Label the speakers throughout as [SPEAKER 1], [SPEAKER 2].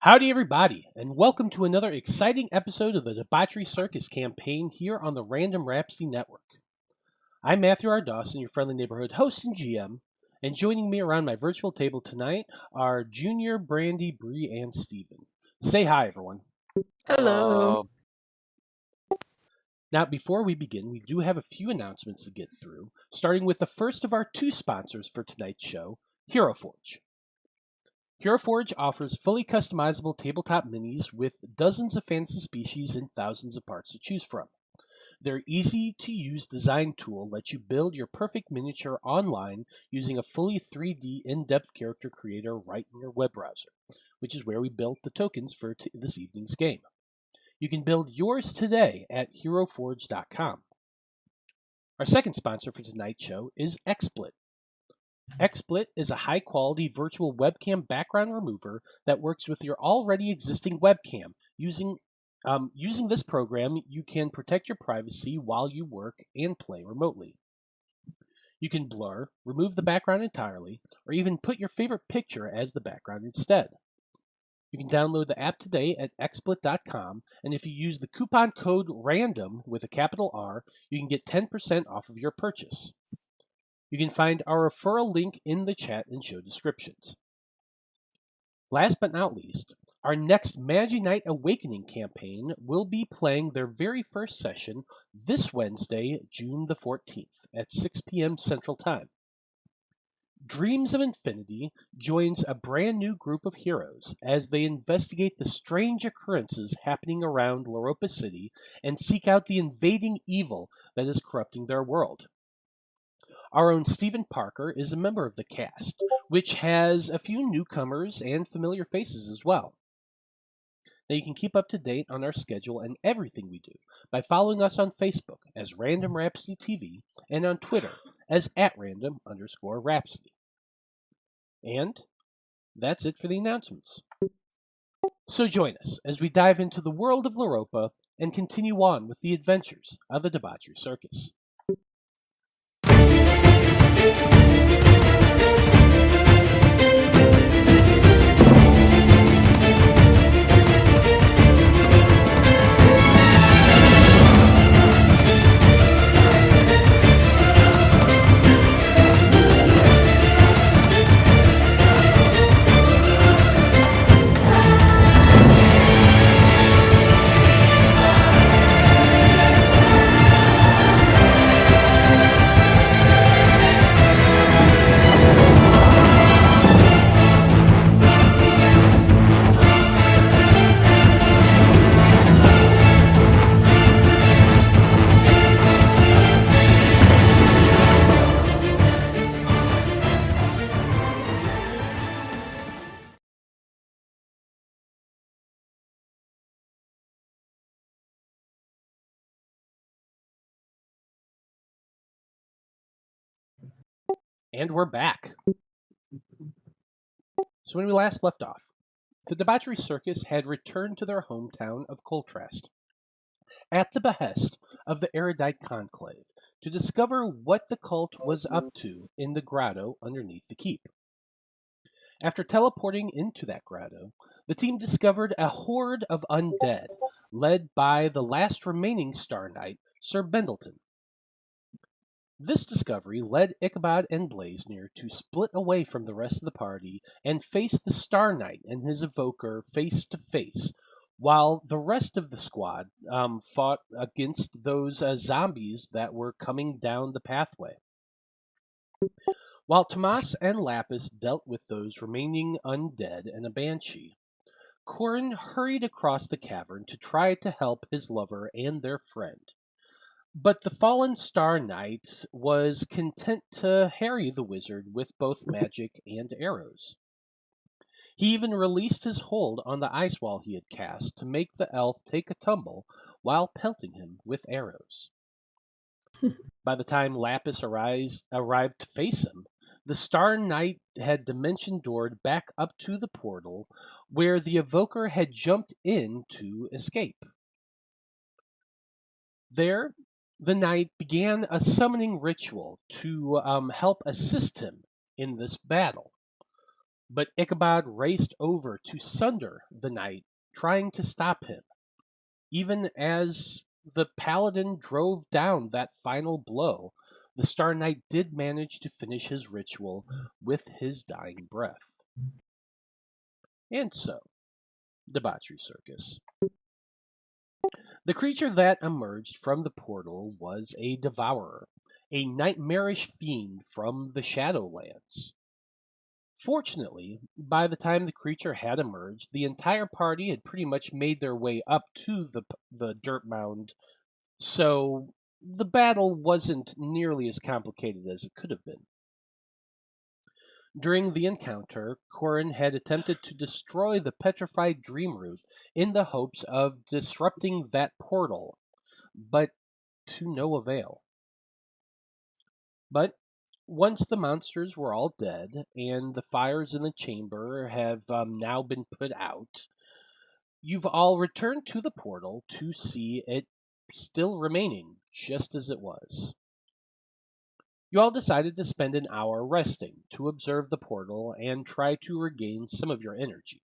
[SPEAKER 1] Howdy, everybody, and welcome to another exciting episode of the Debauchery Circus campaign here on the Random Rhapsody Network. I'm Matthew R. Dawson, your friendly neighborhood host and GM, and joining me around my virtual table tonight are Junior, Brandie, Brie, and Steven. Say hi, everyone.
[SPEAKER 2] Hello.
[SPEAKER 1] Now, before we begin, we do have a few announcements to get through, starting with the first of our two sponsors for tonight's show, Hero Forge. Hero Forge offers fully customizable tabletop minis with dozens of fantasy species and thousands of parts to choose from. Their easy-to-use design tool lets you build your perfect miniature online using a fully 3D in-depth character creator right in your web browser, which is where we built the tokens for this evening's game. You can build yours today at heroforge.com. Our second sponsor for tonight's show is XSplit. XSplit is a high-quality virtual webcam background remover that works with your already existing webcam. Using this program, you can protect your privacy while you work and play remotely. You can blur, remove the background entirely, or even put your favorite picture as the background instead. You can download the app today at xsplit.com, and if you use the coupon code RANDOM with a capital R, you can get 10% off of your purchase. You can find our referral link in the chat and show descriptions. Last but not least, our next Magi Night Awakening campaign will be playing their very first session this Wednesday, June the 14th at 6 p.m. Central Time. Dreams of Infinity joins a brand new group of heroes as they investigate the strange occurrences happening around Loroupa City and seek out the invading evil that is corrupting their world. Our own Stephen Parker is a member of the cast, which has a few newcomers and familiar faces as well. Now you can keep up to date on our schedule and everything we do by following us on Facebook as Random Rhapsody TV and on Twitter as @random_rhapsody. And that's it for the announcements. So join us as we dive into the world of Loroupa and continue on with the adventures of the Debauchery Circus. And we're back. So when we last left off, the Debauchery Circus had returned to their hometown of Coltrast at the behest of the erudite conclave to discover what the cult was up to in the grotto underneath the keep. After teleporting into that grotto, the team discovered a horde of undead led by the last remaining Star Knight, Sir Bendleton. This discovery led Ichabod and Blaznir to split away from the rest of the party and face the Star Knight and his evoker face to face, while the rest of the squad fought against those zombies that were coming down the pathway. While Tomas and Lapis dealt with those remaining undead and a banshee, Corrin hurried across the cavern to try to help his lover and their friend. But the fallen Star Knight was content to harry the wizard with both magic and arrows. He even released his hold on the ice wall he had cast to make the elf take a tumble while pelting him with arrows. By the time Lapis arrived to face him, the Star Knight had dimension doored back up to the portal where the evoker had jumped in to escape. There, the knight began a summoning ritual to help assist him in this battle. but Ichabod raced over to sunder the knight, trying to stop him. Even as the paladin drove down that final blow, the Star Knight did manage to finish his ritual with his dying breath. And so, Debauchery Circus. The creature that emerged from the portal was a devourer, a nightmarish fiend from the Shadowlands. Fortunately, by the time the creature had emerged, the entire party had pretty much made their way up to the dirt mound, so the battle wasn't nearly as complicated as it could have been. During the encounter, Corrin had attempted to destroy the petrified dream root in the hopes of disrupting that portal, but to no avail. But once the monsters were all dead and the fires in the chamber have now been put out, you've all returned to the portal to see it still remaining just as it was. You all decided to spend an hour resting to observe the portal and try to regain some of your energy.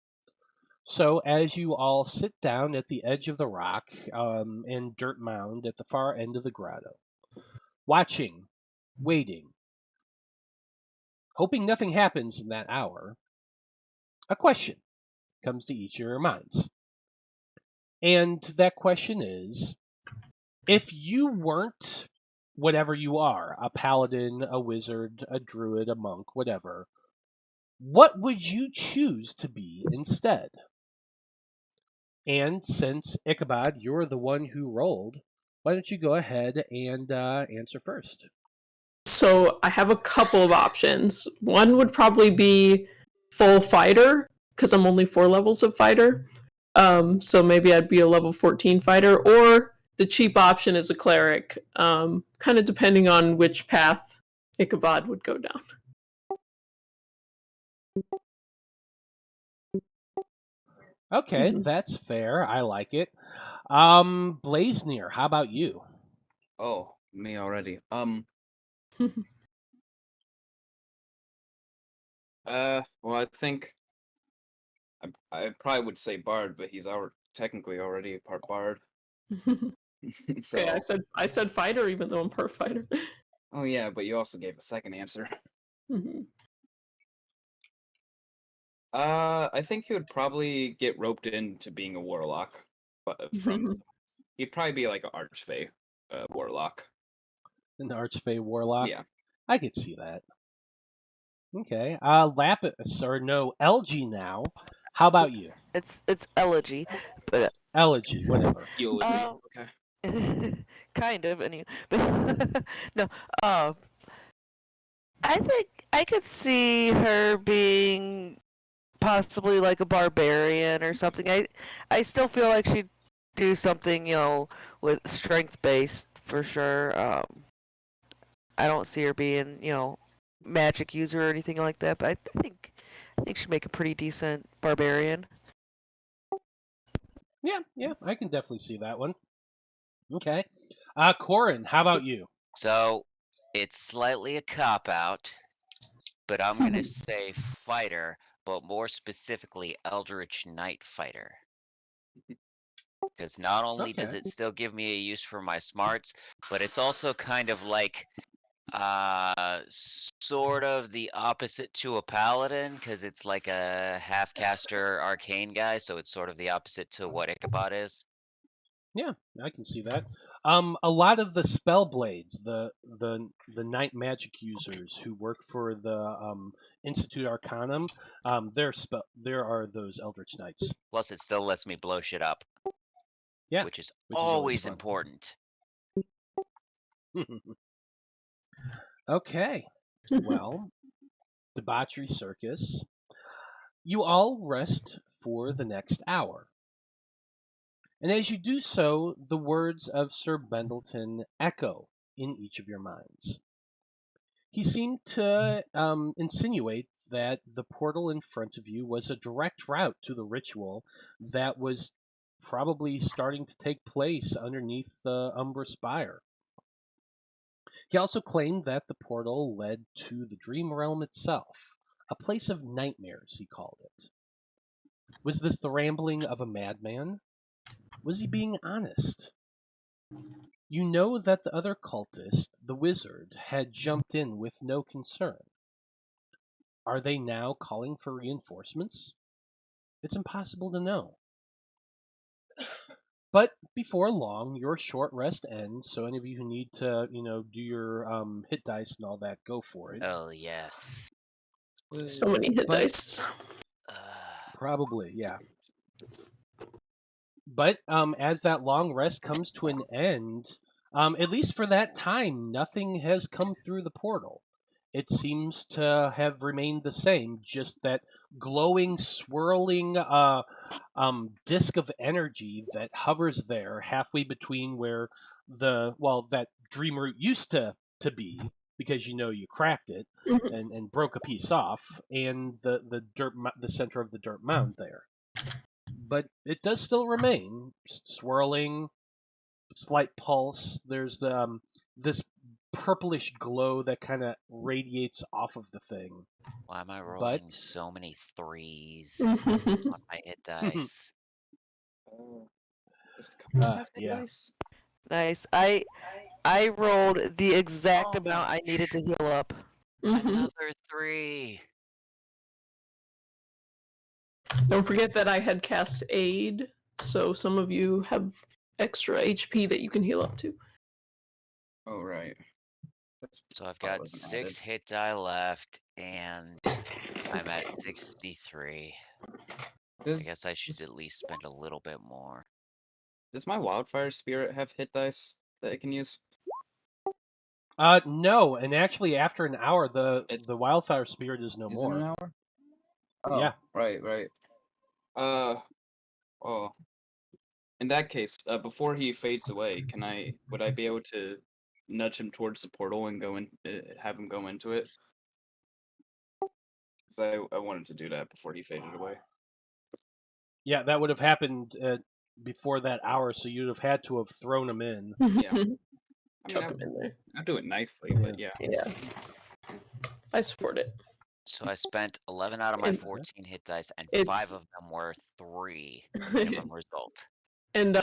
[SPEAKER 1] So, as you all sit down at the edge of the rock and dirt mound at the far end of the grotto, watching, waiting, hoping nothing happens in that hour, a question comes to each of your minds. And that question is, if you weren't whatever you are, a paladin, a wizard, a druid, a monk, whatever, what would you choose to be instead? And since, Ichabod, you're the one who rolled, why don't you go ahead and answer first?
[SPEAKER 3] So I have a couple of options. One would probably be full fighter, because I'm only 4 levels of fighter. So maybe I'd be a level 14 fighter, or the cheap option is a cleric, kind of depending on which path Ichabod would go down.
[SPEAKER 1] Okay, that's fair. I like it. Blaznir, how about you?
[SPEAKER 2] Oh, me already. Well, I think I probably would say Bard, but he's technically already a part Bard. So,
[SPEAKER 3] Okay, I said fighter, even though I'm part fighter.
[SPEAKER 2] oh yeah, but you also gave a second answer. I think he would probably get roped into being a warlock, but he'd probably be like an archfey warlock.
[SPEAKER 1] An archfey warlock?
[SPEAKER 2] Yeah.
[SPEAKER 1] I could see that. Okay. Lapis, or no, Elegy now. How about you?
[SPEAKER 4] It's Elegy, but
[SPEAKER 1] Elegy, whatever.
[SPEAKER 2] Eulogy. Okay.
[SPEAKER 4] kind of anyway. But no, I think I could see her being possibly like a barbarian or something. I still feel like she'd do something, with strength based for sure. I don't see her being, magic user or anything like that. But I think she'd make a pretty decent barbarian.
[SPEAKER 1] Yeah, I can definitely see that one. Okay. Corrin, how about you?
[SPEAKER 5] So, it's slightly a cop-out, but I'm going to say fighter, but more specifically Eldritch Knight fighter. Because not only does it still give me a use for my smarts, but it's also kind of like sort of the opposite to a paladin, because it's like a half-caster arcane guy, so it's sort of the opposite to what Ichabod is.
[SPEAKER 1] Yeah, I can see that. A lot of the spell blades, the night magic users who work for the Institute Arcanum, there are those Eldritch Knights.
[SPEAKER 5] Plus, it still lets me blow shit up.
[SPEAKER 1] Yeah,
[SPEAKER 5] which is always
[SPEAKER 1] fun.
[SPEAKER 5] important.
[SPEAKER 1] Okay. Well, Debauchery Circus. You all rest for the next hour. And as you do so, the words of Sir Bendleton echo in each of your minds. He seemed to insinuate that the portal in front of you was a direct route to the ritual that was probably starting to take place underneath the Umbra Spire. He also claimed that the portal led to the dream realm itself, a place of nightmares, he called it. Was this the rambling of a madman? Was he being honest? You know that the other cultist, the wizard, had jumped in with no concern. Are they now calling for reinforcements? It's impossible to know. But before long, your short rest ends, so any of you who need to, do your hit dice and all that, go for it.
[SPEAKER 5] Oh, yes.
[SPEAKER 3] So many hit
[SPEAKER 1] But-
[SPEAKER 3] dice.
[SPEAKER 1] Probably, yeah. But as that long rest comes to an end, at least for that time, nothing has come through the portal. It seems to have remained the same, just that glowing, swirling disk of energy that hovers there halfway between where that dream root used to be, because you cracked it and broke a piece off, and the center of the dirt mound there. But it does still remain swirling, slight pulse. There's this purplish glow that kind of radiates off of the thing.
[SPEAKER 5] Why am I rolling
[SPEAKER 1] But-
[SPEAKER 5] so many 3s on my hit dice?
[SPEAKER 2] Does Corrin have hit
[SPEAKER 1] yeah.
[SPEAKER 2] dice?
[SPEAKER 4] Nice. I rolled the exact
[SPEAKER 5] Oh
[SPEAKER 4] amount
[SPEAKER 5] my
[SPEAKER 4] I needed to heal up.
[SPEAKER 5] Another 3.
[SPEAKER 3] Don't forget that I had cast Aid, so some of you have extra HP that you can heal up to.
[SPEAKER 2] Oh, right. That's
[SPEAKER 5] So I've
[SPEAKER 2] probably
[SPEAKER 5] got
[SPEAKER 2] wasn't
[SPEAKER 5] 6
[SPEAKER 2] added.
[SPEAKER 5] hit die left, and I'm at 63. I
[SPEAKER 2] Does,
[SPEAKER 5] guess I should at least spend a little bit more.
[SPEAKER 2] does my wildfire spirit have hit dice that it can use?
[SPEAKER 1] No, and actually, after an hour, the wildfire spirit is no
[SPEAKER 2] Is it
[SPEAKER 1] more.
[SPEAKER 2] an hour? Oh,
[SPEAKER 1] Yeah.
[SPEAKER 2] right. Oh. In that case, before he fades away, would I be able to nudge him towards the portal and have him go into it? Because I wanted to do that before he faded away.
[SPEAKER 1] Yeah, that would have happened before that hour, so you'd have had to have thrown him in.
[SPEAKER 2] Yeah. I mean,
[SPEAKER 3] Chuck him in there.
[SPEAKER 2] I'll do it nicely, but yeah.
[SPEAKER 3] Yeah. I support it.
[SPEAKER 5] So I spent 11 out of my
[SPEAKER 3] And
[SPEAKER 5] 14 hit dice, and
[SPEAKER 3] it's-
[SPEAKER 5] 5 of them were 3 minimum result.
[SPEAKER 3] And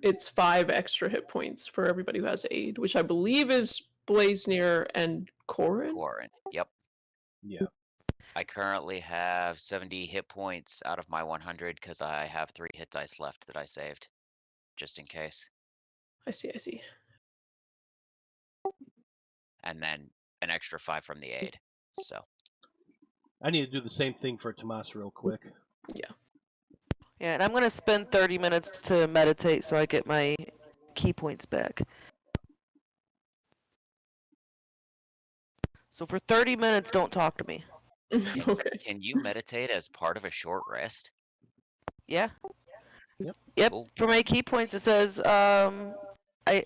[SPEAKER 3] it's 5 extra hit points for everybody who has Aid, which I believe is Blaznir and Corrin.
[SPEAKER 5] Corrin. Yep.
[SPEAKER 1] Yeah.
[SPEAKER 5] I currently have 70 hit points out of my 100 because I have 3 hit dice left that I saved, just in case.
[SPEAKER 3] I see.
[SPEAKER 5] And then an extra 5 from the aid. So
[SPEAKER 1] I need to do the same thing for Tomas real quick.
[SPEAKER 4] Yeah, and I'm gonna spend 30 minutes to meditate so I get my key points back. So for 30 minutes, don't talk to me.
[SPEAKER 3] Okay.
[SPEAKER 5] can you meditate as part of a short rest?
[SPEAKER 4] Yeah.
[SPEAKER 1] Yep.
[SPEAKER 5] Cool.
[SPEAKER 4] For my key points, it says I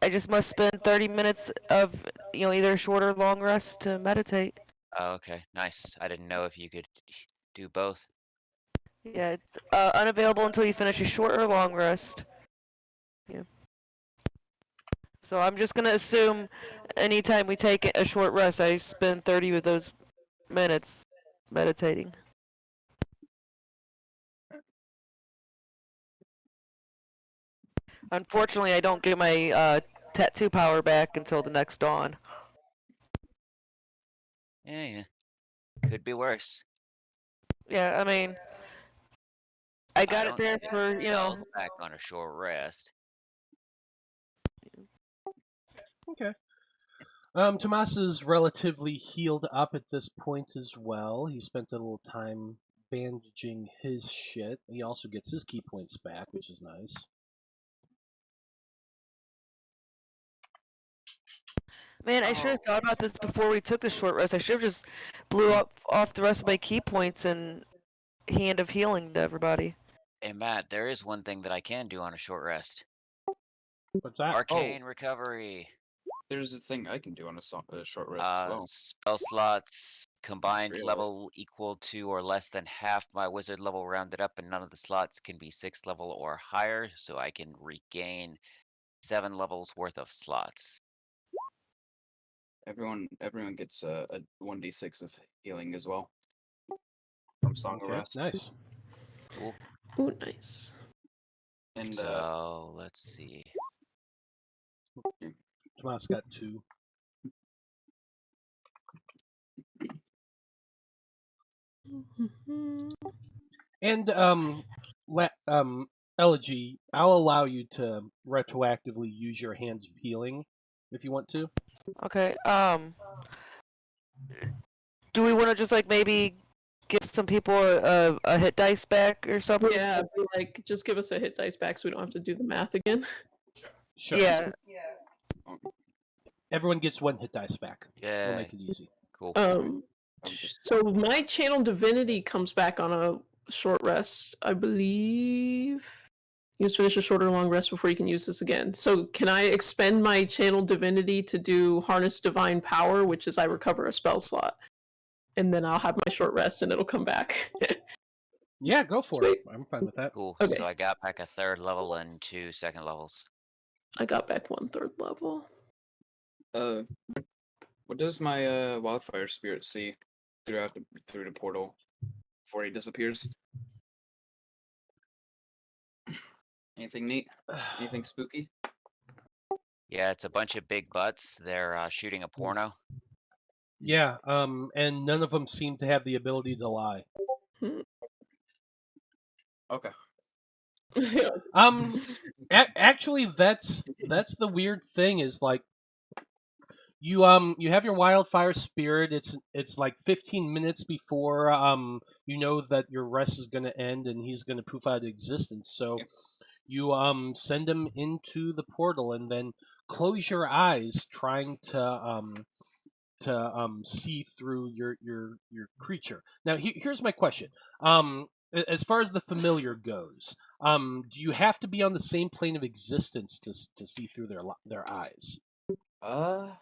[SPEAKER 4] just must spend 30 minutes of either a short or long rest to meditate.
[SPEAKER 5] Oh, okay, nice. I didn't know if you could do both.
[SPEAKER 4] Yeah, it's unavailable until you finish a short or long rest. Yeah. So I'm just gonna assume anytime we take a short rest, I spend 30 of those minutes meditating. Unfortunately, I don't get my tattoo power back until the next dawn.
[SPEAKER 5] Yeah. Could be worse.
[SPEAKER 4] Yeah, I mean, I got it
[SPEAKER 5] don't
[SPEAKER 4] there
[SPEAKER 5] get
[SPEAKER 4] for
[SPEAKER 5] spells back on a short rest.
[SPEAKER 1] Okay. Tomas is relatively healed up at this point as well. He spent a little time bandaging his shit. He also gets his key points back, which is nice.
[SPEAKER 4] Man, I should have thought about this before we took the short rest. I should have just blew up off the rest of my key points and hand of healing to everybody.
[SPEAKER 5] Hey Matt, there is one thing that I can do on a short rest.
[SPEAKER 1] What's that?
[SPEAKER 5] Arcane recovery.
[SPEAKER 2] There's a thing I can do on a short rest as well.
[SPEAKER 5] Spell slots combined
[SPEAKER 2] Realized.
[SPEAKER 5] level equal to or less than half my wizard level rounded up, and none of the slots can be 6th level or higher, so I can regain 7 levels worth of slots.
[SPEAKER 2] everyone gets a 1d6 of healing as well from Song of
[SPEAKER 1] Okay,
[SPEAKER 2] Rest.
[SPEAKER 1] nice.
[SPEAKER 5] Cool.
[SPEAKER 3] Ooh, nice.
[SPEAKER 2] And
[SPEAKER 5] So let's see.
[SPEAKER 1] Tomas got 2. And Elegy, I'll allow you to retroactively use your hands of healing if you want to.
[SPEAKER 4] Okay. Do we want to just like maybe give some people a hit dice back or something?
[SPEAKER 3] Yeah, be like, just give us a hit dice back so we don't have to do the math again.
[SPEAKER 1] Sure.
[SPEAKER 4] Yeah.
[SPEAKER 1] Everyone gets 1 hit dice back.
[SPEAKER 5] Yeah.
[SPEAKER 1] We'll make it easy.
[SPEAKER 5] Cool.
[SPEAKER 3] So my channel divinity comes back on a short rest, I believe. You just finish a short or long rest before you can use this again. So can I expend my channel divinity to do harness divine power, which is I recover a spell slot, and then I'll have my short rest and it'll come back.
[SPEAKER 1] Yeah, go for it. I'm fine with that.
[SPEAKER 5] Cool.
[SPEAKER 3] Okay.
[SPEAKER 5] So I got back a 3rd level and 2 2nd levels.
[SPEAKER 3] I got back 1/3 level.
[SPEAKER 2] What does my wildfire spirit see through the portal before he disappears? Anything neat? Anything spooky?
[SPEAKER 5] Yeah, it's a bunch of big butts. They're shooting a porno.
[SPEAKER 1] Yeah, and none of them seem to have the ability to lie.
[SPEAKER 2] Okay.
[SPEAKER 1] Actually, that's the weird thing is like you have your wildfire spirit. It's like 15 minutes before you know that your rest is going to end and he's going to poof out of existence. So you send him into the portal and then close your eyes, trying to see through your creature. Now here's my question. As far as the familiar goes, do you have to be on the same plane of existence to see through their eyes?
[SPEAKER 5] Uh-oh.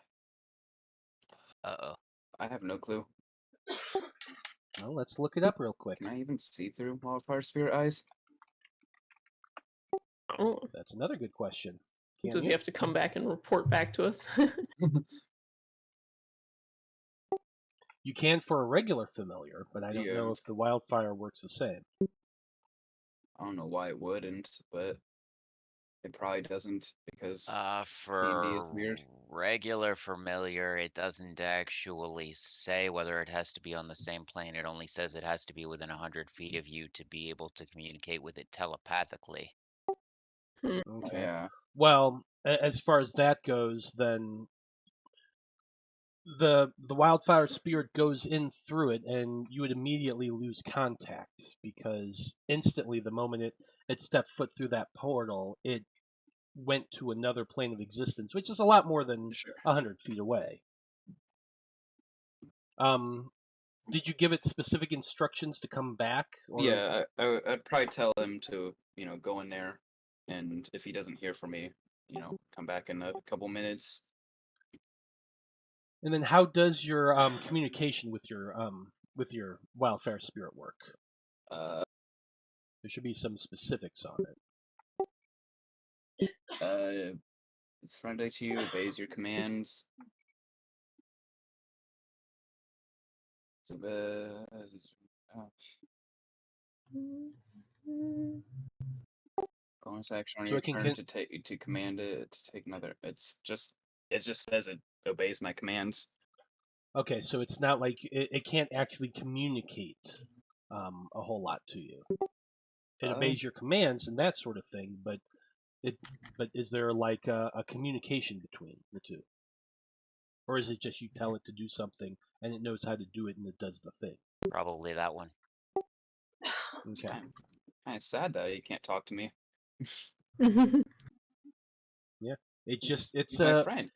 [SPEAKER 2] I have no clue.
[SPEAKER 1] Well, let's look it up real quick.
[SPEAKER 2] Can I even see through wildfire spirit eyes?
[SPEAKER 3] Oh,
[SPEAKER 1] That's another good question. Can
[SPEAKER 3] does
[SPEAKER 1] you?
[SPEAKER 3] he have to come back and report back to us?
[SPEAKER 1] You can for a regular familiar, but I don't
[SPEAKER 2] Yeah.
[SPEAKER 1] know if the wildfire works the same.
[SPEAKER 2] I don't know why it wouldn't, but it probably doesn't because D&D is
[SPEAKER 5] For
[SPEAKER 2] weird.
[SPEAKER 5] regular familiar, it doesn't actually say whether it has to be on the same plane. It only says it has to be within 100 feet of you to be able to communicate with it telepathically.
[SPEAKER 1] Okay.
[SPEAKER 2] Yeah.
[SPEAKER 1] Well, as far as that goes, then the wildfire spirit goes in through it, and you would immediately lose contact because instantly, the moment it stepped foot through that portal, it went to another plane of existence, which is a lot more than 100 feet away. Did you give it specific instructions to come back? Or...
[SPEAKER 2] Yeah, I'd probably tell him to, go in there, and if he doesn't hear from me, come back in a couple minutes.
[SPEAKER 1] And then, how does your communication with your wildfire spirit work? There should be some specifics on it.
[SPEAKER 2] It's friendly to you, obeys your commands. Bonus action on
[SPEAKER 1] So
[SPEAKER 2] your
[SPEAKER 1] it can
[SPEAKER 2] turn to command it to take another. It just says it obeys my commands.
[SPEAKER 1] Okay, so it's not like it can't actually communicate a whole lot to you. It obeys your commands and that sort of thing, but is there like a communication between the two, or is it just you tell it to do something and it knows how to do it and it does the thing?
[SPEAKER 5] Probably that one.
[SPEAKER 2] It's kind of sad that you can't talk to me.
[SPEAKER 1] Yeah, it's
[SPEAKER 2] my friend.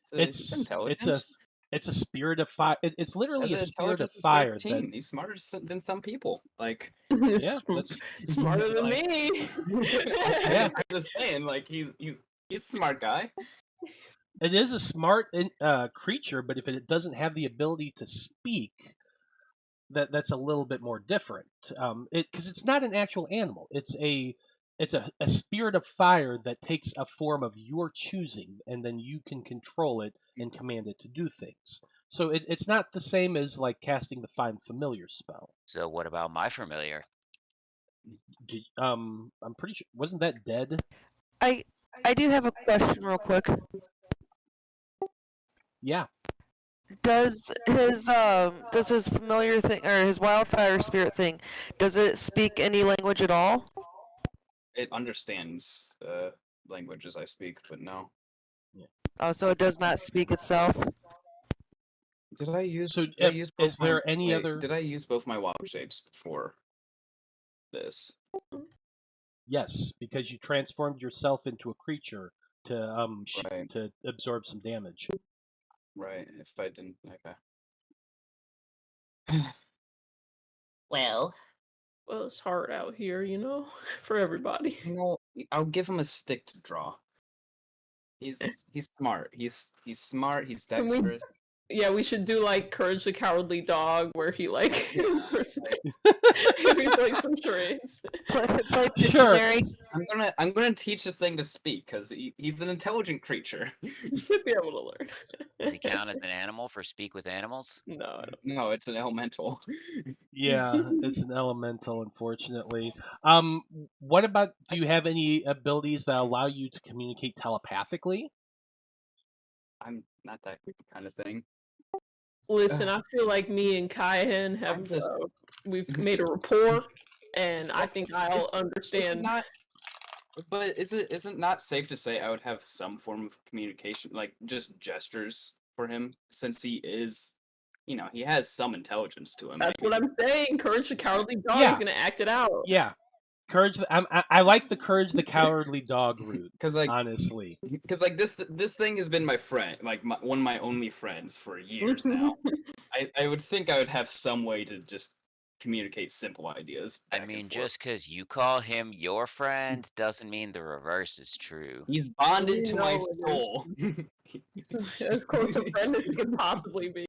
[SPEAKER 1] It's a spirit of fire. It's literally a spirit of
[SPEAKER 2] intelligence
[SPEAKER 1] fire.
[SPEAKER 2] 13. He's smarter than some people. Like,
[SPEAKER 1] Yeah, that's
[SPEAKER 3] Smarter than
[SPEAKER 2] like-
[SPEAKER 3] me.
[SPEAKER 1] Yeah.
[SPEAKER 2] I'm just saying, like he's a smart guy.
[SPEAKER 1] it is a smart creature, but if it doesn't have the ability to speak, that's a little bit more different. Because it's not an actual animal. It's a spirit of fire that takes a form of your choosing, and then you can control it and command it to do things. So it's not the same as like casting the Find Familiar spell.
[SPEAKER 5] So what about my familiar?
[SPEAKER 1] I'm pretty sure wasn't that dead?
[SPEAKER 4] I do have a question real quick.
[SPEAKER 1] Yeah.
[SPEAKER 4] Does his familiar thing or his wildfire spirit thing, does it speak any language at all?
[SPEAKER 2] It understands languages I speak, but no.
[SPEAKER 4] Oh, so it does not speak itself.
[SPEAKER 2] Did I use?
[SPEAKER 1] So,
[SPEAKER 2] did I use both
[SPEAKER 1] is there
[SPEAKER 2] my,
[SPEAKER 1] any
[SPEAKER 2] wait,
[SPEAKER 1] other?
[SPEAKER 2] Did I use both my wild shapes before this?
[SPEAKER 1] Yes, because you transformed yourself into a creature to
[SPEAKER 2] Right.
[SPEAKER 1] to absorb some damage.
[SPEAKER 2] Right. If I didn't, okay.
[SPEAKER 5] Well,
[SPEAKER 3] It's hard out here, for everybody.
[SPEAKER 2] I'll give him a stick to draw. He's smart. He's smart. He's
[SPEAKER 3] Can we-
[SPEAKER 2] dexterous.
[SPEAKER 3] Yeah, we should do like Courage the Cowardly Dog, where he like impersonates. We play some charades.
[SPEAKER 4] Play
[SPEAKER 1] Sure.
[SPEAKER 4] dictionary.
[SPEAKER 2] I'm gonna teach the thing to speak because he's an intelligent creature.
[SPEAKER 3] You should be able to learn.
[SPEAKER 5] does he count as an animal for speak with animals?
[SPEAKER 3] No, I don't.
[SPEAKER 2] No, it's an elemental.
[SPEAKER 1] Yeah, it's an elemental, unfortunately. What about? Do you have any abilities that allow you to communicate telepathically?
[SPEAKER 2] I'm not that kind of thing.
[SPEAKER 3] Listen, I feel like me and Kyan have
[SPEAKER 2] just-
[SPEAKER 3] we've made a rapport, and I think I'll
[SPEAKER 2] Is it
[SPEAKER 3] understand.
[SPEAKER 2] not? But is it not safe to say I would have some form of communication, like just gestures for him, since he is, he has some intelligence to him.
[SPEAKER 3] That's what I'm saying. Courage the Cowardly Dog
[SPEAKER 1] Yeah.
[SPEAKER 3] is gonna act it out.
[SPEAKER 1] Yeah, courage. I like the Courage the Cowardly Dog route.
[SPEAKER 2] Because
[SPEAKER 1] Honestly,
[SPEAKER 2] this thing has been my friend, like one of my only friends for years now. I would think I would have some way to just communicate simple ideas.
[SPEAKER 5] I
[SPEAKER 2] back and
[SPEAKER 5] mean,
[SPEAKER 2] forth.
[SPEAKER 5] just because you call him your friend doesn't mean the reverse is true.
[SPEAKER 2] He's bonded
[SPEAKER 3] You
[SPEAKER 2] to
[SPEAKER 3] know
[SPEAKER 2] my
[SPEAKER 3] it is.
[SPEAKER 2] soul.
[SPEAKER 3] As close a friend as you could possibly be.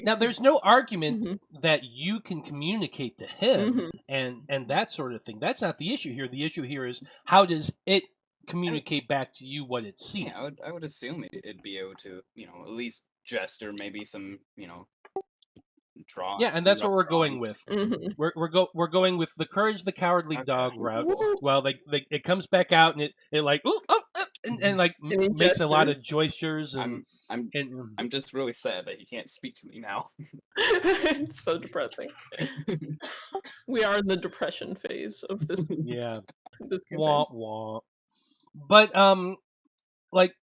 [SPEAKER 1] now there's no argument
[SPEAKER 3] Mhm.
[SPEAKER 1] that you can communicate to him
[SPEAKER 3] Mhm.
[SPEAKER 1] and that sort of thing. That's not the issue here. The issue here is how does it communicate back to you what it's seeing?
[SPEAKER 2] Yeah, I would assume it'd be able to, at least gesture, maybe some, draw.
[SPEAKER 1] Yeah, and that's what
[SPEAKER 2] rough
[SPEAKER 1] we're going
[SPEAKER 2] drawings.
[SPEAKER 1] with.
[SPEAKER 3] Mhm.
[SPEAKER 1] We're going with the Courage the Cowardly
[SPEAKER 2] Okay.
[SPEAKER 1] Dog route. Well, it comes back out and it like ooh, oh, and like
[SPEAKER 3] And he
[SPEAKER 1] makes a lot of gestures and
[SPEAKER 2] I'm just really sad that he can't speak to me now.
[SPEAKER 3] It's so depressing. We are in the depression phase of this.
[SPEAKER 1] yeah,
[SPEAKER 3] This campaign.
[SPEAKER 1] wah wah. But like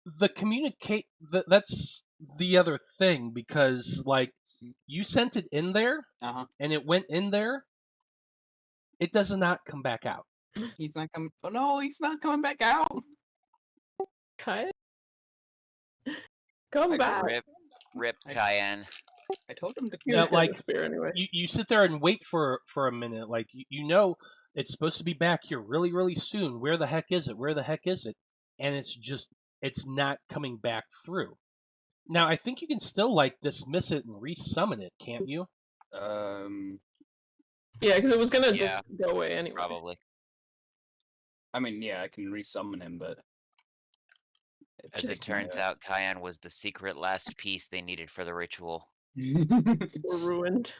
[SPEAKER 1] the communicate that's the other thing because like you sent it in there
[SPEAKER 2] Uh-huh.
[SPEAKER 1] and it went in there. It does not come back out.
[SPEAKER 2] He's not coming. Oh no, he's not coming back out.
[SPEAKER 3] Kai? Come
[SPEAKER 2] I
[SPEAKER 3] back.
[SPEAKER 5] Rip Cayenne.
[SPEAKER 2] I told him to.
[SPEAKER 3] He
[SPEAKER 1] Yeah,
[SPEAKER 3] was gonna
[SPEAKER 1] like,
[SPEAKER 3] spear anyway.
[SPEAKER 1] You sit there and wait for a minute. Like you know it's supposed to be back here really really soon. Where the heck is it? Where the heck is it? And it's not coming back through. Now I think you can still like dismiss it and resummon it, can't you?
[SPEAKER 3] Yeah, because it was gonna
[SPEAKER 5] Yeah,
[SPEAKER 3] just go away anyway.
[SPEAKER 5] Probably.
[SPEAKER 2] I mean, yeah, I can resummon him, but
[SPEAKER 5] As it turns out, Cayenne was the secret last piece they needed for the ritual.
[SPEAKER 3] We're ruined.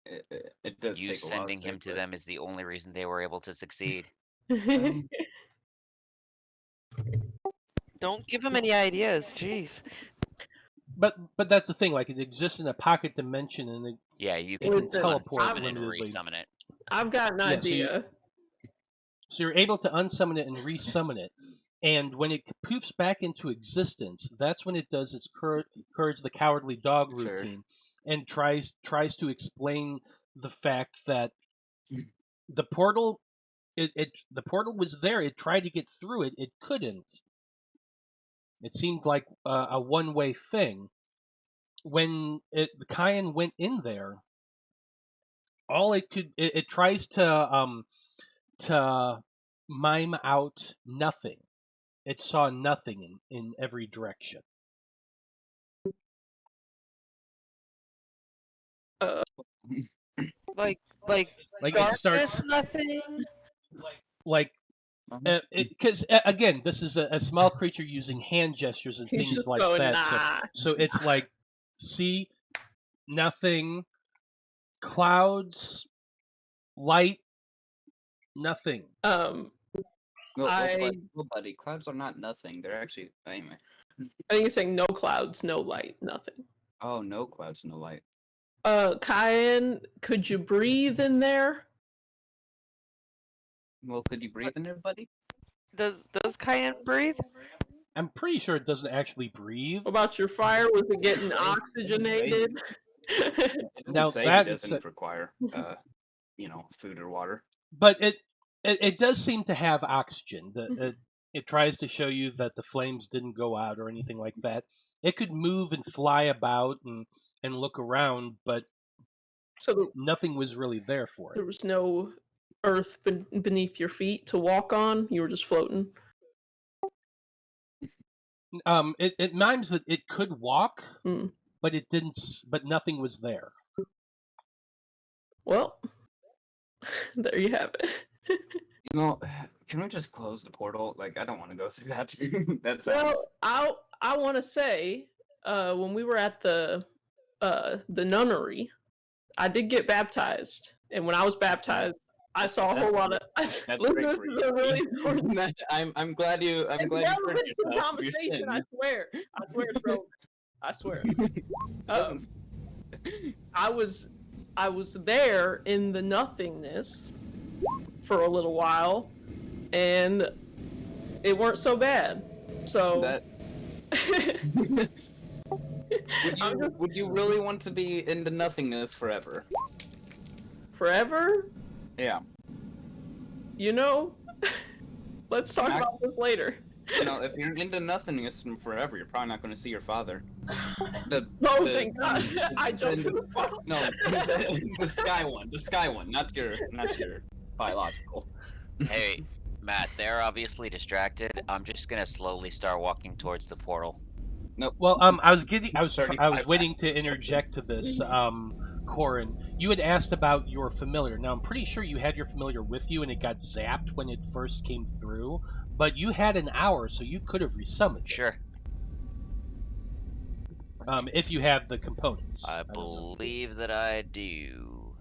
[SPEAKER 2] it does.
[SPEAKER 5] You
[SPEAKER 2] take a while
[SPEAKER 5] sending him
[SPEAKER 2] think,
[SPEAKER 5] to
[SPEAKER 2] but-
[SPEAKER 5] them is the only reason they were able to succeed.
[SPEAKER 4] Don't give him any ideas. Jeez.
[SPEAKER 1] But that's the thing. Like it exists in a pocket dimension, and it,
[SPEAKER 5] Yeah, you
[SPEAKER 1] can
[SPEAKER 5] can
[SPEAKER 1] teleport
[SPEAKER 5] unsummon and
[SPEAKER 1] limitedly.
[SPEAKER 5] resummon it.
[SPEAKER 3] I've got an
[SPEAKER 1] Yeah, so
[SPEAKER 3] idea.
[SPEAKER 1] so you're able to unsummon it and resummon it. And when it poofs back into existence, that's when it does its Courage the Cowardly Dog
[SPEAKER 2] Sure.
[SPEAKER 1] routine and tries to explain the fact that the portal the portal was there. It tried to get through it. It couldn't. It seemed like a one-way thing. When the Cayenne went in there, all it could it tries to mime out nothing. It saw nothing in every direction.
[SPEAKER 4] Like
[SPEAKER 1] Like it
[SPEAKER 4] darkness,
[SPEAKER 1] starts
[SPEAKER 4] nothing.
[SPEAKER 1] like Because again, this is a small creature using hand gestures and
[SPEAKER 3] He's
[SPEAKER 1] things
[SPEAKER 3] just
[SPEAKER 1] like
[SPEAKER 3] going,
[SPEAKER 1] that.
[SPEAKER 3] nah.
[SPEAKER 1] So it's like, see, nothing, clouds, light, nothing.
[SPEAKER 3] Well,
[SPEAKER 2] buddy, clouds are not nothing. They're actually anyway.
[SPEAKER 3] I think you're saying no clouds, no light, nothing.
[SPEAKER 2] Oh, no clouds, no light.
[SPEAKER 3] Cayenne, could you breathe in there?
[SPEAKER 2] Well, could you breathe in there, buddy?
[SPEAKER 4] Does Cayenne breathe?
[SPEAKER 1] I'm pretty sure it doesn't actually breathe.
[SPEAKER 3] What about your fire? Was it getting oxygenated?
[SPEAKER 1] Now
[SPEAKER 2] Say
[SPEAKER 1] that
[SPEAKER 2] he doesn't require, food or water.
[SPEAKER 1] But it does seem to have oxygen. It tries to show you that the flames didn't go out or anything like that. It could move and fly about and look around, but nothing was really there for it.
[SPEAKER 3] There was no earth beneath your feet to walk on. You were just floating.
[SPEAKER 1] It mimes that it could walk,
[SPEAKER 3] Hmm.
[SPEAKER 1] but it didn't. But nothing was there.
[SPEAKER 3] Well, there you have it.
[SPEAKER 2] Can we just close the portal? Like, I don't want to go through that. That sounds...
[SPEAKER 3] Well, I want to say, when we were at the nunnery, I did get baptized, and when I was baptized, I saw a whole lot of. Listen, this is a really important.
[SPEAKER 2] I'm glad you. I'm glad you heard
[SPEAKER 3] relevant to the
[SPEAKER 2] yourself for your
[SPEAKER 3] conversation. I swear, bro. I swear. I was there in the nothingness for a little while, and it weren't so bad. So
[SPEAKER 2] would you really want to be into nothingness forever?
[SPEAKER 3] Forever?
[SPEAKER 2] Yeah.
[SPEAKER 3] Let's talk about this later.
[SPEAKER 2] If you're into nothingness forever, you're probably not going to see your father.
[SPEAKER 3] Thank God! I jumped to the fall.
[SPEAKER 2] No, the sky one, not your biological.
[SPEAKER 5] Hey, Matt, they're obviously distracted. I'm just gonna slowly start walking towards the portal.
[SPEAKER 2] Nope.
[SPEAKER 1] Well, I was waiting to interject to this, Corrin. You had asked about your familiar. Now, I'm pretty sure you had your familiar with you, and it got zapped when it first came through. But you had an hour, so you could have resummoned it.
[SPEAKER 5] Sure.
[SPEAKER 1] If you have the components.
[SPEAKER 5] I believe that I do.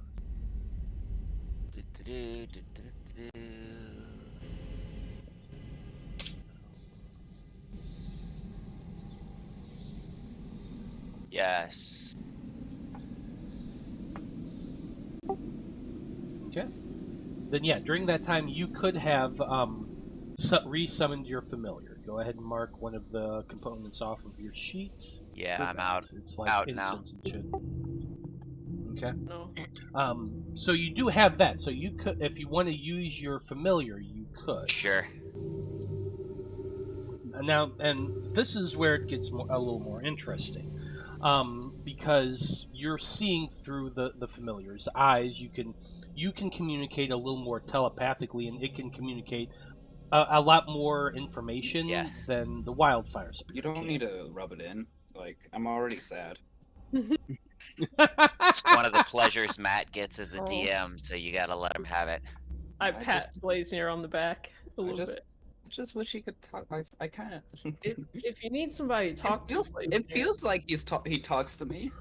[SPEAKER 5] Yes.
[SPEAKER 1] Okay. Then yeah, during that time you could have resummoned your familiar. Go ahead and mark one of the components off of your sheet.
[SPEAKER 5] Yeah, I'm
[SPEAKER 1] that.
[SPEAKER 5] out.
[SPEAKER 1] It's like
[SPEAKER 5] out
[SPEAKER 1] incense
[SPEAKER 5] now.
[SPEAKER 1] and shit. Okay.
[SPEAKER 3] No.
[SPEAKER 1] So you do have that. So you could, if you want to use your familiar, you could.
[SPEAKER 5] Sure.
[SPEAKER 1] Now, and this is where it gets a little more interesting. Because you're seeing through the familiar's eyes, you can communicate a little more telepathically, and it can communicate a lot more information than the wildfire spirit.
[SPEAKER 2] You don't need to rub it in. Like, I'm already sad.
[SPEAKER 5] It's one of the pleasures Matt gets as a DM, so you gotta let him have it.
[SPEAKER 3] I pat Blaznir on the back a little bit.
[SPEAKER 2] I just wish he could talk. I kind of.
[SPEAKER 3] If you need somebody to talk to,
[SPEAKER 2] it feels like he talks to me.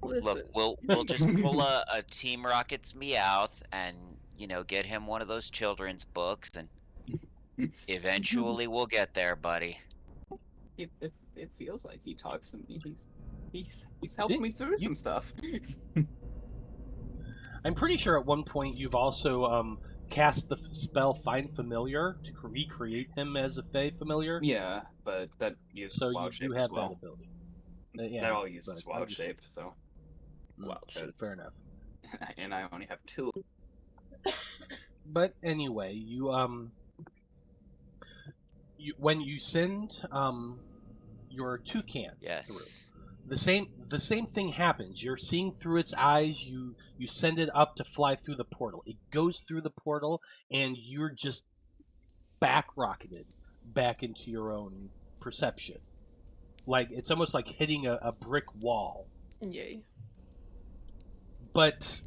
[SPEAKER 3] Listen.
[SPEAKER 5] Look, we'll just pull a Team Rocket's Meowth and get him one of those children's books, and eventually we'll get there, buddy.
[SPEAKER 2] It feels like he talks to me. He's helping me through some stuff.
[SPEAKER 1] I'm pretty sure at one point you've also cast the spell Find Familiar to recreate him as a Fae familiar.
[SPEAKER 2] Yeah, but that uses wild shape
[SPEAKER 1] have
[SPEAKER 2] as well.
[SPEAKER 1] that ability.
[SPEAKER 2] That all uses wild shape, so.
[SPEAKER 1] Wild shape, fair enough.
[SPEAKER 2] And I only have 2.
[SPEAKER 1] But anyway, you when you send your toucan through, the same thing happens. You're seeing through its eyes. You send it up to fly through the portal. It goes through the portal, and you're just rocketed back into your own perception. Like it's almost like hitting a brick wall.
[SPEAKER 3] Yay.
[SPEAKER 1] But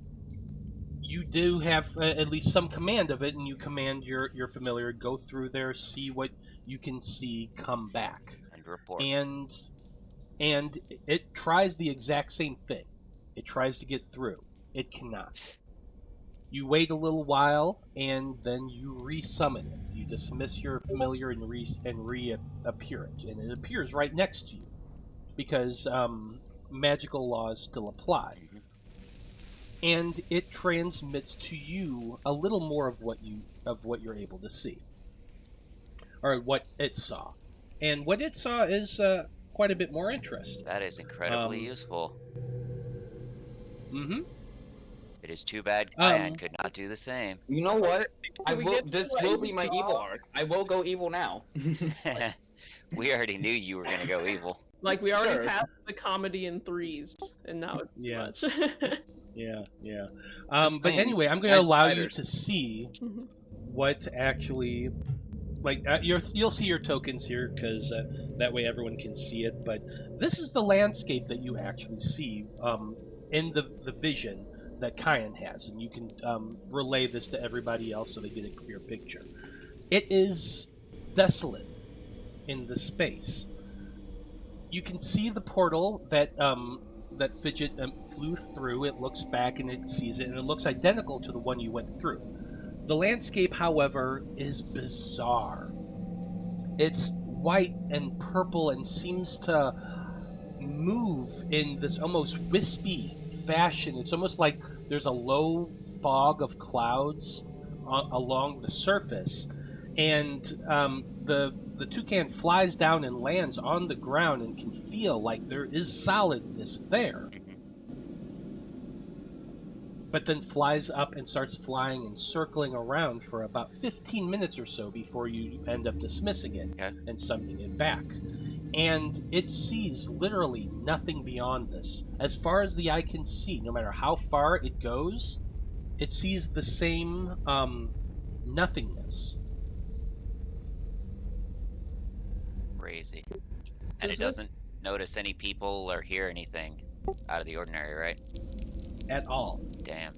[SPEAKER 1] you do have at least some command of it, and you command your familiar, go through there, see what you can see, come back.
[SPEAKER 5] And report.
[SPEAKER 1] And it tries the exact same thing. It tries to get through. It cannot. You wait a little while, and then you resummon it. You dismiss your familiar and reappear it, and it appears right next to you, because magical laws still apply.
[SPEAKER 5] Mhm.
[SPEAKER 1] And it transmits to you a little more of what you're able to see, or what it saw. And what it saw is quite a bit more interesting.
[SPEAKER 5] That is incredibly useful.
[SPEAKER 1] Mm-hmm.
[SPEAKER 5] It is too bad Cayenne could not do the same.
[SPEAKER 2] You know what?
[SPEAKER 3] we get to
[SPEAKER 2] This
[SPEAKER 3] what
[SPEAKER 2] will
[SPEAKER 3] you
[SPEAKER 2] be my
[SPEAKER 3] saw?
[SPEAKER 2] evil arc. I will go evil now.
[SPEAKER 5] We already knew you were gonna go evil.
[SPEAKER 3] Like, we already
[SPEAKER 2] Sure.
[SPEAKER 3] passed the comedy in 3s, and now it's too
[SPEAKER 1] Yeah.
[SPEAKER 3] much.
[SPEAKER 1] Yeah.
[SPEAKER 2] Just
[SPEAKER 1] But
[SPEAKER 2] saying,
[SPEAKER 1] anyway, I'm going to
[SPEAKER 2] red
[SPEAKER 1] allow
[SPEAKER 2] spiders.
[SPEAKER 1] you to see
[SPEAKER 3] Mhm.
[SPEAKER 1] what actually, like, you'll see your tokens here, because that way everyone can see it. But this is the landscape that you actually see in the vision that Cayenne has, and you can relay this to everybody else so they get a clear picture. It is desolate in the space. You can see the portal that Fidget flew through. It looks back and it sees it, and it looks identical to the one you went through. The landscape, however, is bizarre. It's white and purple and seems to move in this almost wispy fashion. It's almost like there's a low fog of clouds along the surface, and the toucan flies down and lands on the ground and can feel like there is solidness there, but then flies up and starts flying and circling around for about 15 minutes or so before you end up dismissing it and summoning it back. And it sees literally nothing beyond this. As far as the eye can see, no matter how far it goes, it sees the same nothingness.
[SPEAKER 5] Crazy. And it doesn't notice any people or hear anything out of the ordinary, right?
[SPEAKER 1] At all.
[SPEAKER 5] Damn.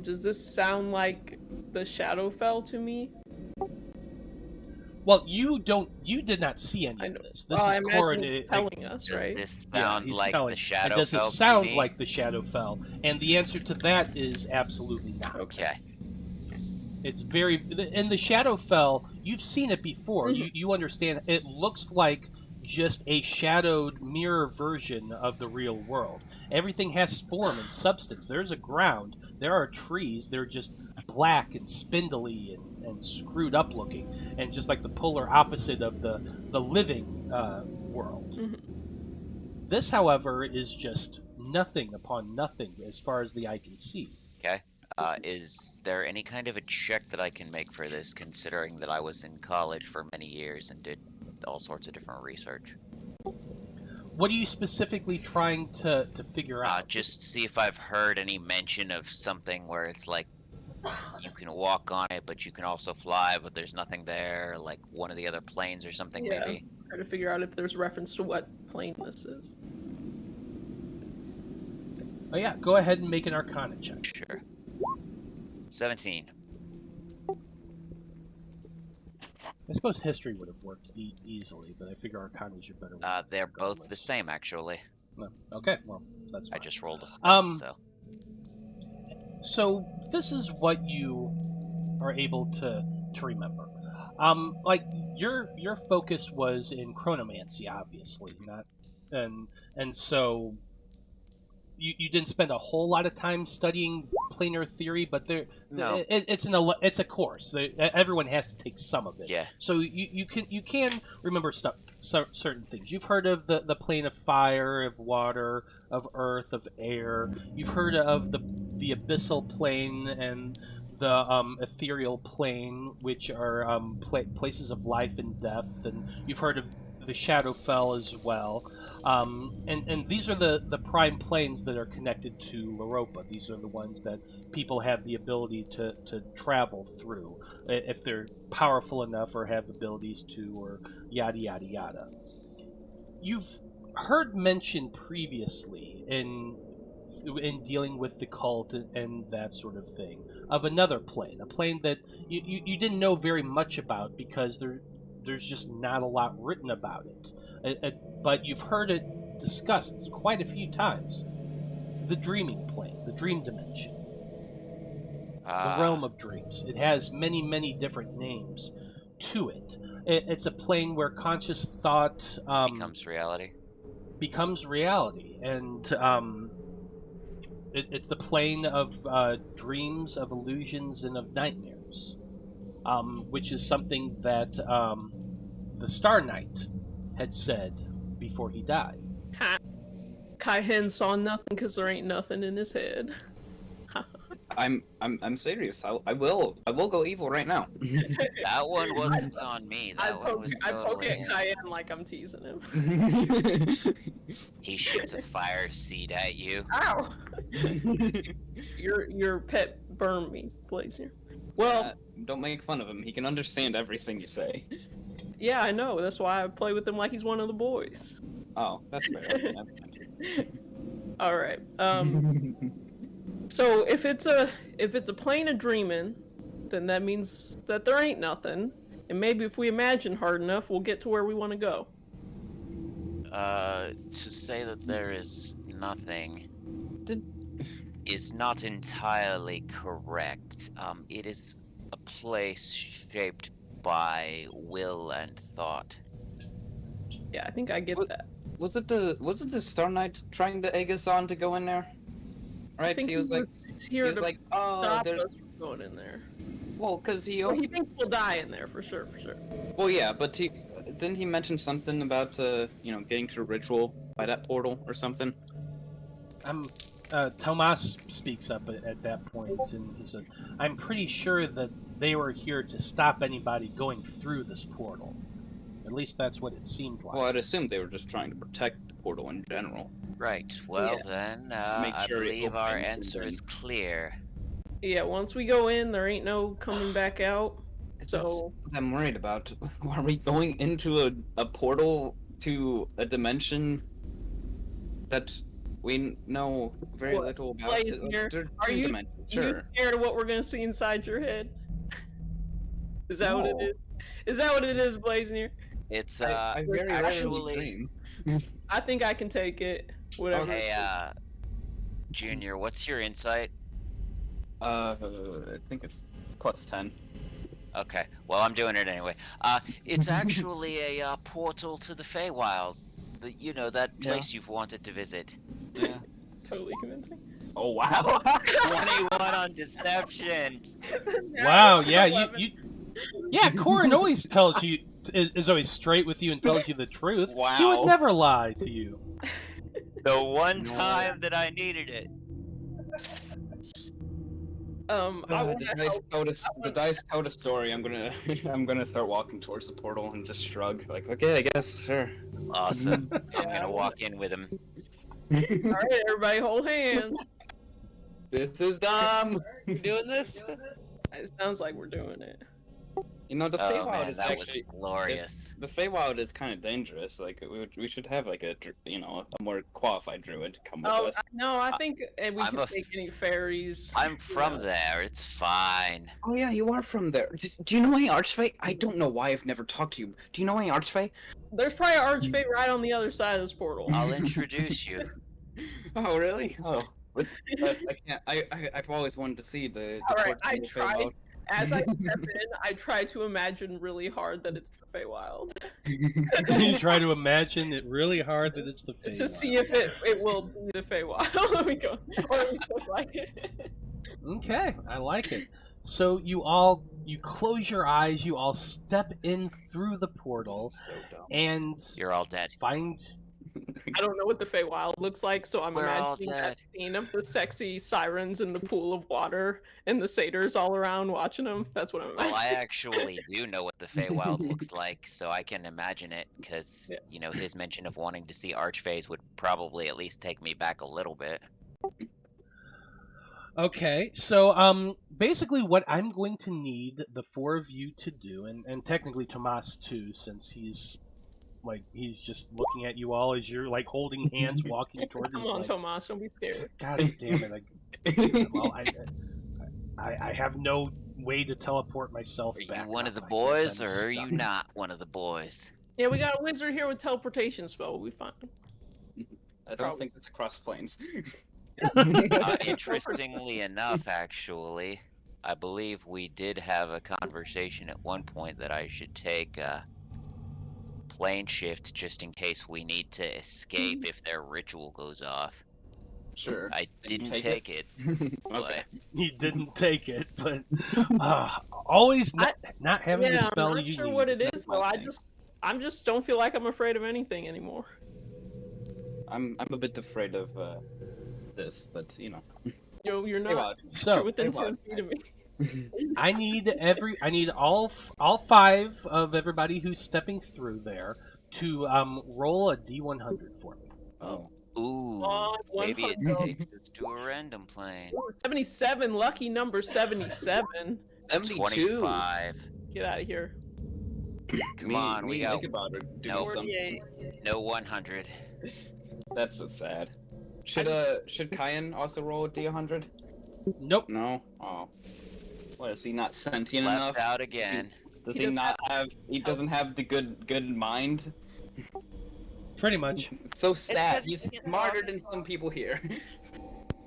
[SPEAKER 3] Does this sound like the Shadowfell to me?
[SPEAKER 1] Well, you did not see any of this. This
[SPEAKER 3] I
[SPEAKER 1] is
[SPEAKER 3] imagine
[SPEAKER 1] Corrin
[SPEAKER 3] he's telling us,
[SPEAKER 5] Does
[SPEAKER 3] right?
[SPEAKER 5] this
[SPEAKER 1] Yeah,
[SPEAKER 5] sound
[SPEAKER 1] he's
[SPEAKER 5] like
[SPEAKER 1] telling-
[SPEAKER 5] the Shadowfell?
[SPEAKER 1] Does it
[SPEAKER 5] to
[SPEAKER 1] sound
[SPEAKER 5] me?
[SPEAKER 1] like the Shadowfell? And the answer to that is absolutely not.
[SPEAKER 5] Okay.
[SPEAKER 1] It's very... In the Shadowfell, you've seen it before.
[SPEAKER 3] Mhm.
[SPEAKER 1] You understand. It looks like just a shadowed mirror version of the real world. Everything has form and substance. There's a ground. There are trees. They're just black and spindly and screwed up looking. And just like the polar opposite of the living world.
[SPEAKER 3] Mhm.
[SPEAKER 1] This, however, is just nothing upon nothing as far as the eye can see.
[SPEAKER 5] Okay. Is there any kind of a check that I can make for this, considering that I was in college for many years and did all sorts of different research?
[SPEAKER 1] What are you specifically trying to figure out?
[SPEAKER 5] Just see if I've heard any mention of something where it's like you can walk on it, but you can also fly, but there's nothing there, like one of the other planes or something,
[SPEAKER 3] Yeah.
[SPEAKER 5] maybe.
[SPEAKER 3] Try to figure out if there's reference to what plane this is.
[SPEAKER 1] Oh yeah, go ahead and make an Arcana check.
[SPEAKER 5] Sure. 17.
[SPEAKER 1] I suppose history would have worked easily, but I figure Arcana is your better one.
[SPEAKER 5] They're both the
[SPEAKER 1] regardless.
[SPEAKER 5] same, actually.
[SPEAKER 1] No. Okay, well, that's fine.
[SPEAKER 5] I just rolled a 7, so.
[SPEAKER 1] So this is what you are able to remember. Like your focus was in chronomancy, obviously, not and so you didn't spend a whole lot of time studying planar theory, but
[SPEAKER 2] No.
[SPEAKER 1] it's a course. Everyone has to take some of it.
[SPEAKER 5] Yeah.
[SPEAKER 1] So you can remember certain things. You've heard of the plane of fire, of water, of earth, of air. You've heard of the abyssal plane and the ethereal plane, which are places of life and death. And you've heard of the Shadowfell as well. And these are the prime planes that are connected to Loroupa. These are the ones that people have the ability to travel through if they're powerful enough or have abilities to, or yada yada yada. You've heard mentioned previously in in dealing with the cult and that sort of thing, of another plane, a plane that you didn't know very much about because there's just not a lot written about it. But you've heard it discussed quite a few times. The dreaming plane, the dream dimension, the realm of dreams. It has many, many different names to it. It's a plane where conscious thought becomes reality, and it's the plane of dreams, of illusions, and of nightmares, which is something that the Star Knight had said before he died.
[SPEAKER 3] Ha. Kai Hen saw nothing because there ain't nothing in his head.
[SPEAKER 2] I'm serious. I will go evil right now.
[SPEAKER 5] That one wasn't on me. That one was
[SPEAKER 3] I poke
[SPEAKER 5] totally
[SPEAKER 3] at
[SPEAKER 5] him.
[SPEAKER 3] Cayenne like I'm teasing him.
[SPEAKER 5] He shoots a fire seed at you.
[SPEAKER 3] Ow! Your pet burned me, Blaznir. Well,
[SPEAKER 2] don't make fun of him. He can understand everything you say.
[SPEAKER 3] yeah, I know. That's why I play with him like he's one of the boys.
[SPEAKER 2] Oh, that's fair.
[SPEAKER 3] All right. So if it's a plane of dreaming, then that means that there ain't nothing. And maybe if we imagine hard enough, we'll get to where we want to go.
[SPEAKER 5] To say that there is nothing is not entirely correct. It is a place shaped by will and thought.
[SPEAKER 3] Yeah, I think I get that.
[SPEAKER 2] Was it the Star Knight trying to egg us on to go in there? Right?
[SPEAKER 3] I think
[SPEAKER 2] He was like,
[SPEAKER 3] here to
[SPEAKER 2] oh,
[SPEAKER 3] stop
[SPEAKER 2] there's...
[SPEAKER 3] us from going in there.
[SPEAKER 2] Well, because he
[SPEAKER 3] thinks we'll die in there for sure.
[SPEAKER 2] Well, yeah, but didn't he mention something about getting to the ritual by that portal or something?
[SPEAKER 1] Tomas speaks up at that point, and he said, "I'm pretty sure that they were here to stop anybody going through this portal. At least that's what it seemed like."
[SPEAKER 2] Well, I'd assume they were just trying to protect the portal in general.
[SPEAKER 5] Right. Well, then, I
[SPEAKER 2] sure it
[SPEAKER 5] believe our
[SPEAKER 2] opens
[SPEAKER 5] answer
[SPEAKER 2] and
[SPEAKER 5] is clear.
[SPEAKER 3] Yeah, once we go in, there ain't no coming back out.
[SPEAKER 2] That's
[SPEAKER 3] So
[SPEAKER 2] what I'm worried about. Are we going into a portal to a dimension that we know very little about?
[SPEAKER 3] Blaznir, are you scared of what we're gonna see inside your head? Is that what it is? Is that what it is, Blaznir?
[SPEAKER 5] It's
[SPEAKER 2] I very
[SPEAKER 5] actually.
[SPEAKER 2] rarely dream.
[SPEAKER 3] I think I can take it. Whatever.
[SPEAKER 5] Hey, Junior, what's your insight?
[SPEAKER 2] I think it's +10.
[SPEAKER 5] Okay, well, I'm doing it anyway. It's actually a portal to the Faewild. That place you've wanted to visit.
[SPEAKER 2] Yeah.
[SPEAKER 3] Totally convincing.
[SPEAKER 2] Oh wow.
[SPEAKER 5] 21 on deception.
[SPEAKER 1] Wow, yeah, yeah, Corrin always tells you, is always straight with you and tells you the truth.
[SPEAKER 2] Wow.
[SPEAKER 1] He would never lie to you.
[SPEAKER 5] The one time that I needed it.
[SPEAKER 2] The dice told a story. I'm gonna start walking towards the portal and just shrug, like, okay, I guess, sure.
[SPEAKER 5] Awesome. I'm gonna walk in with him.
[SPEAKER 3] Alright, everybody hold hands.
[SPEAKER 2] This is dumb.
[SPEAKER 4] You doing this?
[SPEAKER 3] It sounds like we're doing it.
[SPEAKER 2] You know, the
[SPEAKER 5] Oh
[SPEAKER 2] Faewild
[SPEAKER 5] man,
[SPEAKER 2] is
[SPEAKER 5] that
[SPEAKER 2] actually
[SPEAKER 5] was glorious.
[SPEAKER 2] the Faewild is kind of dangerous. Like, we should have like a more qualified druid come with us.
[SPEAKER 3] No, I think we
[SPEAKER 5] I'm
[SPEAKER 3] can take any fairies.
[SPEAKER 5] I'm from there. It's fine.
[SPEAKER 2] Oh yeah, you are from there. Do you know any Archfey? I don't know why I've never talked to you. Do you know any Archfey?
[SPEAKER 3] There's probably an archfey right on the other side of this portal.
[SPEAKER 5] I'll introduce you.
[SPEAKER 2] Oh really? Oh, I can't. I've always wanted to see the.
[SPEAKER 3] Alright,
[SPEAKER 2] portal to the Feywild.
[SPEAKER 3] As I step in, I try to imagine really hard that it's the Faewild.
[SPEAKER 1] You try to imagine it really hard that it's the Feywild.
[SPEAKER 3] To see if it will be the Faewild. Let me go. Or at least look like it.
[SPEAKER 1] Okay, I like it. So you close your eyes, you all step in through the portal,
[SPEAKER 2] So dumb.
[SPEAKER 1] and
[SPEAKER 5] You're all dead.
[SPEAKER 1] find...
[SPEAKER 3] I don't know what the Feywild looks like, so I'm
[SPEAKER 5] We're all
[SPEAKER 3] imagining that
[SPEAKER 5] dead.
[SPEAKER 3] scene of the sexy sirens in the pool of water and the satyrs all around watching them. That's what I'm
[SPEAKER 5] Well,
[SPEAKER 3] imagining.
[SPEAKER 5] I actually do know what the Feywild looks like, so I can imagine it, because, his mention of wanting to see Archfays would probably at least take me back a little bit.
[SPEAKER 1] Okay, so basically what I'm going to need the four of you to do, and technically Tomas too, since he's Like he's just looking at you all as you're like holding hands, walking toward
[SPEAKER 3] Come
[SPEAKER 1] these.
[SPEAKER 3] on,
[SPEAKER 1] Like,
[SPEAKER 3] Tomas, don't be scared.
[SPEAKER 1] God damn it! Well, I have no way to teleport myself
[SPEAKER 5] Are
[SPEAKER 1] back.
[SPEAKER 5] you one
[SPEAKER 1] up.
[SPEAKER 5] of the
[SPEAKER 1] I guess
[SPEAKER 5] boys,
[SPEAKER 1] I'm
[SPEAKER 5] or are you
[SPEAKER 1] stuck.
[SPEAKER 5] not one of the boys?
[SPEAKER 3] Yeah, we got a wizard here with teleportation spell. We'll be fine.
[SPEAKER 2] I don't think it's across planes.
[SPEAKER 5] Interestingly enough, actually, I believe we did have a conversation at one point that I should take a plane shift just in case we need to escape if their ritual goes off.
[SPEAKER 2] Sure.
[SPEAKER 5] I
[SPEAKER 2] Did you
[SPEAKER 5] didn't take it,
[SPEAKER 2] Okay.
[SPEAKER 1] He didn't take it, but always not having the
[SPEAKER 3] Yeah,
[SPEAKER 1] spell
[SPEAKER 3] I'm not
[SPEAKER 1] you
[SPEAKER 3] sure
[SPEAKER 1] need.
[SPEAKER 3] what it is
[SPEAKER 2] That's
[SPEAKER 3] though.
[SPEAKER 2] my thing.
[SPEAKER 3] I'm just don't feel like I'm afraid of anything anymore.
[SPEAKER 2] I'm a bit afraid of this, but you know.
[SPEAKER 3] You're
[SPEAKER 2] Hey,
[SPEAKER 3] not
[SPEAKER 2] Rod.
[SPEAKER 1] So
[SPEAKER 3] within
[SPEAKER 2] Hey,
[SPEAKER 3] 10
[SPEAKER 2] Rod.
[SPEAKER 3] feet of me.
[SPEAKER 1] I need all 5 of everybody who's stepping through there to roll a D100 for me.
[SPEAKER 2] Oh.
[SPEAKER 5] Ooh,
[SPEAKER 3] On
[SPEAKER 5] maybe it
[SPEAKER 3] 100.
[SPEAKER 5] takes us to a random plane.
[SPEAKER 3] Ooh, 77, lucky number 77.
[SPEAKER 2] 72.
[SPEAKER 5] 25.
[SPEAKER 3] Get out of here.
[SPEAKER 5] Come on, we got
[SPEAKER 2] Ichabod are doing
[SPEAKER 5] No.
[SPEAKER 2] some.
[SPEAKER 3] 48.
[SPEAKER 5] no 100.
[SPEAKER 2] That's so sad. Should Kyan also roll a D100?
[SPEAKER 1] Nope.
[SPEAKER 2] No. Oh. What is he not sentient
[SPEAKER 5] Left
[SPEAKER 2] enough?
[SPEAKER 5] out again.
[SPEAKER 2] Does
[SPEAKER 3] He
[SPEAKER 2] he
[SPEAKER 3] doesn't
[SPEAKER 2] not have? He doesn't have the good mind.
[SPEAKER 1] Pretty much.
[SPEAKER 2] It's so sad.
[SPEAKER 4] because
[SPEAKER 2] He's
[SPEAKER 4] he can't
[SPEAKER 2] smarter
[SPEAKER 4] talk.
[SPEAKER 2] than some people here.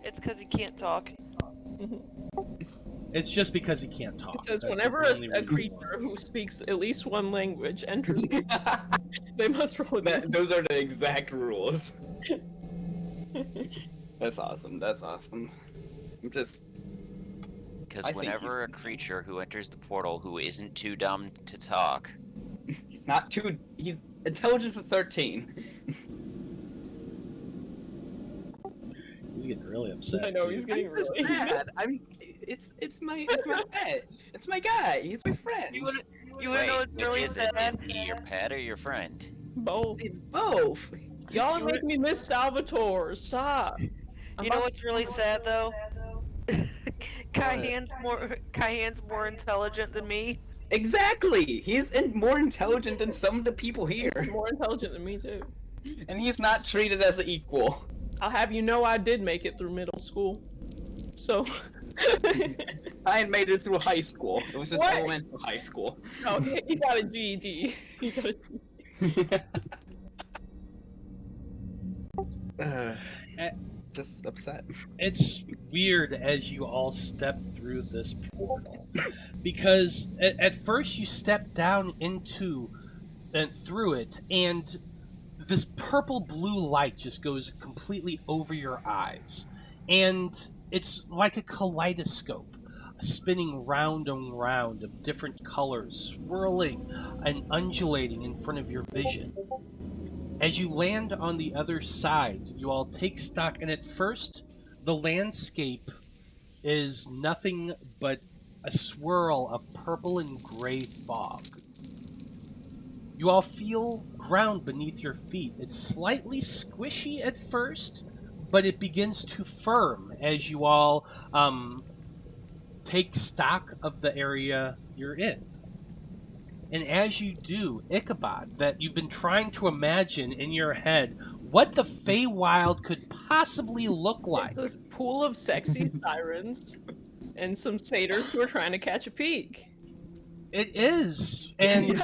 [SPEAKER 4] It's because he can't talk.
[SPEAKER 1] It's just because he can't talk.
[SPEAKER 3] It says
[SPEAKER 1] That's the
[SPEAKER 3] whenever
[SPEAKER 1] only
[SPEAKER 3] a
[SPEAKER 1] reason
[SPEAKER 3] creature who speaks at least one language enters, they must roll a
[SPEAKER 2] Those are the exact rules. That's awesome. That's awesome. I'm just.
[SPEAKER 5] Because
[SPEAKER 2] I think
[SPEAKER 5] whenever a
[SPEAKER 2] he's-
[SPEAKER 5] creature who enters the portal who isn't too dumb to talk,
[SPEAKER 2] He's not too. He's intelligence of 13.
[SPEAKER 1] He's getting really upset.
[SPEAKER 3] I know,
[SPEAKER 1] too.
[SPEAKER 3] he's getting
[SPEAKER 2] I'm just
[SPEAKER 3] really
[SPEAKER 2] mad. It's my pet. It's my guy. He's my friend.
[SPEAKER 4] You wanna
[SPEAKER 5] wait,
[SPEAKER 4] know what's
[SPEAKER 5] which
[SPEAKER 4] really
[SPEAKER 5] is it?
[SPEAKER 4] sad?
[SPEAKER 5] Is he your pet or your friend?
[SPEAKER 3] both.
[SPEAKER 2] It's both.
[SPEAKER 3] Y'all make me miss Salvatore. Stop.
[SPEAKER 4] You know what's really sad though? Kyan's more intelligent than me.
[SPEAKER 2] Exactly. He's more intelligent than some of the people here,
[SPEAKER 3] more intelligent than me too.
[SPEAKER 2] and he's not treated as an equal.
[SPEAKER 3] I'll have you know I did make it through middle school. So
[SPEAKER 2] I had made it through high school. It was just
[SPEAKER 3] What?
[SPEAKER 2] elementary high school.
[SPEAKER 3] no, he got a GED. He got a GED.
[SPEAKER 2] Just upset.
[SPEAKER 1] It's weird as you all step through this portal because at first you step down into and through it, and this purple blue light just goes completely over your eyes, and it's like a kaleidoscope spinning round and round of different colors, swirling and undulating in front of your vision. As you land on the other side, you all take stock, and at first, the landscape is nothing but a swirl of purple and gray fog. You all feel ground beneath your feet. It's slightly squishy at first, but it begins to firm as you all take stock of the area you're in. And as you do, Ichabod, that you've been trying to imagine in your head what the Faewild could possibly look like.
[SPEAKER 3] It's this pool of sexy sirens and some satyrs who are trying to catch a peek.
[SPEAKER 1] It is, and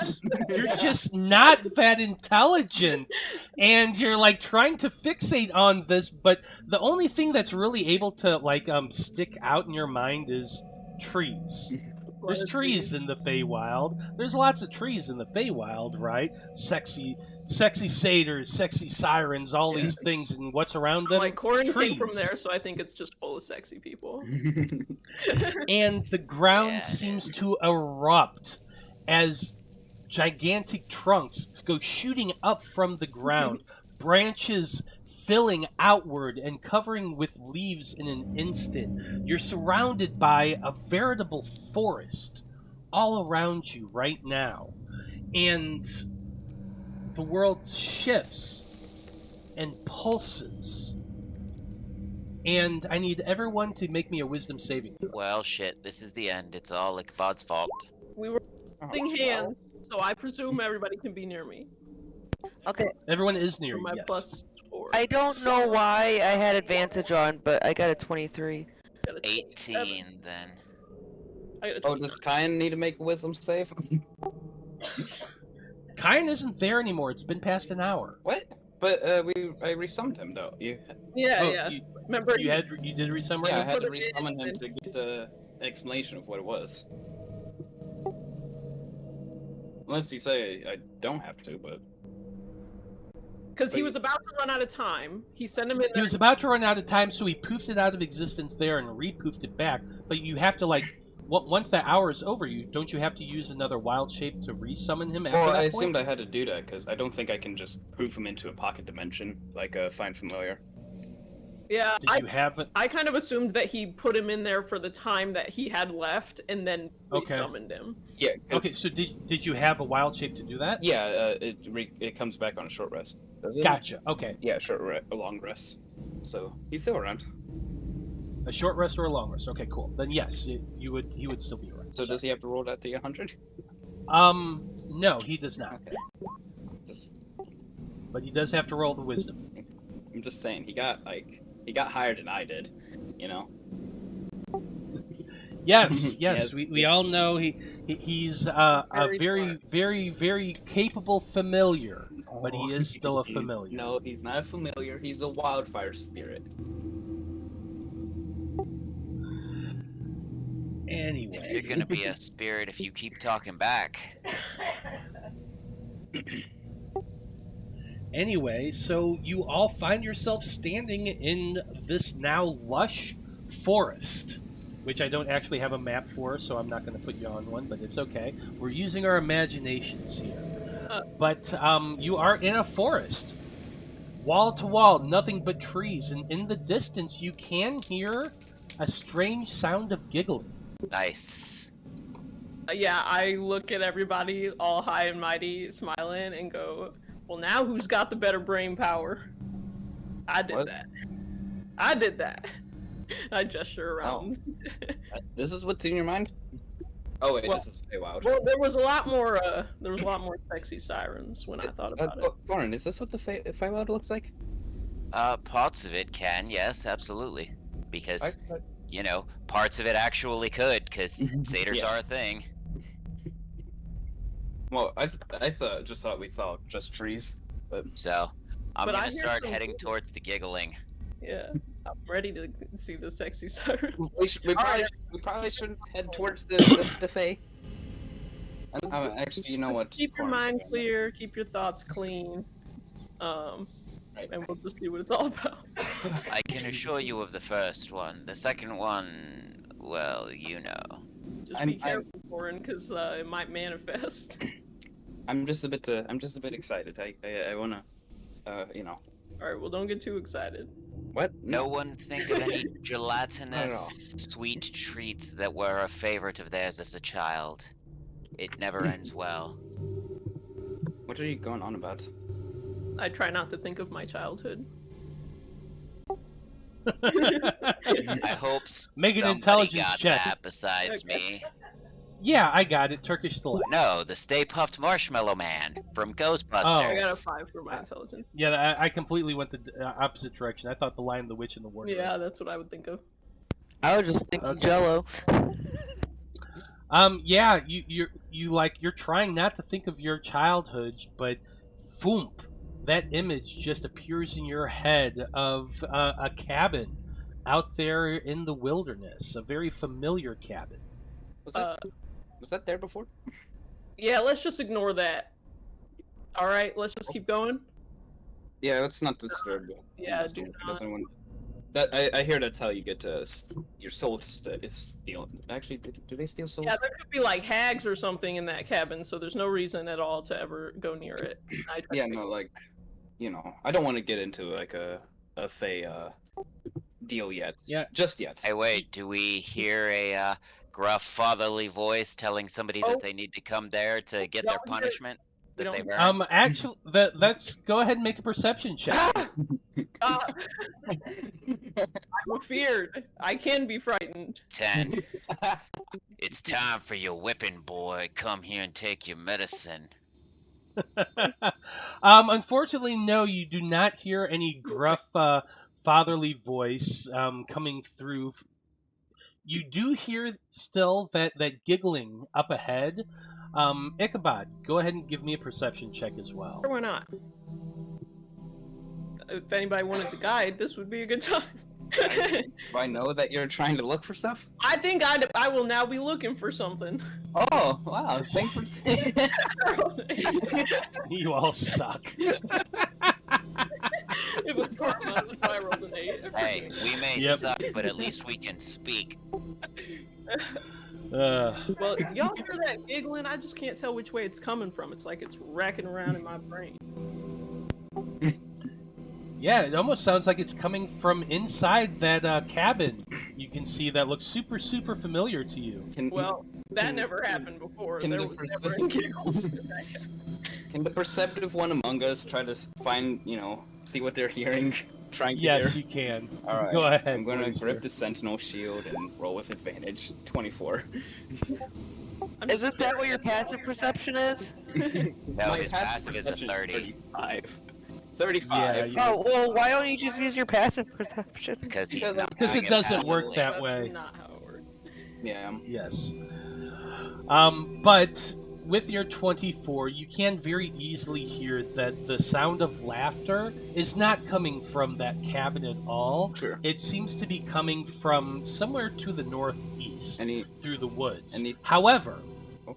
[SPEAKER 1] you're just not that intelligent, and you're like trying to fixate on this, but the only thing that's really able to like stick out in your mind is trees. There's trees in the Faewild. There's lots of trees in the Faewild, right? Sexy satyrs, sexy sirens, all these things, and what's around them?
[SPEAKER 3] Like Corrin
[SPEAKER 1] trees.
[SPEAKER 3] came from there, so I think it's just full of sexy people.
[SPEAKER 1] And the ground
[SPEAKER 5] Yeah,
[SPEAKER 1] seems to erupt as gigantic trunks go shooting up from the ground, branches filling outward and covering with leaves in an instant. You're surrounded by a veritable forest all around you right now. And the world shifts and pulses. And I need everyone to make me a wisdom saving throw.
[SPEAKER 5] Well, shit, this is the end. It's all Ichabod's fault.
[SPEAKER 3] We were holding hands, so I presume everybody can be near me.
[SPEAKER 4] Okay,
[SPEAKER 1] Everyone is near
[SPEAKER 3] For
[SPEAKER 1] you,
[SPEAKER 3] my
[SPEAKER 1] yes.
[SPEAKER 3] +4.
[SPEAKER 4] I don't know why I had advantage on, but I got a 23.
[SPEAKER 3] Got a 27.
[SPEAKER 5] 18 then.
[SPEAKER 3] I got a
[SPEAKER 2] Oh,
[SPEAKER 3] 29.
[SPEAKER 2] does Kyan need to make a wisdom save?
[SPEAKER 1] Kyan isn't there anymore. It's been past an hour.
[SPEAKER 2] What? But I resummoned him though.
[SPEAKER 3] Yeah,
[SPEAKER 1] Oh,
[SPEAKER 3] yeah. Remember,
[SPEAKER 1] You did resummon
[SPEAKER 2] Yeah, I
[SPEAKER 1] him?
[SPEAKER 2] had to
[SPEAKER 3] put it in
[SPEAKER 2] resummon him
[SPEAKER 3] and-
[SPEAKER 2] to get the explanation of what it was. Unless you say I don't have to, but
[SPEAKER 3] because he was about to run out of time. He sent him in
[SPEAKER 1] He
[SPEAKER 3] there.
[SPEAKER 1] was about to run out of time, so he poofed it out of existence there and re-poofed it back. But you have to, once that hour is over, don't you have to use another wild shape to resummon him after
[SPEAKER 2] well,
[SPEAKER 1] that
[SPEAKER 2] I
[SPEAKER 1] point?
[SPEAKER 2] assumed I had to do that because I don't think I can just poof him into a pocket dimension like a Find Familiar.
[SPEAKER 3] Yeah,
[SPEAKER 1] Did you have it?
[SPEAKER 3] I kind of assumed that he put him in there for the time that he had left, and then
[SPEAKER 1] Okay.
[SPEAKER 3] summoned him.
[SPEAKER 2] Yeah.
[SPEAKER 1] Okay, so did you have a wild shape to do that?
[SPEAKER 2] Yeah. It comes back on a short rest. Does it?
[SPEAKER 1] Gotcha. Okay.
[SPEAKER 2] Yeah, a long rest. So he's still around.
[SPEAKER 1] A short rest or a long rest? Okay, cool. Then yes, he would still be around.
[SPEAKER 2] So does he have to roll that to 100?
[SPEAKER 1] No, he does not.
[SPEAKER 2] Okay. Just,
[SPEAKER 1] But he does have to roll the wisdom.
[SPEAKER 2] I'm just saying he got higher than I did, you know.
[SPEAKER 1] Yes,
[SPEAKER 2] Yes.
[SPEAKER 1] we all know he's a very, very, very capable familiar, but he is still a familiar.
[SPEAKER 2] No, he's not a familiar. He's a wildfire spirit.
[SPEAKER 1] Anyway,
[SPEAKER 5] You're gonna be a spirit if you keep talking back.
[SPEAKER 1] Anyway, so you all find yourself standing in this now lush forest, which I don't actually have a map for, so I'm not going to put you on one, but it's okay. We're using our imaginations here. But you are in a forest. Wall to wall, nothing but trees, and in the distance you can hear a strange sound of giggling.
[SPEAKER 5] Nice.
[SPEAKER 3] Yeah, I look at everybody all high and mighty, smiling, and go, well, now who's got the better brain power? I did
[SPEAKER 2] What?
[SPEAKER 3] that. I did that. I gesture around.
[SPEAKER 2] This is what's in your mind? Oh wait,
[SPEAKER 3] Well-
[SPEAKER 2] this is Faewild.
[SPEAKER 3] Well, there was a lot more sexy sirens when I thought about it.
[SPEAKER 2] Corrin, is this what the Faewild looks like?
[SPEAKER 5] Parts of it can, yes, absolutely. Because,
[SPEAKER 2] I-
[SPEAKER 5] you know, parts of it actually could, because satyrs
[SPEAKER 2] Yeah.
[SPEAKER 5] are a thing.
[SPEAKER 2] Well, I thought we saw just trees, but
[SPEAKER 5] So, I'm
[SPEAKER 3] But I
[SPEAKER 5] gonna
[SPEAKER 3] hear
[SPEAKER 5] start
[SPEAKER 3] some
[SPEAKER 5] heading
[SPEAKER 3] giggling.
[SPEAKER 5] towards the giggling.
[SPEAKER 3] Yeah, I'm ready to see the sexy siren.
[SPEAKER 2] we probably shouldn't head towards the Fae. Actually, you know what?
[SPEAKER 3] Keep your
[SPEAKER 2] Corrin's
[SPEAKER 3] mind
[SPEAKER 2] doing.
[SPEAKER 3] clear, keep your thoughts clean,
[SPEAKER 2] Right.
[SPEAKER 3] and we'll just see what it's all about.
[SPEAKER 5] I can assure you of the first one. The second one, well, you know.
[SPEAKER 3] Just
[SPEAKER 2] I'm-
[SPEAKER 3] be careful, Corrin, because it might manifest.
[SPEAKER 2] I'm just a bit excited. I wanna, you know.
[SPEAKER 3] Alright, well, don't get too excited.
[SPEAKER 2] What?
[SPEAKER 5] No one think of any gelatinous sweet treats that were a favorite of theirs as a child. It never ends well.
[SPEAKER 2] What are you going on about?
[SPEAKER 3] I try not to think of my childhood.
[SPEAKER 5] I hope
[SPEAKER 1] Make an
[SPEAKER 5] somebody
[SPEAKER 1] intelligence
[SPEAKER 5] got
[SPEAKER 1] check.
[SPEAKER 5] that besides
[SPEAKER 3] Okay.
[SPEAKER 5] me.
[SPEAKER 1] Yeah, I got it. Turkish delight.
[SPEAKER 5] No, the Stay Puffed Marshmallow Man from Ghostbusters.
[SPEAKER 3] I got a 5 for my intelligence.
[SPEAKER 1] Yeah, I completely went the opposite direction. I thought the Lion, the Witch, and the Wardrobe.
[SPEAKER 3] Yeah, that's what I would think of.
[SPEAKER 4] I was just thinking
[SPEAKER 1] Okay.
[SPEAKER 4] Jello.
[SPEAKER 1] Yeah, you're trying not to think of your childhood, but foomp, that image just appears in your head of a cabin out there in the wilderness, a very familiar cabin.
[SPEAKER 2] Was that there before?
[SPEAKER 3] Yeah, let's just ignore that. Alright, let's just keep going.
[SPEAKER 2] Yeah, let's not disturb it.
[SPEAKER 3] Yeah,
[SPEAKER 2] Unless
[SPEAKER 3] do
[SPEAKER 2] someone
[SPEAKER 3] not.
[SPEAKER 2] doesn't want- That I hear that's how you get to your soul is stealing. Actually, do they steal souls?
[SPEAKER 3] Yeah, there could be like hags or something in that cabin, so there's no reason at all to ever go near it. I try
[SPEAKER 2] Yeah,
[SPEAKER 3] to
[SPEAKER 2] no, like, you know, I don't want to get into like a Fae deal yet.
[SPEAKER 1] Yeah.
[SPEAKER 2] Just yet.
[SPEAKER 5] Hey, wait, do we hear a gruff fatherly voice telling somebody
[SPEAKER 3] Oh.
[SPEAKER 5] that they need to come there to get
[SPEAKER 3] We
[SPEAKER 5] their
[SPEAKER 3] don't hear-
[SPEAKER 5] punishment
[SPEAKER 3] we
[SPEAKER 5] that
[SPEAKER 3] don't
[SPEAKER 5] they've
[SPEAKER 3] hear-
[SPEAKER 5] earned?
[SPEAKER 1] Actually, let's go ahead and make a perception check.
[SPEAKER 3] I'm afeared. I can be frightened.
[SPEAKER 5] 10. It's time for your whipping, boy. Come here and take your medicine.
[SPEAKER 1] Unfortunately, no, you do not hear any gruff, fatherly voice coming through. You do hear still that giggling up ahead. Ichabod, go ahead and give me a perception check as well.
[SPEAKER 3] Why not? If anybody wanted the guide, this would be a good time.
[SPEAKER 2] Do I know that you're trying to look for stuff?
[SPEAKER 3] I think I will now be looking for something.
[SPEAKER 2] Oh, wow. Thanks for saying
[SPEAKER 1] You all suck.
[SPEAKER 3] It was fun. I rolled an 8.
[SPEAKER 5] Hey, we may
[SPEAKER 1] Yep.
[SPEAKER 5] suck, but at least we can speak.
[SPEAKER 3] Well, y'all hear that giggling? I just can't tell which way it's coming from. It's like it's racking around in my brain.
[SPEAKER 1] Yeah, it almost sounds like it's coming from inside that cabin. You can see that looks super, super familiar to you.
[SPEAKER 3] Well, that never happened before.
[SPEAKER 2] Can
[SPEAKER 3] There
[SPEAKER 2] the
[SPEAKER 3] was never any giggles.
[SPEAKER 2] Can the perceptive one among us try to find, see what they're hearing? Try and
[SPEAKER 1] Yes,
[SPEAKER 2] hear?
[SPEAKER 1] you can.
[SPEAKER 2] All right.
[SPEAKER 1] Go ahead.
[SPEAKER 2] I'm going to
[SPEAKER 1] Blaznir.
[SPEAKER 2] grip the sentinel shield and roll with advantage. 24.
[SPEAKER 4] Is this that what your passive perception is?
[SPEAKER 5] No,
[SPEAKER 2] My
[SPEAKER 5] his passive is a
[SPEAKER 2] perception
[SPEAKER 5] 30.
[SPEAKER 2] 35.
[SPEAKER 1] Yeah, you-
[SPEAKER 4] Oh, well, why don't you just use your passive perception?
[SPEAKER 5] Because he's
[SPEAKER 2] Because
[SPEAKER 5] not
[SPEAKER 1] Because
[SPEAKER 5] doing
[SPEAKER 1] it doesn't work
[SPEAKER 5] passively.
[SPEAKER 1] that
[SPEAKER 3] That's
[SPEAKER 1] way.
[SPEAKER 3] not how it works.
[SPEAKER 2] Yeah.
[SPEAKER 1] Yes. But with your 24, you can very easily hear that the sound of laughter is not coming from that cabin at all.
[SPEAKER 2] Sure.
[SPEAKER 1] It seems to be coming from somewhere to the northeast
[SPEAKER 2] Any
[SPEAKER 1] through the woods.
[SPEAKER 2] any-
[SPEAKER 1] However,
[SPEAKER 2] Oh.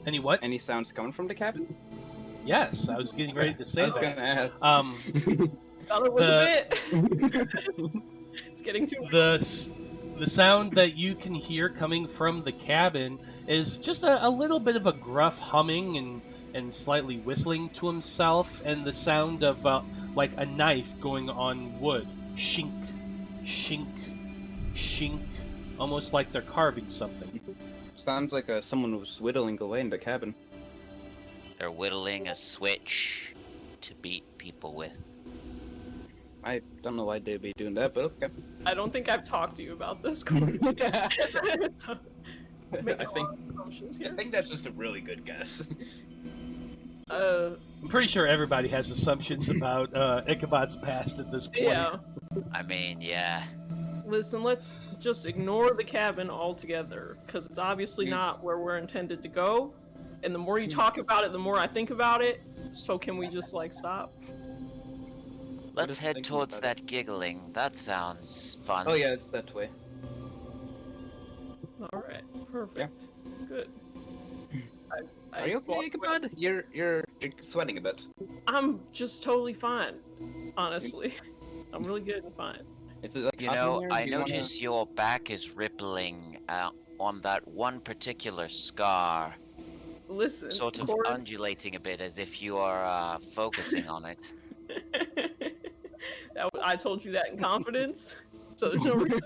[SPEAKER 1] any what?
[SPEAKER 2] any sounds coming from the cabin?
[SPEAKER 1] Yes, I was getting ready to
[SPEAKER 2] I
[SPEAKER 1] say
[SPEAKER 2] was
[SPEAKER 1] that.
[SPEAKER 2] gonna ask.
[SPEAKER 3] Thought it was
[SPEAKER 1] The-
[SPEAKER 3] a bit. It's getting too.
[SPEAKER 1] The sound that you can hear coming from the cabin is just a little bit of a gruff humming and slightly whistling to himself, and the sound of like a knife going on wood. Shink, shink, shink. Almost like they're carving something.
[SPEAKER 2] Sounds like someone was whittling away in the cabin.
[SPEAKER 5] They're whittling a switch to beat people with.
[SPEAKER 2] I don't know why they'd be doing that, but okay.
[SPEAKER 3] I don't think I've talked to you about this. Corrin. Making
[SPEAKER 2] I
[SPEAKER 3] a
[SPEAKER 2] think-
[SPEAKER 3] lot of assumptions
[SPEAKER 2] I
[SPEAKER 3] here.
[SPEAKER 2] think that's just a really good guess.
[SPEAKER 1] I'm pretty sure everybody has assumptions about Ichabod's past at this point.
[SPEAKER 3] Yeah.
[SPEAKER 5] I mean, yeah.
[SPEAKER 3] Listen, let's just ignore the cabin altogether, because it's obviously not where we're intended to go. And the more you talk about it, the more I think about it. So can we just, like, stop?
[SPEAKER 5] Let's
[SPEAKER 2] is
[SPEAKER 5] head
[SPEAKER 2] thinking
[SPEAKER 5] towards
[SPEAKER 2] about
[SPEAKER 5] that giggling. That sounds fun.
[SPEAKER 2] Oh yeah, it's that way.
[SPEAKER 3] Alright, perfect. Good.
[SPEAKER 2] Are you okay, Ichabod? You're sweating a bit.
[SPEAKER 3] I'm just totally fine, honestly. I'm really good and fine.
[SPEAKER 2] Is it like
[SPEAKER 5] You
[SPEAKER 2] hot in
[SPEAKER 5] know,
[SPEAKER 2] there?
[SPEAKER 5] I
[SPEAKER 2] Do you wanna-
[SPEAKER 5] notice your back is rippling on that one particular scar,
[SPEAKER 3] Listen,
[SPEAKER 5] sort of
[SPEAKER 3] Corrin-
[SPEAKER 5] undulating a bit as if you are focusing on it.
[SPEAKER 3] I told you that in confidence, so there's no reason.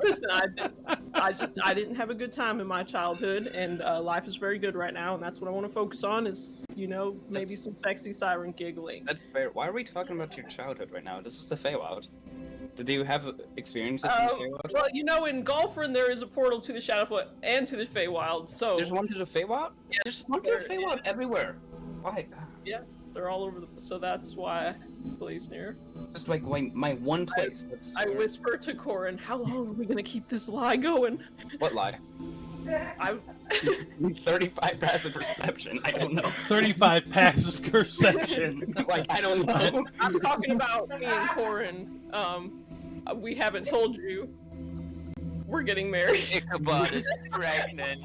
[SPEAKER 3] Listen, I didn't have a good time in my childhood, and life is very good right now, and that's what I want to focus on. Is maybe
[SPEAKER 2] That's-
[SPEAKER 3] some sexy siren giggling.
[SPEAKER 2] That's fair. Why are we talking about your childhood right now? This is the Faewild. Did you have experiences in the Faewild?
[SPEAKER 3] Well, in Golfrin there is a portal to the Shadowfoot and to the Feywild, so
[SPEAKER 2] There's one to the Faewild?
[SPEAKER 3] Yes,
[SPEAKER 2] There's one to the
[SPEAKER 3] there
[SPEAKER 2] Faewild everywhere. Why?
[SPEAKER 3] they're all over so that's why Blaznir.
[SPEAKER 2] Just like my one place. That's
[SPEAKER 3] I whisper to Corrin, how long are we gonna keep this lie going?
[SPEAKER 2] What lie?
[SPEAKER 3] I
[SPEAKER 2] 35 passive perception. I don't know.
[SPEAKER 1] 35 passive perception.
[SPEAKER 2] Like I don't know.
[SPEAKER 3] I'm talking about me and Corrin. We haven't told you. We're getting married.
[SPEAKER 5] Ichabod is pregnant.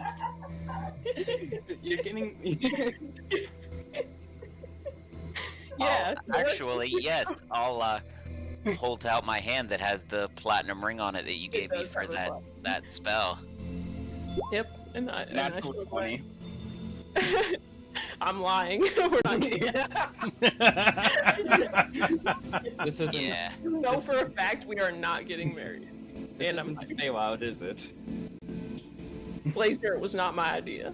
[SPEAKER 2] You're getting.
[SPEAKER 3] Yeah.
[SPEAKER 5] Actually, yes. I'll hold out my hand that has the platinum ring on it that you
[SPEAKER 3] It
[SPEAKER 5] gave me
[SPEAKER 3] does
[SPEAKER 5] for
[SPEAKER 3] have a
[SPEAKER 5] that spell.
[SPEAKER 3] Yep. And I
[SPEAKER 2] Natural
[SPEAKER 3] show
[SPEAKER 2] 20.
[SPEAKER 3] I'm lying. We're not getting
[SPEAKER 2] This isn't.
[SPEAKER 5] Yeah.
[SPEAKER 3] You know for a fact we are not getting married.
[SPEAKER 2] This
[SPEAKER 3] And
[SPEAKER 2] isn't Faewild, is it?
[SPEAKER 3] Blaznir, it was not my idea.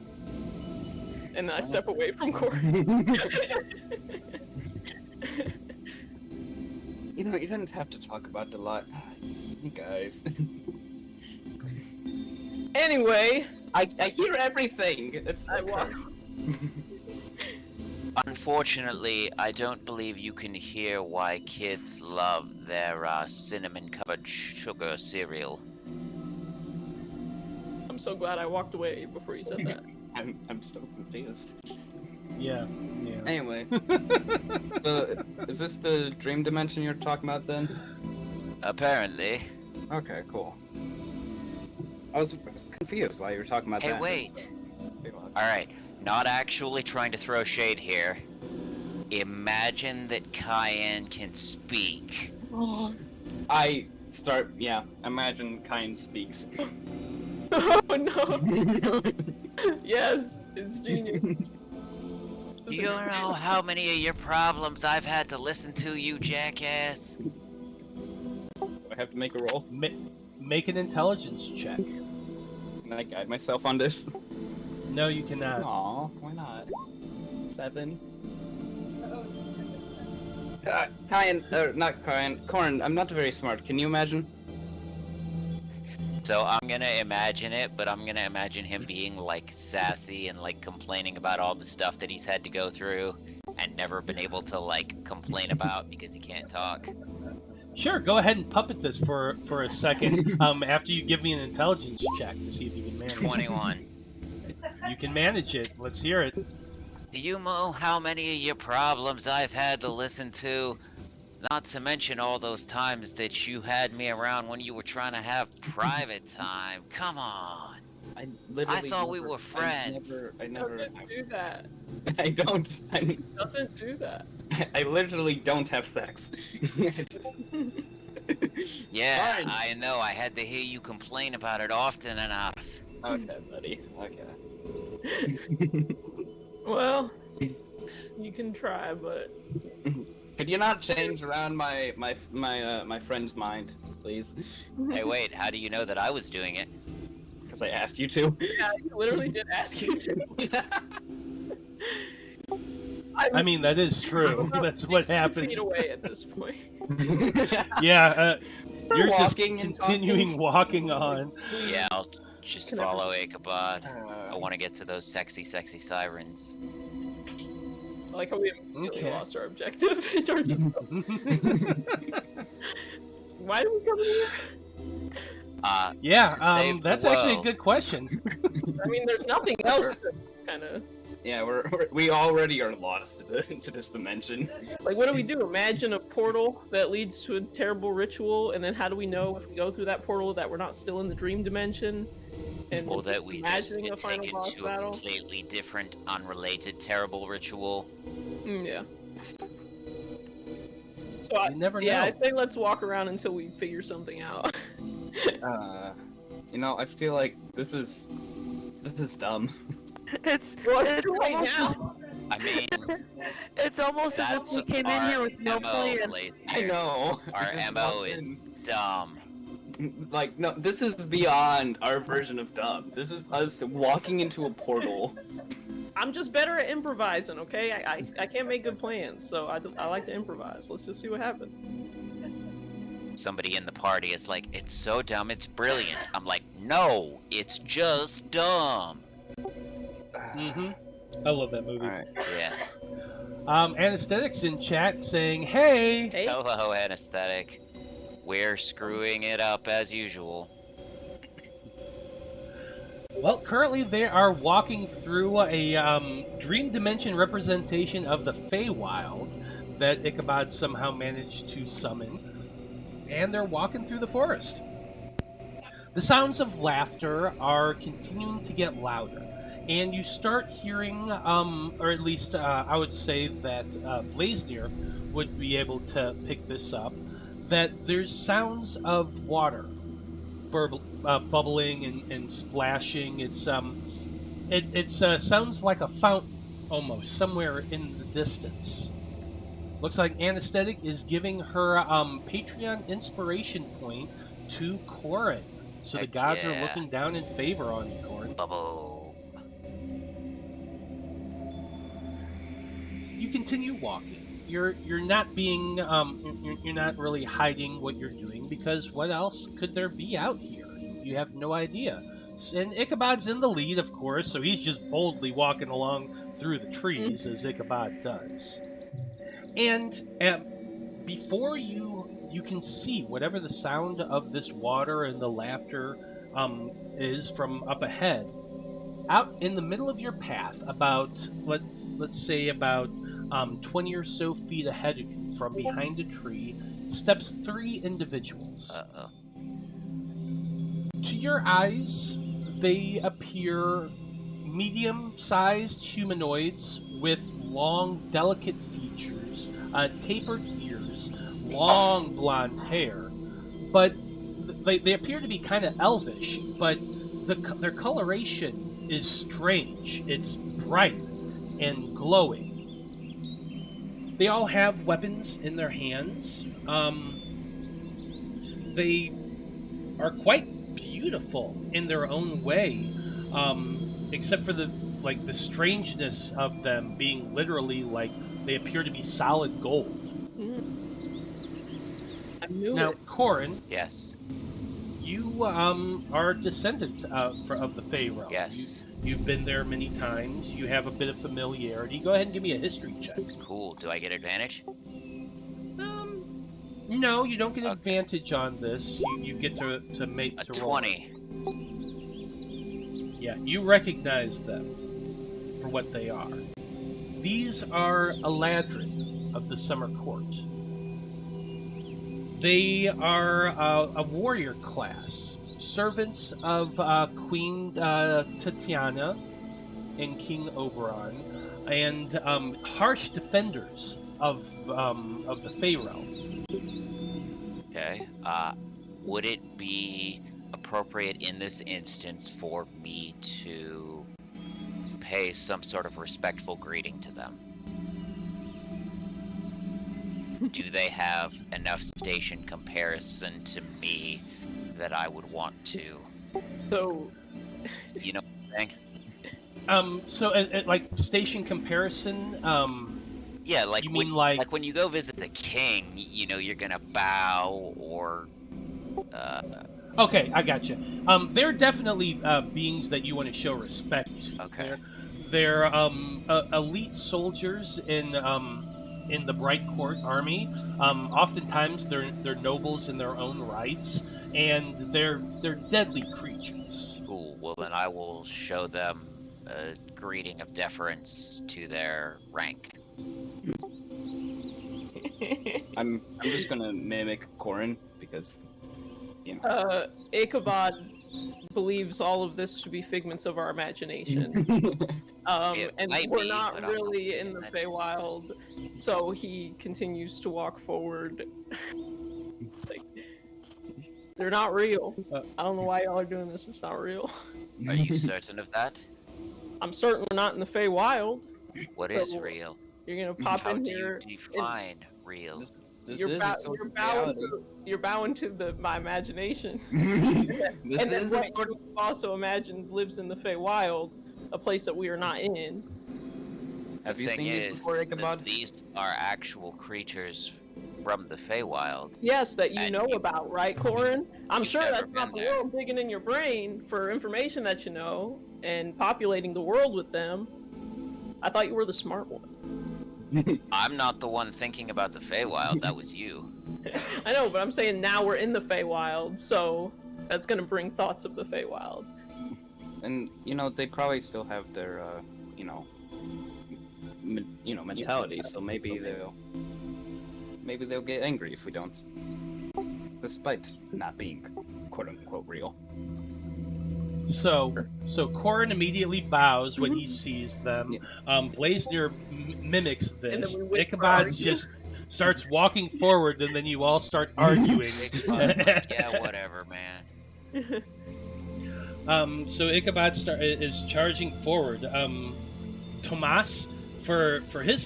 [SPEAKER 3] And I step away from Corrin.
[SPEAKER 2] You didn't have to talk about the lot. You guys.
[SPEAKER 3] Anyway,
[SPEAKER 2] I hear everything. It's
[SPEAKER 3] I walked.
[SPEAKER 5] Unfortunately, I don't believe you can hear why kids love their cinnamon-covered sugar cereal.
[SPEAKER 3] I'm so glad I walked away before you said that.
[SPEAKER 2] I'm so confused.
[SPEAKER 1] Yeah.
[SPEAKER 2] Anyway, so is this the dream dimension you're talking about then?
[SPEAKER 5] Apparently.
[SPEAKER 2] Okay, cool. I was confused while you were talking about
[SPEAKER 5] Hey,
[SPEAKER 2] that.
[SPEAKER 5] wait.
[SPEAKER 2] Wait, what?
[SPEAKER 5] Alright, not actually trying to throw shade here. Imagine that Cayenne can speak.
[SPEAKER 2] Imagine Kind speaks.
[SPEAKER 3] Oh no! Yes, it's genius.
[SPEAKER 5] You know how many of your problems I've had to listen to, you jackass?
[SPEAKER 2] Do I have to make a roll?
[SPEAKER 1] Make an intelligence check.
[SPEAKER 2] Can I guide myself on this?
[SPEAKER 1] No, you cannot.
[SPEAKER 2] Aw, why not? 7. Corrin, I'm not very smart. Can you imagine?
[SPEAKER 5] So I'm gonna imagine it, but I'm gonna imagine him being like sassy and like complaining about all the stuff that he's had to go through and never been able to like complain about because he can't talk.
[SPEAKER 1] Sure, go ahead and puppet this for a second. After you give me an intelligence check to see if you can manage it.
[SPEAKER 5] 21.
[SPEAKER 1] You can manage it. Let's hear it.
[SPEAKER 5] Do you know how many of your problems I've had to listen to? Not to mention all those times that you had me around when you were trying to have private time. Come on.
[SPEAKER 2] I literally.
[SPEAKER 5] I thought we were friends.
[SPEAKER 2] I never.
[SPEAKER 3] Doesn't do that.
[SPEAKER 2] I don't.
[SPEAKER 3] Doesn't do that.
[SPEAKER 2] I literally don't have sex.
[SPEAKER 5] Yeah,
[SPEAKER 2] Fine.
[SPEAKER 5] I know. I had to hear you complain about it often enough.
[SPEAKER 2] Okay, buddy. Okay.
[SPEAKER 3] Well, you can try, but
[SPEAKER 2] Could you not change around my friend's mind, please?
[SPEAKER 5] Hey, wait, how do you know that I was doing it?
[SPEAKER 2] Because I asked you to.
[SPEAKER 3] yeah, I literally did ask you to.
[SPEAKER 1] I mean, that is true. That's what
[SPEAKER 3] 60
[SPEAKER 1] happened.
[SPEAKER 3] feet away at this point.
[SPEAKER 1] Yeah, you're just
[SPEAKER 2] Walking and
[SPEAKER 1] continuing walking on.
[SPEAKER 5] Yeah, I'll just
[SPEAKER 3] Can I-
[SPEAKER 5] follow Ichabod. I want to get to those sexy, sexy sirens.
[SPEAKER 3] I like how we immediately
[SPEAKER 1] Okay.
[SPEAKER 3] lost our objective. Why did we come in here?
[SPEAKER 1] Yeah,
[SPEAKER 5] Save the
[SPEAKER 1] that's actually a
[SPEAKER 5] world.
[SPEAKER 1] good question.
[SPEAKER 3] I mean, there's nothing else that kind of...
[SPEAKER 2] Yeah, we already are lost to this dimension.
[SPEAKER 3] Like, what do we do? Imagine a portal that leads to a terrible ritual, and then how do we know if we go through that portal that we're not still in the dream dimension? And
[SPEAKER 5] Or that
[SPEAKER 3] just
[SPEAKER 5] we just
[SPEAKER 3] imagining
[SPEAKER 5] get
[SPEAKER 3] a final
[SPEAKER 5] taken
[SPEAKER 3] boss
[SPEAKER 5] to a
[SPEAKER 3] battle?
[SPEAKER 5] completely different, unrelated, terrible ritual.
[SPEAKER 3] Yeah. So
[SPEAKER 1] You never
[SPEAKER 3] yeah, I
[SPEAKER 1] know.
[SPEAKER 3] say let's walk around until we figure something out.
[SPEAKER 2] I feel like this is dumb.
[SPEAKER 4] It's
[SPEAKER 3] Well, it's too late
[SPEAKER 4] almost,
[SPEAKER 3] now.
[SPEAKER 5] I mean,
[SPEAKER 4] it's almost as if
[SPEAKER 5] that's
[SPEAKER 4] we came in here with no
[SPEAKER 5] MO,
[SPEAKER 4] plan.
[SPEAKER 5] Blaznir.
[SPEAKER 2] I know.
[SPEAKER 5] Our
[SPEAKER 2] Just
[SPEAKER 5] MO
[SPEAKER 2] walk
[SPEAKER 5] is
[SPEAKER 2] in.
[SPEAKER 5] dumb.
[SPEAKER 2] Like, no, this is beyond our version of dumb. This is us walking into a portal.
[SPEAKER 3] I'm just better at improvising, okay? I can't make good plans, so I like to improvise. Let's just see what happens.
[SPEAKER 5] Somebody in the party is like, it's so dumb, it's brilliant. I'm like, no, it's just dumb.
[SPEAKER 1] Mm-hmm. I love that movie.
[SPEAKER 2] Alright.
[SPEAKER 5] Yeah.
[SPEAKER 1] Anesthetics in chat saying, "Hey,
[SPEAKER 3] Hey,
[SPEAKER 5] Hello, anesthetic. We're screwing it up as usual.
[SPEAKER 1] well, currently they are walking through a dream dimension representation of the Faewild that Ichabod somehow managed to summon, and they're walking through the forest. The sounds of laughter are continuing to get louder, and you start hearing, or at least I would say that Blaznir would be able to pick this up, that there's sounds of water bubbling and splashing. It sounds like a fountain almost somewhere in the distance. Looks like Anesthetic is giving her Patreon inspiration point to Corrin. So the
[SPEAKER 5] Heck
[SPEAKER 1] gods are
[SPEAKER 5] yeah.
[SPEAKER 1] looking down in favor on you, Corrin.
[SPEAKER 5] Bubble.
[SPEAKER 1] You continue walking. You're not being you're not really hiding what you're doing, because what else could there be out here? You have no idea. And Ichabod's in the lead, of course, so he's just boldly walking along through the trees as Ichabod does. And before you can see whatever the sound of this water and the laughter is from up ahead. Out in the middle of your path, about let's say about 20 or so feet ahead of you, from behind a tree, steps 3 individuals.
[SPEAKER 5] Uh-oh.
[SPEAKER 1] To your eyes, they appear medium-sized humanoids with long, delicate features, tapered ears, long blonde hair, but they appear to be kind of elvish, but their coloration is strange. It's bright and glowing. They all have weapons in their hands. They are quite beautiful in their own way, except for the strangeness of them being literally like they appear to be solid gold.
[SPEAKER 3] I knew
[SPEAKER 1] Now,
[SPEAKER 3] it.
[SPEAKER 1] Corrin,
[SPEAKER 5] Yes.
[SPEAKER 1] you are a descendant of the Faewild.
[SPEAKER 5] Yes.
[SPEAKER 1] You've been there many times. You have a bit of familiarity. Go ahead and give me a history check.
[SPEAKER 5] Cool. Do I get advantage?
[SPEAKER 1] No, you don't get advantage on this. You get to make
[SPEAKER 5] A
[SPEAKER 1] to roll.
[SPEAKER 5] 20.
[SPEAKER 1] Yeah, you recognize them for what they are. These are Eladrin of the Summer Court. They are a warrior class, servants of Queen Tatiana and King Oberon, and harsh defenders of the Faewild.
[SPEAKER 5] Okay. Would it be appropriate in this instance for me to pay some sort of respectful greeting to them? Do they have enough station comparison to me that I would want to,
[SPEAKER 3] So,
[SPEAKER 5] you know what I'm saying?
[SPEAKER 1] So like station comparison,
[SPEAKER 5] Yeah, like
[SPEAKER 1] you
[SPEAKER 5] when,
[SPEAKER 1] mean like
[SPEAKER 5] when you go visit the king, you know, you're gonna bow or
[SPEAKER 1] okay, I gotcha. They're definitely beings that you want to show respect.
[SPEAKER 5] Okay.
[SPEAKER 1] They're elite soldiers in the Bright Court army. Oftentimes they're nobles in their own rights, and they're deadly creatures.
[SPEAKER 5] cool. Well, then I will show them a greeting of deference to their rank.
[SPEAKER 2] I'm just gonna mimic Corrin because, you know.
[SPEAKER 3] Ichabod believes all of this to be figments of our imagination.
[SPEAKER 5] It
[SPEAKER 3] And
[SPEAKER 5] might
[SPEAKER 3] we're
[SPEAKER 5] be,
[SPEAKER 3] not
[SPEAKER 5] but I'm not
[SPEAKER 3] really in the
[SPEAKER 5] paying
[SPEAKER 3] Feywild, so he continues to walk forward. Like, they're not real. I don't know why y'all are doing this. It's not real.
[SPEAKER 5] Are you certain of that?
[SPEAKER 3] I'm certain we're not in the Feywild.
[SPEAKER 5] What is
[SPEAKER 3] So,
[SPEAKER 5] real?
[SPEAKER 3] You're gonna pop
[SPEAKER 5] How
[SPEAKER 3] in
[SPEAKER 5] do you
[SPEAKER 3] here.
[SPEAKER 5] define real?
[SPEAKER 2] This
[SPEAKER 3] You're,
[SPEAKER 2] is
[SPEAKER 3] bow-
[SPEAKER 2] a sort
[SPEAKER 3] you're
[SPEAKER 2] of
[SPEAKER 3] bowing.
[SPEAKER 2] reality.
[SPEAKER 3] You're bowing to my imagination.
[SPEAKER 2] This
[SPEAKER 3] And then
[SPEAKER 2] is a
[SPEAKER 3] what
[SPEAKER 2] sort of
[SPEAKER 3] you also imagined lives in the Feywild, a place that we are not in.
[SPEAKER 2] Have
[SPEAKER 5] The
[SPEAKER 2] you
[SPEAKER 5] thing
[SPEAKER 2] seen these
[SPEAKER 5] is
[SPEAKER 2] before,
[SPEAKER 5] that
[SPEAKER 2] Ichabod?
[SPEAKER 5] these are actual creatures from the Feywild.
[SPEAKER 3] Yes, that you
[SPEAKER 5] And
[SPEAKER 3] know
[SPEAKER 5] you-
[SPEAKER 3] about, right, Corrin? I'm
[SPEAKER 5] you've
[SPEAKER 3] sure
[SPEAKER 5] never
[SPEAKER 3] that's not
[SPEAKER 5] been
[SPEAKER 3] the
[SPEAKER 5] there.
[SPEAKER 3] world digging in your brain for information that you know and populating the world with them. I thought you were the smart one.
[SPEAKER 5] I'm not the one thinking about the Feywild, that was you.
[SPEAKER 3] I know, but I'm saying now we're in the Feywild, so that's gonna bring thoughts of the Feywild.
[SPEAKER 2] And you know they probably still have their mentality. So maybe they'll get angry if we don't, despite not being quote unquote real.
[SPEAKER 1] So Corrin immediately bows when he sees them.
[SPEAKER 2] Yeah.
[SPEAKER 1] Blaznir mimics this.
[SPEAKER 3] then we wait for
[SPEAKER 1] Ichabod
[SPEAKER 3] argument.
[SPEAKER 1] just starts walking forward, and then you all start arguing.
[SPEAKER 5] Yeah, whatever, man.
[SPEAKER 1] So Ichabod is charging forward. Tomas, for his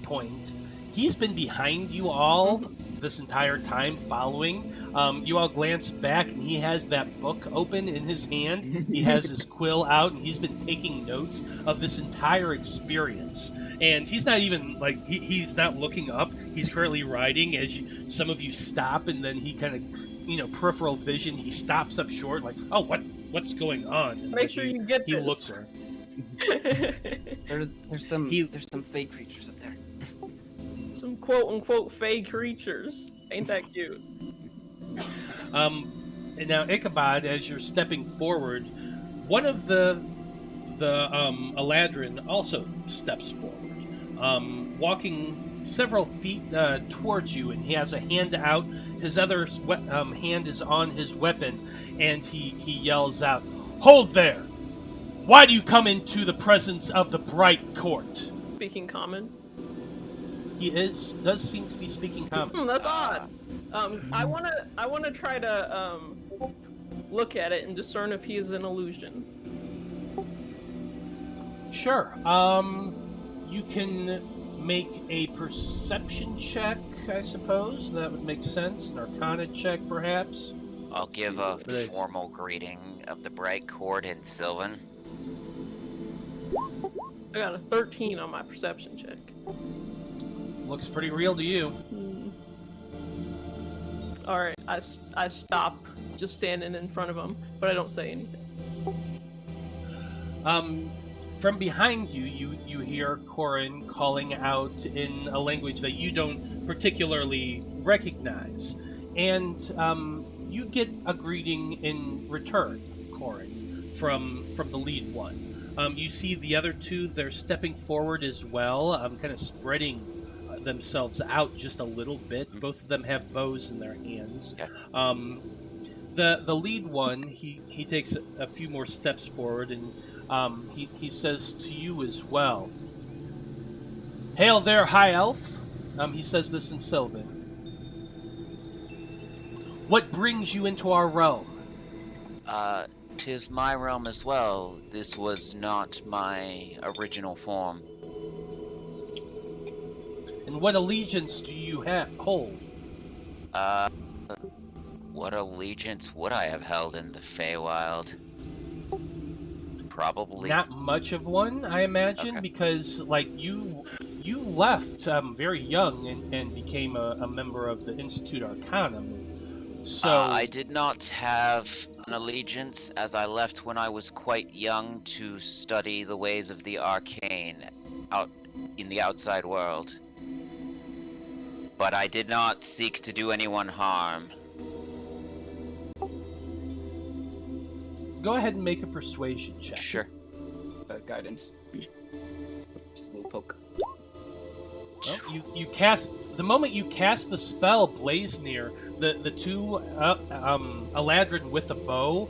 [SPEAKER 1] point, he's been behind you all this entire time, following. You all glance back, and he has that book open in his hand. He has his quill out, and he's been taking notes of this entire experience. And he's not even he's not looking up. He's currently writing as some of you stop, and then he kind of, peripheral vision. He stops up short, like, "Oh, what what's going on? And
[SPEAKER 3] Make sure you get
[SPEAKER 1] he
[SPEAKER 3] this.
[SPEAKER 1] looks at her.
[SPEAKER 2] There's some fake creatures up there.
[SPEAKER 3] Some quote-unquote fey creatures. Ain't that cute?
[SPEAKER 1] And now Ichabod, as you're stepping forward, one of the Eladrin also steps forward, walking several feet towards you, and he has a hand out. His other hand is on his weapon, and he yells out, "Hold there! Why do you come into the presence of the Bright Court?"
[SPEAKER 3] Speaking common.
[SPEAKER 1] He does seem to be speaking common.
[SPEAKER 3] That's odd. I wanna try to look at it and discern if he is an illusion.
[SPEAKER 1] Sure. You can make a perception check, I suppose. That would make sense. An Arcana check, perhaps.
[SPEAKER 5] I'll give a formal greeting of the Bright Court in Sylvan.
[SPEAKER 3] I got a 13 on my perception check.
[SPEAKER 1] Looks pretty real to you.
[SPEAKER 3] Alright, I stop just standing in front of him, but I don't say anything.
[SPEAKER 1] From behind you, you hear Corrin calling out in a language that you don't particularly recognize. And you get a greeting in return, Corrin, from the lead one. You see the other two, they're stepping forward as well, kind of spreading themselves out just a little bit. Both of them have bows in their hands.
[SPEAKER 5] Yeah.
[SPEAKER 1] The lead one, he takes a few more steps forward, and he says to you as well, "Hail there, High Elf." He says this in Sylvan. "What brings you into our realm?"
[SPEAKER 5] 'Tis my realm as well. This was not my original form.
[SPEAKER 1] "And what allegiance do you hold?"
[SPEAKER 5] What allegiance would I have held in the Faewild? Probably
[SPEAKER 1] Not much of one, I imagine,
[SPEAKER 5] Okay.
[SPEAKER 1] because like you left very young and became a member of the Institute Arcanum. So
[SPEAKER 5] I did not have an allegiance, as I left when I was quite young to study the ways of the arcane out in the outside world. But I did not seek to do anyone harm.
[SPEAKER 1] go ahead and make a persuasion check.
[SPEAKER 5] Sure.
[SPEAKER 2] Guidance. Just a little poke.
[SPEAKER 1] Well, you cast the moment you cast the spell, Blaznir, the two Eladrin with a bow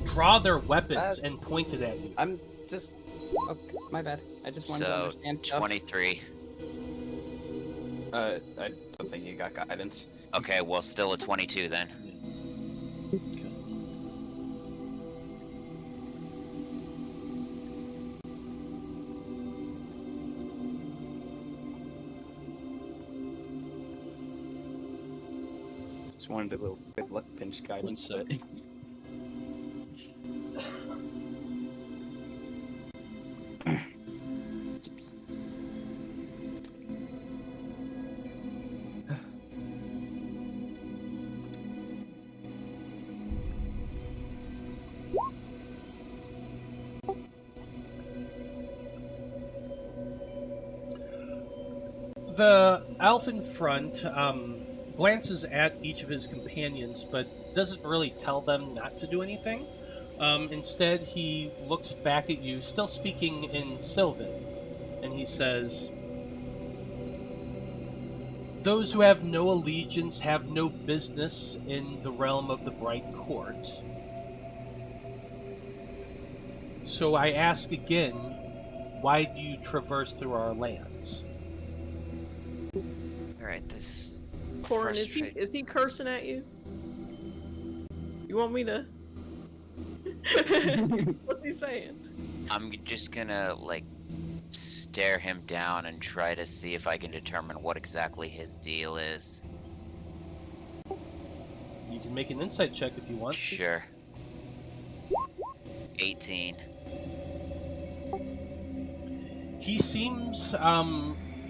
[SPEAKER 1] draw their weapons and point it at you.
[SPEAKER 2] I'm just... Oh, my bad. I just wanted to
[SPEAKER 5] So,
[SPEAKER 2] understand stuff.
[SPEAKER 5] 23.
[SPEAKER 2] I don't think you got guidance.
[SPEAKER 5] Okay, well, still a 22 then.
[SPEAKER 2] Just wanted a little good luck pinch guidance.
[SPEAKER 1] One sec. The elf in front glances at each of his companions, but doesn't really tell them not to do anything. Instead, he looks back at you, still speaking in Sylvan, and he says, "Those who have no allegiance have no business in the realm of the Bright Court. So I ask again, why do you traverse through our lands?"
[SPEAKER 5] Alright, this
[SPEAKER 3] Corrin,
[SPEAKER 5] frustrating.
[SPEAKER 3] is he cursing at you? You want me to? What's he saying?
[SPEAKER 5] I'm just gonna, like, stare him down and try to see if I can determine what exactly his deal is.
[SPEAKER 1] You can make an insight check if you want.
[SPEAKER 5] Sure. 18.
[SPEAKER 1] He seems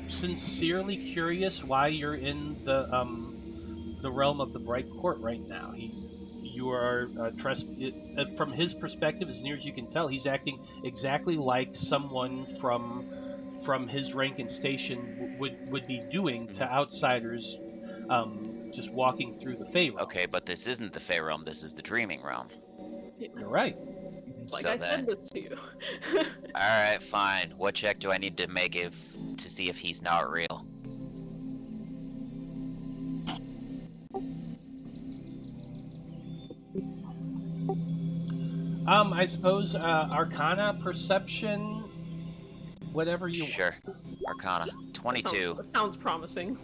[SPEAKER 1] sincerely curious why you're in the realm of the Bright Court right now. You are from his perspective, as near as you can tell, he's acting exactly like someone from his rank and station would be doing to outsiders, just walking through the Fae realm.
[SPEAKER 5] Okay, but this isn't the Fae realm. This is the Dreaming realm.
[SPEAKER 1] You're right.
[SPEAKER 3] Like
[SPEAKER 5] So
[SPEAKER 3] I
[SPEAKER 5] then-
[SPEAKER 3] said this to you.
[SPEAKER 5] All right, fine. What check do I need to make to see if he's not real?
[SPEAKER 1] I suppose Arcana, Perception, whatever you want.
[SPEAKER 5] Sure. Arcana. 22.
[SPEAKER 3] That sounds promising.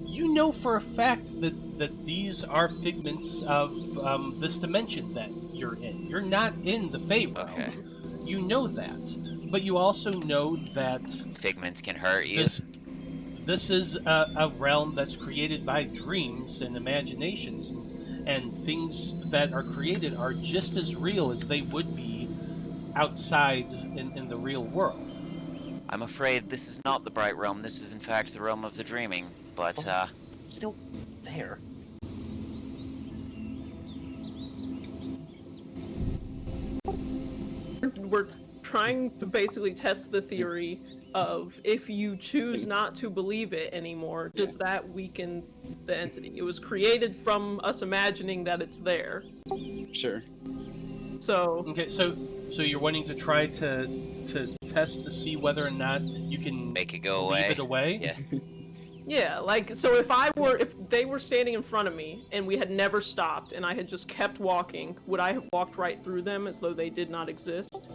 [SPEAKER 1] You know for a fact that these are figments of this dimension that you're in. You're not in the Fae realm.
[SPEAKER 5] Okay.
[SPEAKER 1] You know that, but you also know that
[SPEAKER 5] Figments can hurt you.
[SPEAKER 1] this is a realm that's created by dreams and imaginations, and things that are created are just as real as they would be outside in the real world.
[SPEAKER 5] I'm afraid this is not the Bright Realm. This is in fact the realm of the Dreaming. But
[SPEAKER 2] Still there.
[SPEAKER 3] We're trying to basically test the theory of if you choose not to believe it anymore, does that weaken the entity? It was created from us imagining that it's there.
[SPEAKER 2] Sure.
[SPEAKER 3] So
[SPEAKER 1] Okay, so you're wanting to try to test to see whether or not you can
[SPEAKER 5] make it go
[SPEAKER 1] leave
[SPEAKER 5] away.
[SPEAKER 1] it away.
[SPEAKER 5] Yeah.
[SPEAKER 3] yeah, like so if they were standing in front of me and we had never stopped and I had just kept walking, would I have walked right through them as though they did not exist?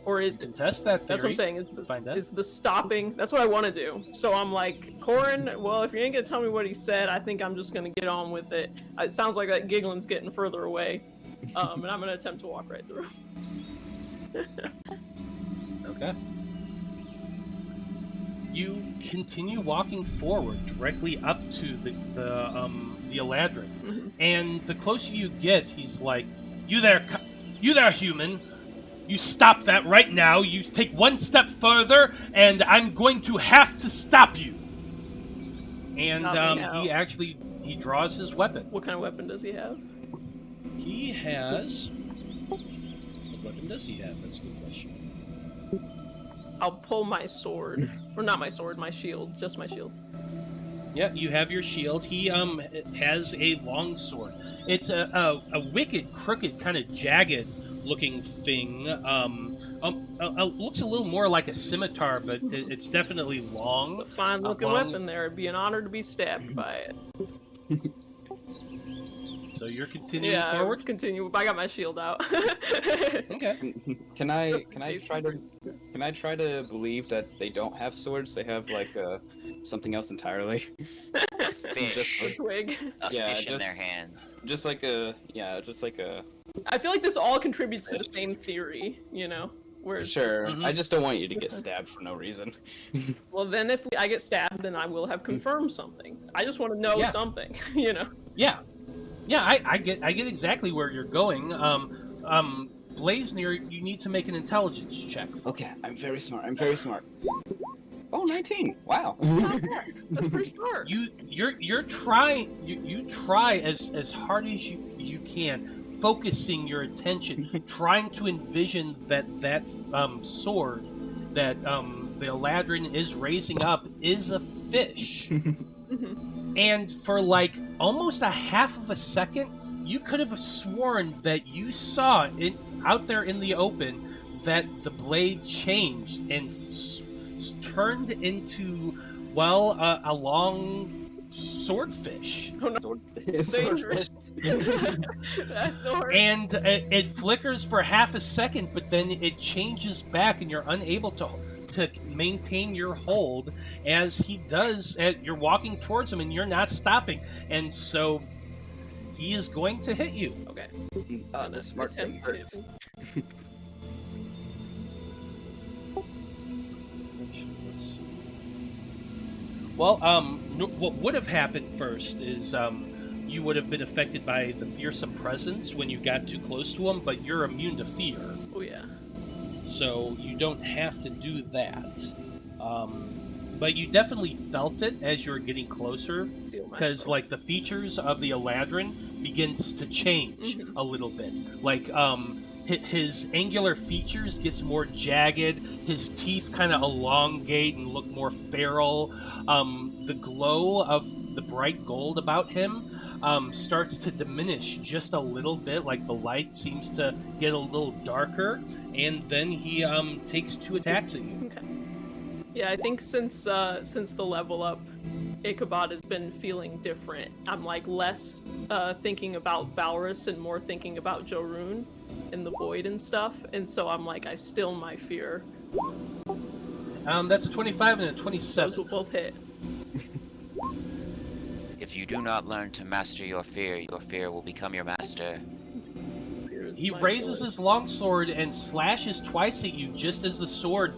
[SPEAKER 3] Or is
[SPEAKER 1] You can test that theory.
[SPEAKER 3] That's what I'm saying.
[SPEAKER 1] Find out.
[SPEAKER 3] Is the stopping? That's what I want to do. So I'm like, Corrin. Well, if you ain't gonna tell me what he said, I think I'm just gonna get on with it. It sounds like that giggling's getting further away, and I'm gonna attempt to walk right through.
[SPEAKER 1] Okay. You continue walking forward directly up to the Eladrin, and the closer you get, he's like, "You there, human? You stop that right now. You take one step further, and I'm going to have to stop you." And
[SPEAKER 3] Stop me now.
[SPEAKER 1] he draws his weapon.
[SPEAKER 3] What kind of weapon does he have?
[SPEAKER 1] He has. What weapon does he have? That's a good question.
[SPEAKER 3] I'll pull my sword, or not my sword, my shield, just my shield.
[SPEAKER 1] Yeah, you have your shield. He has a long sword. It's a wicked, crooked, kind of jagged looking thing. Looks a little more like a scimitar, but it's definitely long.
[SPEAKER 3] It's a fine looking
[SPEAKER 1] long-
[SPEAKER 3] weapon there. It'd be an honor to be stabbed by it.
[SPEAKER 1] So you're continuing
[SPEAKER 3] Yeah,
[SPEAKER 1] forward.
[SPEAKER 3] continue. I got my shield out.
[SPEAKER 1] Okay.
[SPEAKER 2] Can I try to believe that they don't have swords? They have like something else entirely.
[SPEAKER 5] Fish.
[SPEAKER 3] A twig.
[SPEAKER 5] A
[SPEAKER 2] Yeah,
[SPEAKER 5] fish in
[SPEAKER 2] just-
[SPEAKER 5] their hands.
[SPEAKER 2] just like a.
[SPEAKER 3] I feel like this all contributes to the same theory, you know? Where
[SPEAKER 2] Sure.
[SPEAKER 1] Mhm.
[SPEAKER 2] I just don't want you to get stabbed for no reason.
[SPEAKER 3] well, then if I get stabbed, then I will have confirmed something. I just want to know
[SPEAKER 1] Yeah.
[SPEAKER 3] something, you know?
[SPEAKER 1] Yeah. I get exactly where you're going. Blaznir, you need to make an intelligence check.
[SPEAKER 2] Okay, I'm very smart. Oh, 19. Wow.
[SPEAKER 3] That's pretty smart.
[SPEAKER 1] You're trying. You try as hard as you can, focusing your attention, trying to envision that sword that the Eladrin is raising up is a fish. And for like almost a half of a second, you could have sworn that you saw it out there in the open that the blade changed and turned into, well, a long swordfish.
[SPEAKER 3] Oh, no.
[SPEAKER 2] Swordfish.
[SPEAKER 3] That's so hard.
[SPEAKER 1] And it flickers for half a second, but then it changes back, and you're unable to maintain your hold as he does. You're walking towards him, and you're not stopping, and so he is going to hit you.
[SPEAKER 3] Okay.
[SPEAKER 2] Oh, the smart thing hurts.
[SPEAKER 1] Well, what would have happened first is you would have been affected by the fearsome presence when you got too close to him, but you're immune to fear,
[SPEAKER 3] Oh yeah.
[SPEAKER 1] so you don't have to do that. but you definitely felt it as you were getting closer, because like the features of the Eladrin begins to change a little bit. Like his angular features gets more jagged, his teeth kind of elongate and look more feral. The glow of the bright gold about him starts to diminish just a little bit, like the light seems to get a little darker, and then he takes 2 attacks at you.
[SPEAKER 3] Okay. Yeah, I think since the level up, Ichabod has been feeling different. I'm like less thinking about Balrus and more thinking about Jorun and the void and stuff, and so I'm like, I still my fear.
[SPEAKER 1] That's a 25 and a 27.
[SPEAKER 3] Those will both hit.
[SPEAKER 5] If you do not learn to master your fear will become your master.
[SPEAKER 1] He raises his longsword and slashes twice at you just as the sword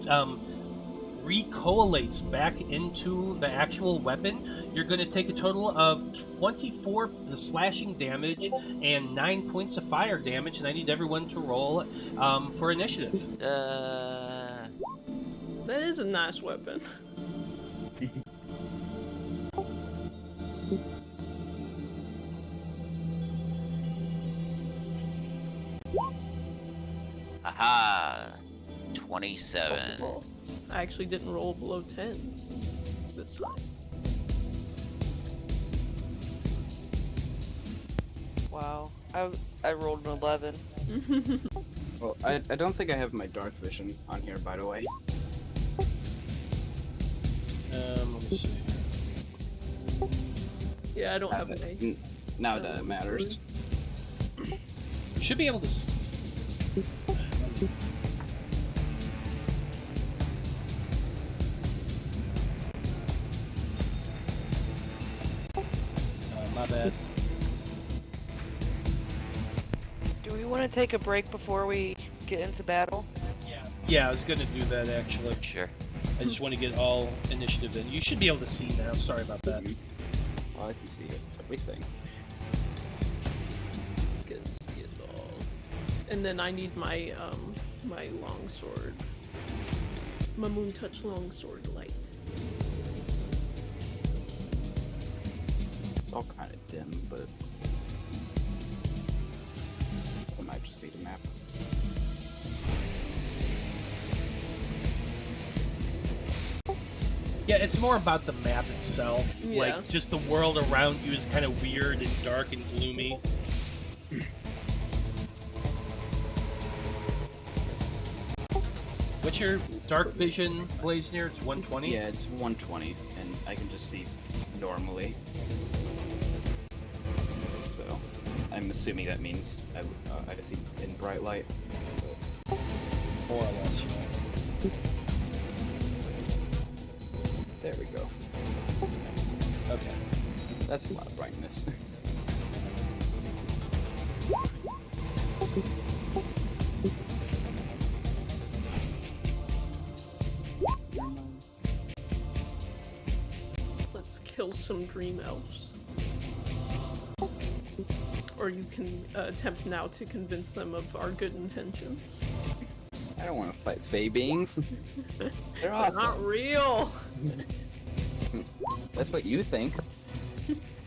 [SPEAKER 1] recollates back into the actual weapon. You're going to take a total of 24 slashing damage and 9 points of fire damage, and I need everyone to roll for initiative.
[SPEAKER 3] That is a nice weapon.
[SPEAKER 5] Aha! 27.
[SPEAKER 3] Oh, I actually didn't roll below 10 this time.
[SPEAKER 4] Wow. I rolled an 11.
[SPEAKER 2] Well, I don't think I have my dark vision on here, by the way.
[SPEAKER 1] Let me see.
[SPEAKER 3] Yeah, I don't have any.
[SPEAKER 2] Now that it matters.
[SPEAKER 1] You should be able to see. My bad.
[SPEAKER 4] Do we want to take a break before we get into battle?
[SPEAKER 1] Yeah, I was going to do that actually.
[SPEAKER 5] Sure.
[SPEAKER 1] I just want to get all initiative in. You should be able to see now. Sorry about that.
[SPEAKER 2] Well, I can see everything.
[SPEAKER 3] Can see it all. And then I need my my longsword. My moon touch longsword light.
[SPEAKER 2] It's all kind of dim, but it might just be the map.
[SPEAKER 1] Yeah, it's more about the map itself.
[SPEAKER 3] Yeah.
[SPEAKER 1] Like, just the world around you is kind of weird and dark and gloomy. What's your dark vision, Blaznir? It's 120?
[SPEAKER 2] Yeah, it's 120, and I can just see normally. So, I'm assuming that means I see in bright light.
[SPEAKER 1] More or less, yeah.
[SPEAKER 2] There we go.
[SPEAKER 1] Okay.
[SPEAKER 2] That's a lot of brightness.
[SPEAKER 3] Let's kill some dream elves. Or you can attempt now to convince them of our good intentions.
[SPEAKER 2] I don't want to fight Fae beings. They're
[SPEAKER 3] They're
[SPEAKER 2] awesome.
[SPEAKER 3] not real!
[SPEAKER 2] That's what you think.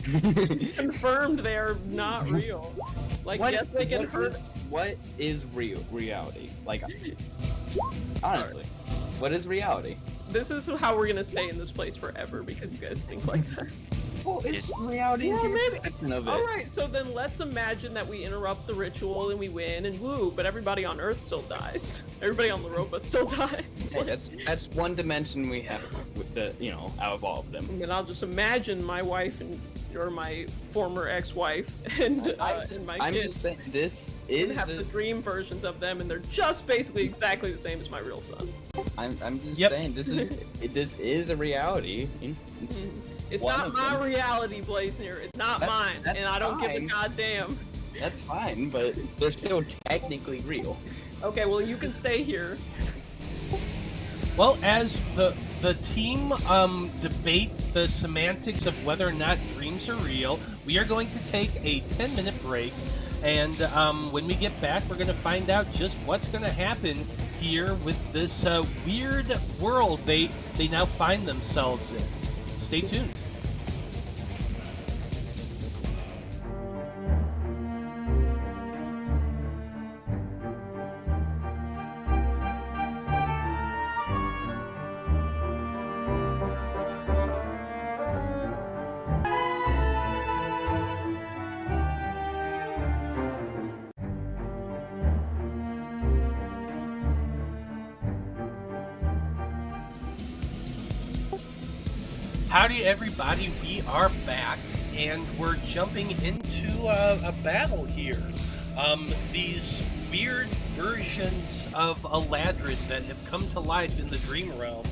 [SPEAKER 3] Confirmed they are not real. Like, yes, they can hurt.
[SPEAKER 2] What is reality? Like, honestly, what is reality?
[SPEAKER 3] This is how we're gonna stay in this place forever because you guys think like that.
[SPEAKER 2] Well, it's reality is
[SPEAKER 3] Yeah,
[SPEAKER 2] your
[SPEAKER 3] maybe.
[SPEAKER 2] perception of it.
[SPEAKER 3] Alright, so then let's imagine that we interrupt the ritual and we win and woo, but everybody on Earth still dies. Everybody on Loroupa still dies.
[SPEAKER 2] Hey, that's one dimension we have with the, out of all of them.
[SPEAKER 3] And then I'll just imagine my wife and or my former ex-wife and my
[SPEAKER 2] I'm
[SPEAKER 3] kids
[SPEAKER 2] just saying this
[SPEAKER 3] and
[SPEAKER 2] is
[SPEAKER 3] have the dream versions of them, and they're just basically exactly the same as my real son.
[SPEAKER 2] I'm just
[SPEAKER 1] Yep.
[SPEAKER 2] saying this is a reality.
[SPEAKER 3] It's
[SPEAKER 2] One
[SPEAKER 3] not
[SPEAKER 2] of
[SPEAKER 3] my
[SPEAKER 2] them.
[SPEAKER 3] reality, Blaznir. It's not mine,
[SPEAKER 2] that's
[SPEAKER 3] and I don't give a
[SPEAKER 2] fine.
[SPEAKER 3] goddamn.
[SPEAKER 2] That's fine, but they're still technically real.
[SPEAKER 3] Okay, well you can stay here.
[SPEAKER 1] Well, as the team debate the semantics of whether or not dreams are real, we are going to take a 10-minute break, and when we get back, we're going to find out just what's going to happen here with this weird world they now find themselves in. Stay tuned. Howdy everybody, we are back and we're jumping into a battle here. These weird versions of Eladrin that have come to life in the Dream Realm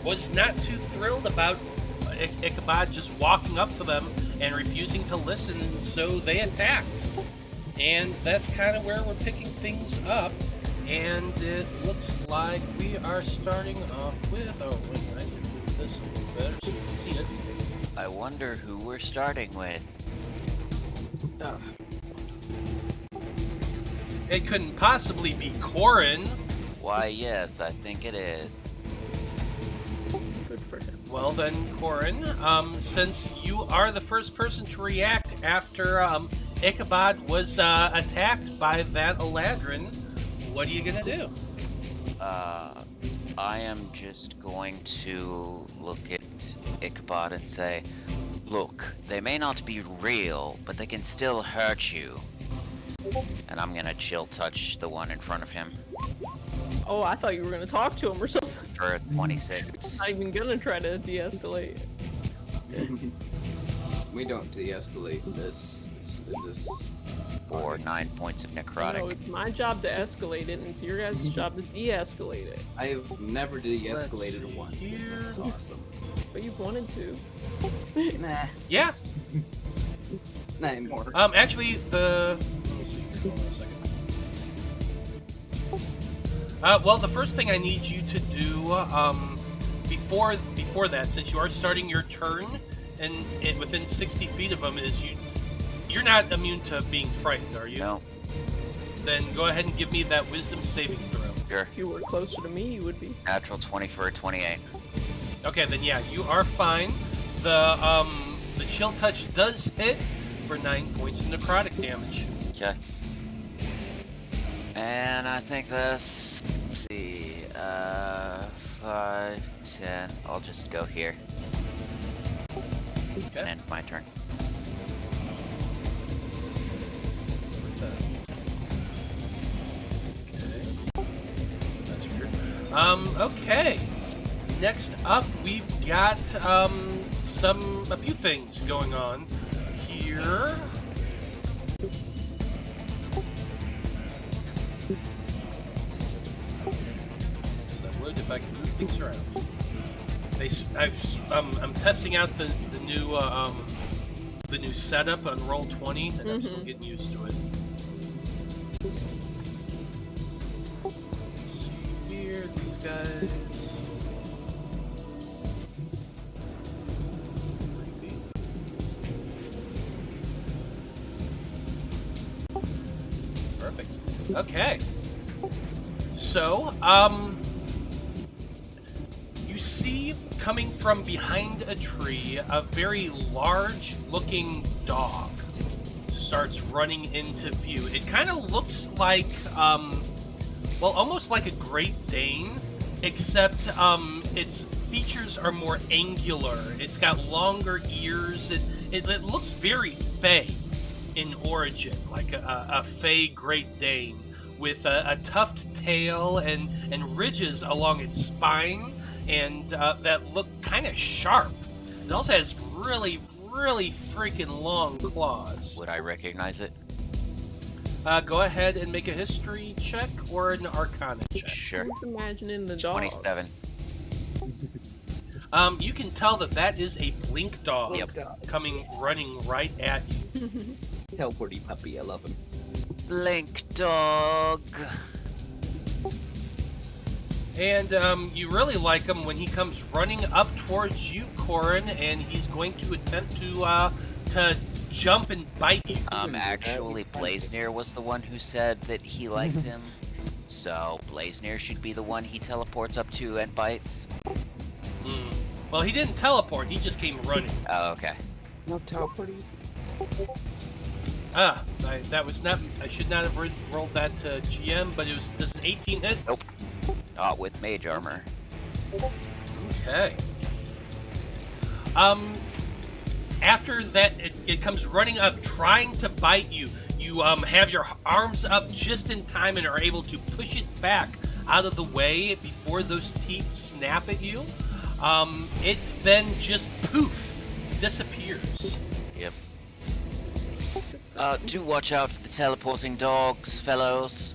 [SPEAKER 1] was not too thrilled about Ichabod just walking up to them and refusing to listen, and so they attacked. And that's kind of where we're picking things up, and it looks like we are starting off with... Oh, wait, I need to move this a little better so you can see it.
[SPEAKER 5] I wonder who we're starting with.
[SPEAKER 1] It couldn't possibly be Corrin.
[SPEAKER 5] Why, yes, I think it is.
[SPEAKER 3] Good for him.
[SPEAKER 1] Well then, Corrin, since you are the first person to react after Ichabod was attacked by that Eladrin, what are you gonna do?
[SPEAKER 5] I am just going to look at Ichabod and say, look, they may not be real, but they can still hurt you. And I'm gonna chill touch the one in front of him
[SPEAKER 3] Oh, I thought you were gonna talk to him or something.
[SPEAKER 5] for a 26.
[SPEAKER 3] Not even gonna try to de-escalate.
[SPEAKER 2] We don't de-escalate this.
[SPEAKER 5] For 9 points of necrotic.
[SPEAKER 3] No, it's my job to escalate it, and it's your guys' job to de-escalate it.
[SPEAKER 2] I have never de-escalated
[SPEAKER 1] Let's see
[SPEAKER 2] once.
[SPEAKER 1] here.
[SPEAKER 2] That's awesome.
[SPEAKER 3] But you've wanted to.
[SPEAKER 2] Nah,
[SPEAKER 1] Yeah.
[SPEAKER 2] not anymore.
[SPEAKER 1] Actually, let me see here. Hold on a second. Well, the first thing I need you to do, before that, since you are starting your turn, and within 60 feet of them, is you're not immune to being frightened, are you?
[SPEAKER 5] No.
[SPEAKER 1] Then go ahead and give me that wisdom saving throw.
[SPEAKER 5] Sure.
[SPEAKER 3] If you were closer to me, you would be.
[SPEAKER 5] Natural 20 for a 28.
[SPEAKER 1] Okay, then yeah, you are fine. The chill touch does hit for 9 points of necrotic damage.
[SPEAKER 5] Okay. And I think that's, let's see, 5, 10. I'll just go here
[SPEAKER 1] Okay.
[SPEAKER 5] and end my turn.
[SPEAKER 1] That's weird. Okay. Next up, we've got a few things going on here. So I would if I can move things around. I'm testing out the new setup on Roll20, and I'm still getting used to it. Let's see here, these guys. 3 feet. Perfect. Okay. So, you see coming from behind a tree a very large-looking dog starts running into view. It kind of looks like, almost like a Great Dane, except its features are more angular. It's got longer ears. It looks very Fey in origin, like a Fey Great Dane, with a tufted tail and ridges along its spine, and that look kind of sharp. It also has really, really freaking long claws.
[SPEAKER 5] Would I recognize it?
[SPEAKER 1] Go ahead and make a history check or an arcana check.
[SPEAKER 5] Sure.
[SPEAKER 3] I'm just imagining the dog.
[SPEAKER 5] 27.
[SPEAKER 1] You can tell that is a blink dog coming running right at you.
[SPEAKER 2] Teleporty puppy, I love him.
[SPEAKER 5] Blink dog.
[SPEAKER 1] And you really like him when he comes running up towards you, Corrin, and he's going to attempt to jump and bite you.
[SPEAKER 5] Actually, Blaznir was the one who said that he liked him. So Blaznir should be the one he teleports up to and bites.
[SPEAKER 1] Well, he didn't teleport. He just came running.
[SPEAKER 5] Oh, okay.
[SPEAKER 2] No teleporting.
[SPEAKER 1] That was not. I should not have rolled that to GM, but it was. Does an 18 hit?
[SPEAKER 5] Nope. Not with mage armor.
[SPEAKER 1] Okay. After that, it comes running up, trying to bite you. You have your arms up just in time and are able to push it back out of the way before those teeth snap at you. It then just poof disappears.
[SPEAKER 5] Yep. Do watch out for the teleporting dogs, fellows.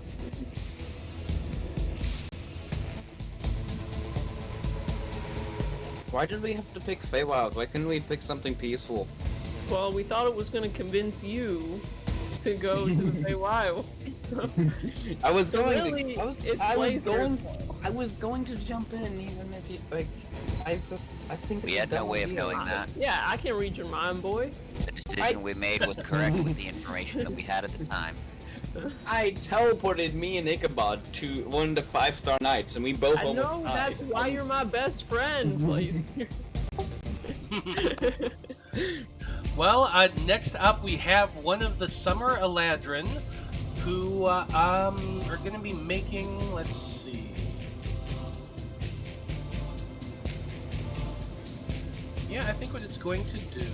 [SPEAKER 2] Why did we have to pick Faewild? Why couldn't we pick something peaceful?
[SPEAKER 3] Well, we thought it was going to convince you to go to the Faewild. So,
[SPEAKER 2] I was
[SPEAKER 3] so
[SPEAKER 2] going
[SPEAKER 3] really,
[SPEAKER 2] to.
[SPEAKER 3] it's
[SPEAKER 2] I was
[SPEAKER 3] Blazner's
[SPEAKER 2] going.
[SPEAKER 3] fault.
[SPEAKER 2] I was going to jump in, even if you like. I think
[SPEAKER 5] We
[SPEAKER 2] it's a
[SPEAKER 5] had no
[SPEAKER 2] dumb
[SPEAKER 5] way of
[SPEAKER 2] idea.
[SPEAKER 5] knowing that.
[SPEAKER 3] Yeah, I can read your mind, boy.
[SPEAKER 5] The decision we made was correct with the information that we had at the time.
[SPEAKER 2] I teleported me and Ichabod to 1 to 5-star nights, and we both
[SPEAKER 3] I
[SPEAKER 2] almost
[SPEAKER 3] know,
[SPEAKER 2] died.
[SPEAKER 3] that's why you're my best friend, Blazner.
[SPEAKER 1] Well, next up we have one of the Summer Eladrin, who are going to be making. Let's see. Yeah, I think what it's going to do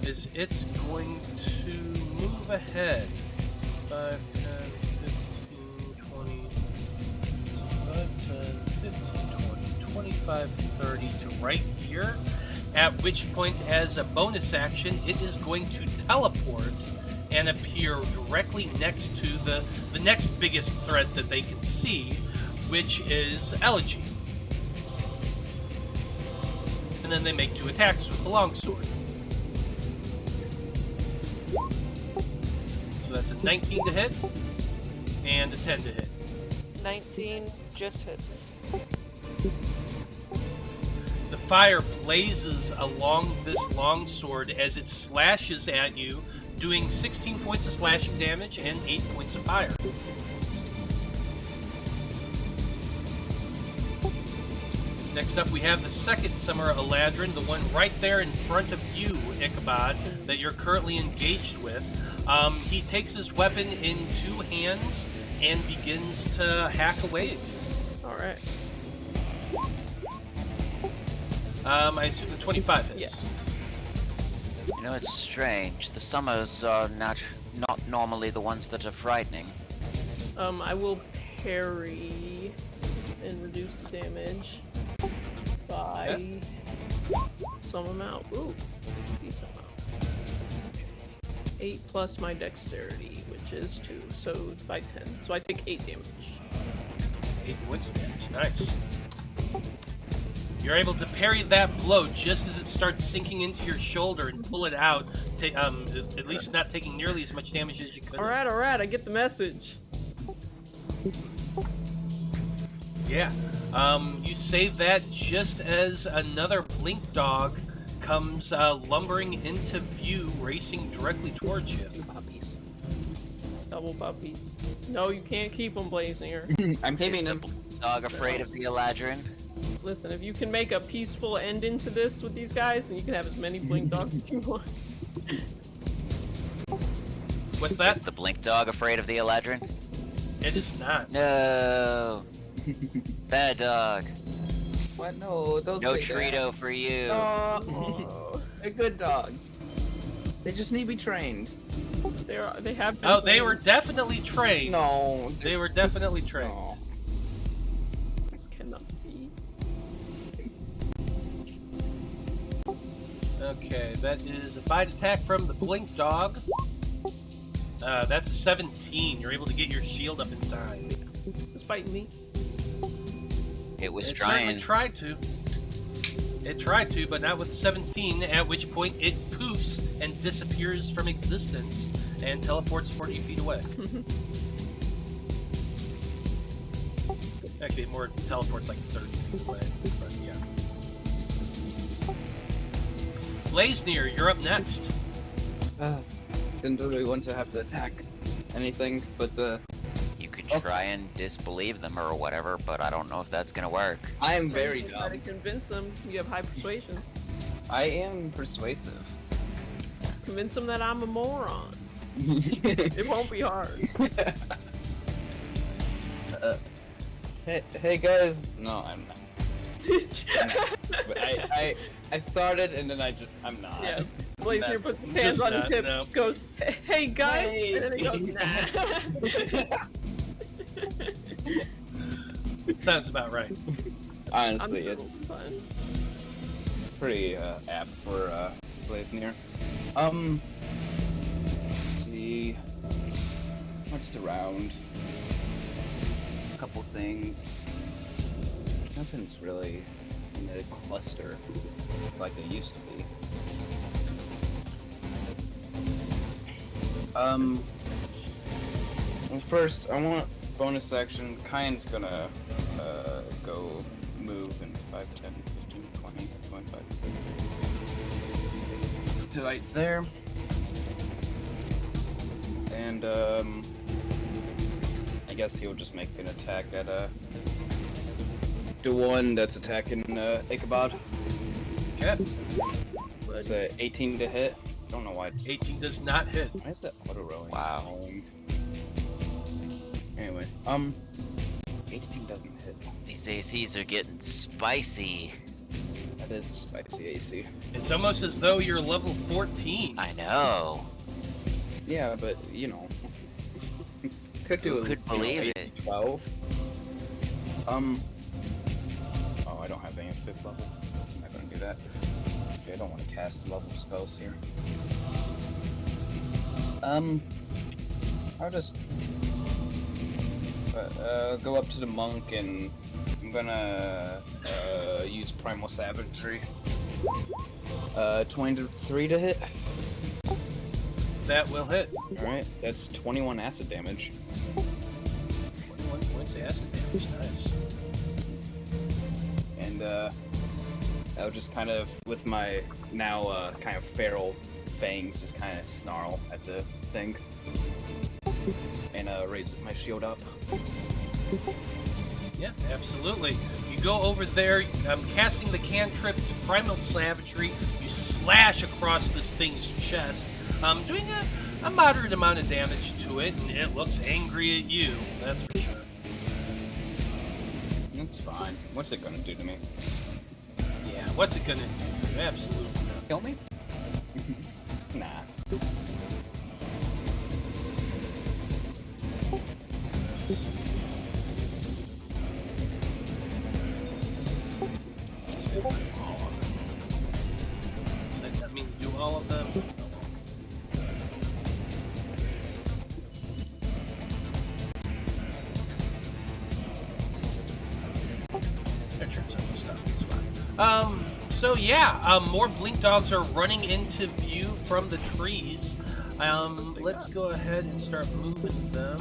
[SPEAKER 1] is it's going to move ahead. 5, 10, 15, 20, 5, 10, 15, 20, 25, 30 to right here. At which point, as a bonus action, it is going to teleport and appear directly next to the next biggest threat that they can see, which is Elegy. And then they make 2 attacks with the longsword. So that's a 19 to hit and a 10 to hit.
[SPEAKER 4] 19 just hits.
[SPEAKER 1] The fire blazes along this longsword as it slashes at you, doing 16 points of slashing damage and 8 points of fire. Next up, we have the second Summer Eladrin, the one right there in front of you, Ichabod, that you're currently engaged with. He takes his weapon in 2 hands and begins to hack away at you.
[SPEAKER 3] Alright.
[SPEAKER 1] I assume the 25 hits.
[SPEAKER 3] Yes.
[SPEAKER 5] You know, it's strange. The summers are not normally the ones that are frightening.
[SPEAKER 3] I will parry and reduce the damage by some amount. Ooh, decent amount. 8 plus my dexterity, which is 2, so by 10. So I take 8 damage.
[SPEAKER 1] 8 points of damage. Nice. You're able to parry that blow just as it starts sinking into your shoulder and pull it out, at least not taking nearly as much damage as you could.
[SPEAKER 3] Alright, I get the message.
[SPEAKER 1] Yeah. You save that just as another blink dog comes lumbering into view, racing directly towards you.
[SPEAKER 2] Puppies.
[SPEAKER 3] Double puppies. No, you can't keep them, Blaznir.
[SPEAKER 2] I'm
[SPEAKER 5] Is
[SPEAKER 2] hitting
[SPEAKER 5] the
[SPEAKER 2] him.
[SPEAKER 5] dog afraid of the Eladrin?
[SPEAKER 3] Listen, if you can make a peaceful end into this with these guys, then you can have as many blink dogs as you want.
[SPEAKER 1] What's that?
[SPEAKER 5] Is the blink dog afraid of the Eladrin?
[SPEAKER 1] It is not.
[SPEAKER 5] No. Bad dog.
[SPEAKER 2] What? No, don't
[SPEAKER 5] No
[SPEAKER 2] say that.
[SPEAKER 5] Trito for you.
[SPEAKER 2] Oh, they're good dogs. They just need to be trained.
[SPEAKER 3] They have been
[SPEAKER 1] Oh, they
[SPEAKER 3] trained.
[SPEAKER 1] were definitely trained.
[SPEAKER 2] No.
[SPEAKER 1] They were definitely trained.
[SPEAKER 2] No.
[SPEAKER 3] This cannot be.
[SPEAKER 1] Okay, that is a bite attack from the blink dog. That's a 17. You're able to get your shield up in time.
[SPEAKER 3] Is this biting me?
[SPEAKER 5] It was
[SPEAKER 1] It certainly
[SPEAKER 5] trying.
[SPEAKER 1] tried to. It tried to, but not with 17, at which point it poofs and disappears from existence and teleports 40 feet away. Actually, it more teleports like 30 feet away, but yeah. Blaznir, you're up next.
[SPEAKER 2] Didn't really want to have to attack anything, but
[SPEAKER 5] You could try and disbelieve them or whatever, but I don't know if that's gonna work.
[SPEAKER 2] I am very
[SPEAKER 3] You try to
[SPEAKER 2] dumb.
[SPEAKER 3] convince them. You have high persuasion.
[SPEAKER 2] I am persuasive.
[SPEAKER 3] Convince them that I'm a moron. It won't be hard.
[SPEAKER 2] Hey guys. No, I'm not. But I started and then I'm not.
[SPEAKER 3] Yeah. Blaznir puts his hands
[SPEAKER 1] Just
[SPEAKER 3] on his
[SPEAKER 1] not,
[SPEAKER 3] hips,
[SPEAKER 1] no.
[SPEAKER 3] goes, "Hey guys,"
[SPEAKER 2] Hey.
[SPEAKER 3] and then he goes, "Nah."
[SPEAKER 1] Sounds about right.
[SPEAKER 2] Honestly,
[SPEAKER 3] I'm
[SPEAKER 2] it's
[SPEAKER 3] fine.
[SPEAKER 2] pretty apt for Blaznir. Let's see what's around. A couple things. Nothing's really in the cluster like they used to be. Well, first, I want bonus action. Kyan's gonna go move in 5, 10, 15, 20, 25. To right there. And, I guess he'll just make an attack at, the one that's attacking, Ichabod.
[SPEAKER 1] Okay.
[SPEAKER 2] It's a 18 to hit. Don't know why it's
[SPEAKER 1] 18 does not hit.
[SPEAKER 2] Why is that auto rolling?
[SPEAKER 5] Wow.
[SPEAKER 2] Anyway, 18 doesn't hit.
[SPEAKER 5] These ACs are getting spicy.
[SPEAKER 2] That is a spicy AC.
[SPEAKER 1] It's almost as though you're level 14.
[SPEAKER 5] I know.
[SPEAKER 2] Yeah, but you know, could do.
[SPEAKER 5] Who could believe
[SPEAKER 2] 8,
[SPEAKER 5] it?
[SPEAKER 2] 12. Oh, I don't have any 5th level. I'm not gonna do that. Okay, I don't want to cast level spells here. I'll just go up to the monk and I'm gonna use Primal Savagery. 23 to hit.
[SPEAKER 1] That will hit.
[SPEAKER 2] Alright, that's 21 acid damage.
[SPEAKER 1] 21 points of acid damage. Nice.
[SPEAKER 2] And I'll just kind of, with my now kind of feral fangs, just kind of snarl at the thing. And raise my shield up.
[SPEAKER 1] Yeah, absolutely. You go over there, casting the cantrip to Primal Savagery, you slash across this thing's chest, doing a moderate amount of damage to it, and it looks angry at you, that's for sure.
[SPEAKER 2] It's fine. What's it gonna do to me?
[SPEAKER 1] Yeah, what's it gonna do? Absolutely nothing.
[SPEAKER 2] Kill me? Nah.
[SPEAKER 1] Does that mean do all of them? Their turn's almost up. It's fine. So yeah, more blink dogs are running into view from the trees. Let's go ahead and start moving them.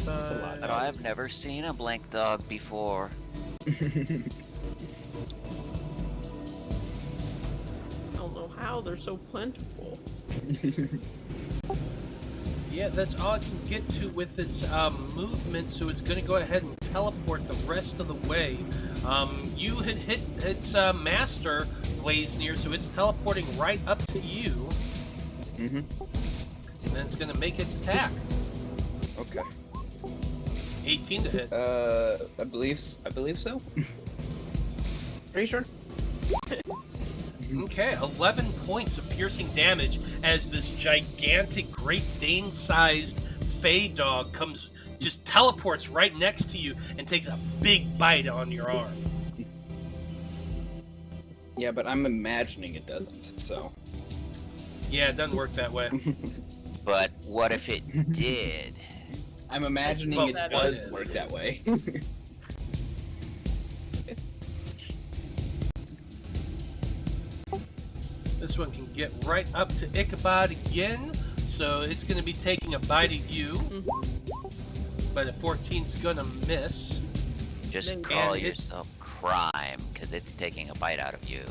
[SPEAKER 5] I've never seen a blank dog before.
[SPEAKER 3] I don't know how they're so plentiful.
[SPEAKER 1] Yeah, that's all it can get to with its movement, so it's going to go ahead and teleport the rest of the way. You had hit its master, Blaznir, so it's teleporting right up to you.
[SPEAKER 2] Mm-hmm.
[SPEAKER 1] And then it's going to make its attack.
[SPEAKER 2] Okay.
[SPEAKER 1] 18 to hit.
[SPEAKER 2] I believe so. Pretty sure.
[SPEAKER 1] Okay, 11 points of piercing damage as this gigantic Great Dane-sized Fey dog just teleports right next to you and takes a big bite on your arm.
[SPEAKER 2] Yeah, but I'm imagining it doesn't, so.
[SPEAKER 1] Yeah, it doesn't work that way.
[SPEAKER 5] But what if it did?
[SPEAKER 2] I'm imagining
[SPEAKER 1] Well,
[SPEAKER 2] it
[SPEAKER 1] that
[SPEAKER 2] does
[SPEAKER 1] is.
[SPEAKER 2] work that way.
[SPEAKER 1] This one can get right up to Ichabod again, so it's going to be taking a bite at you. But a 14's going to miss.
[SPEAKER 5] Just
[SPEAKER 3] Then
[SPEAKER 5] call
[SPEAKER 1] and it-
[SPEAKER 5] yourself crime, because it's taking a bite out of you.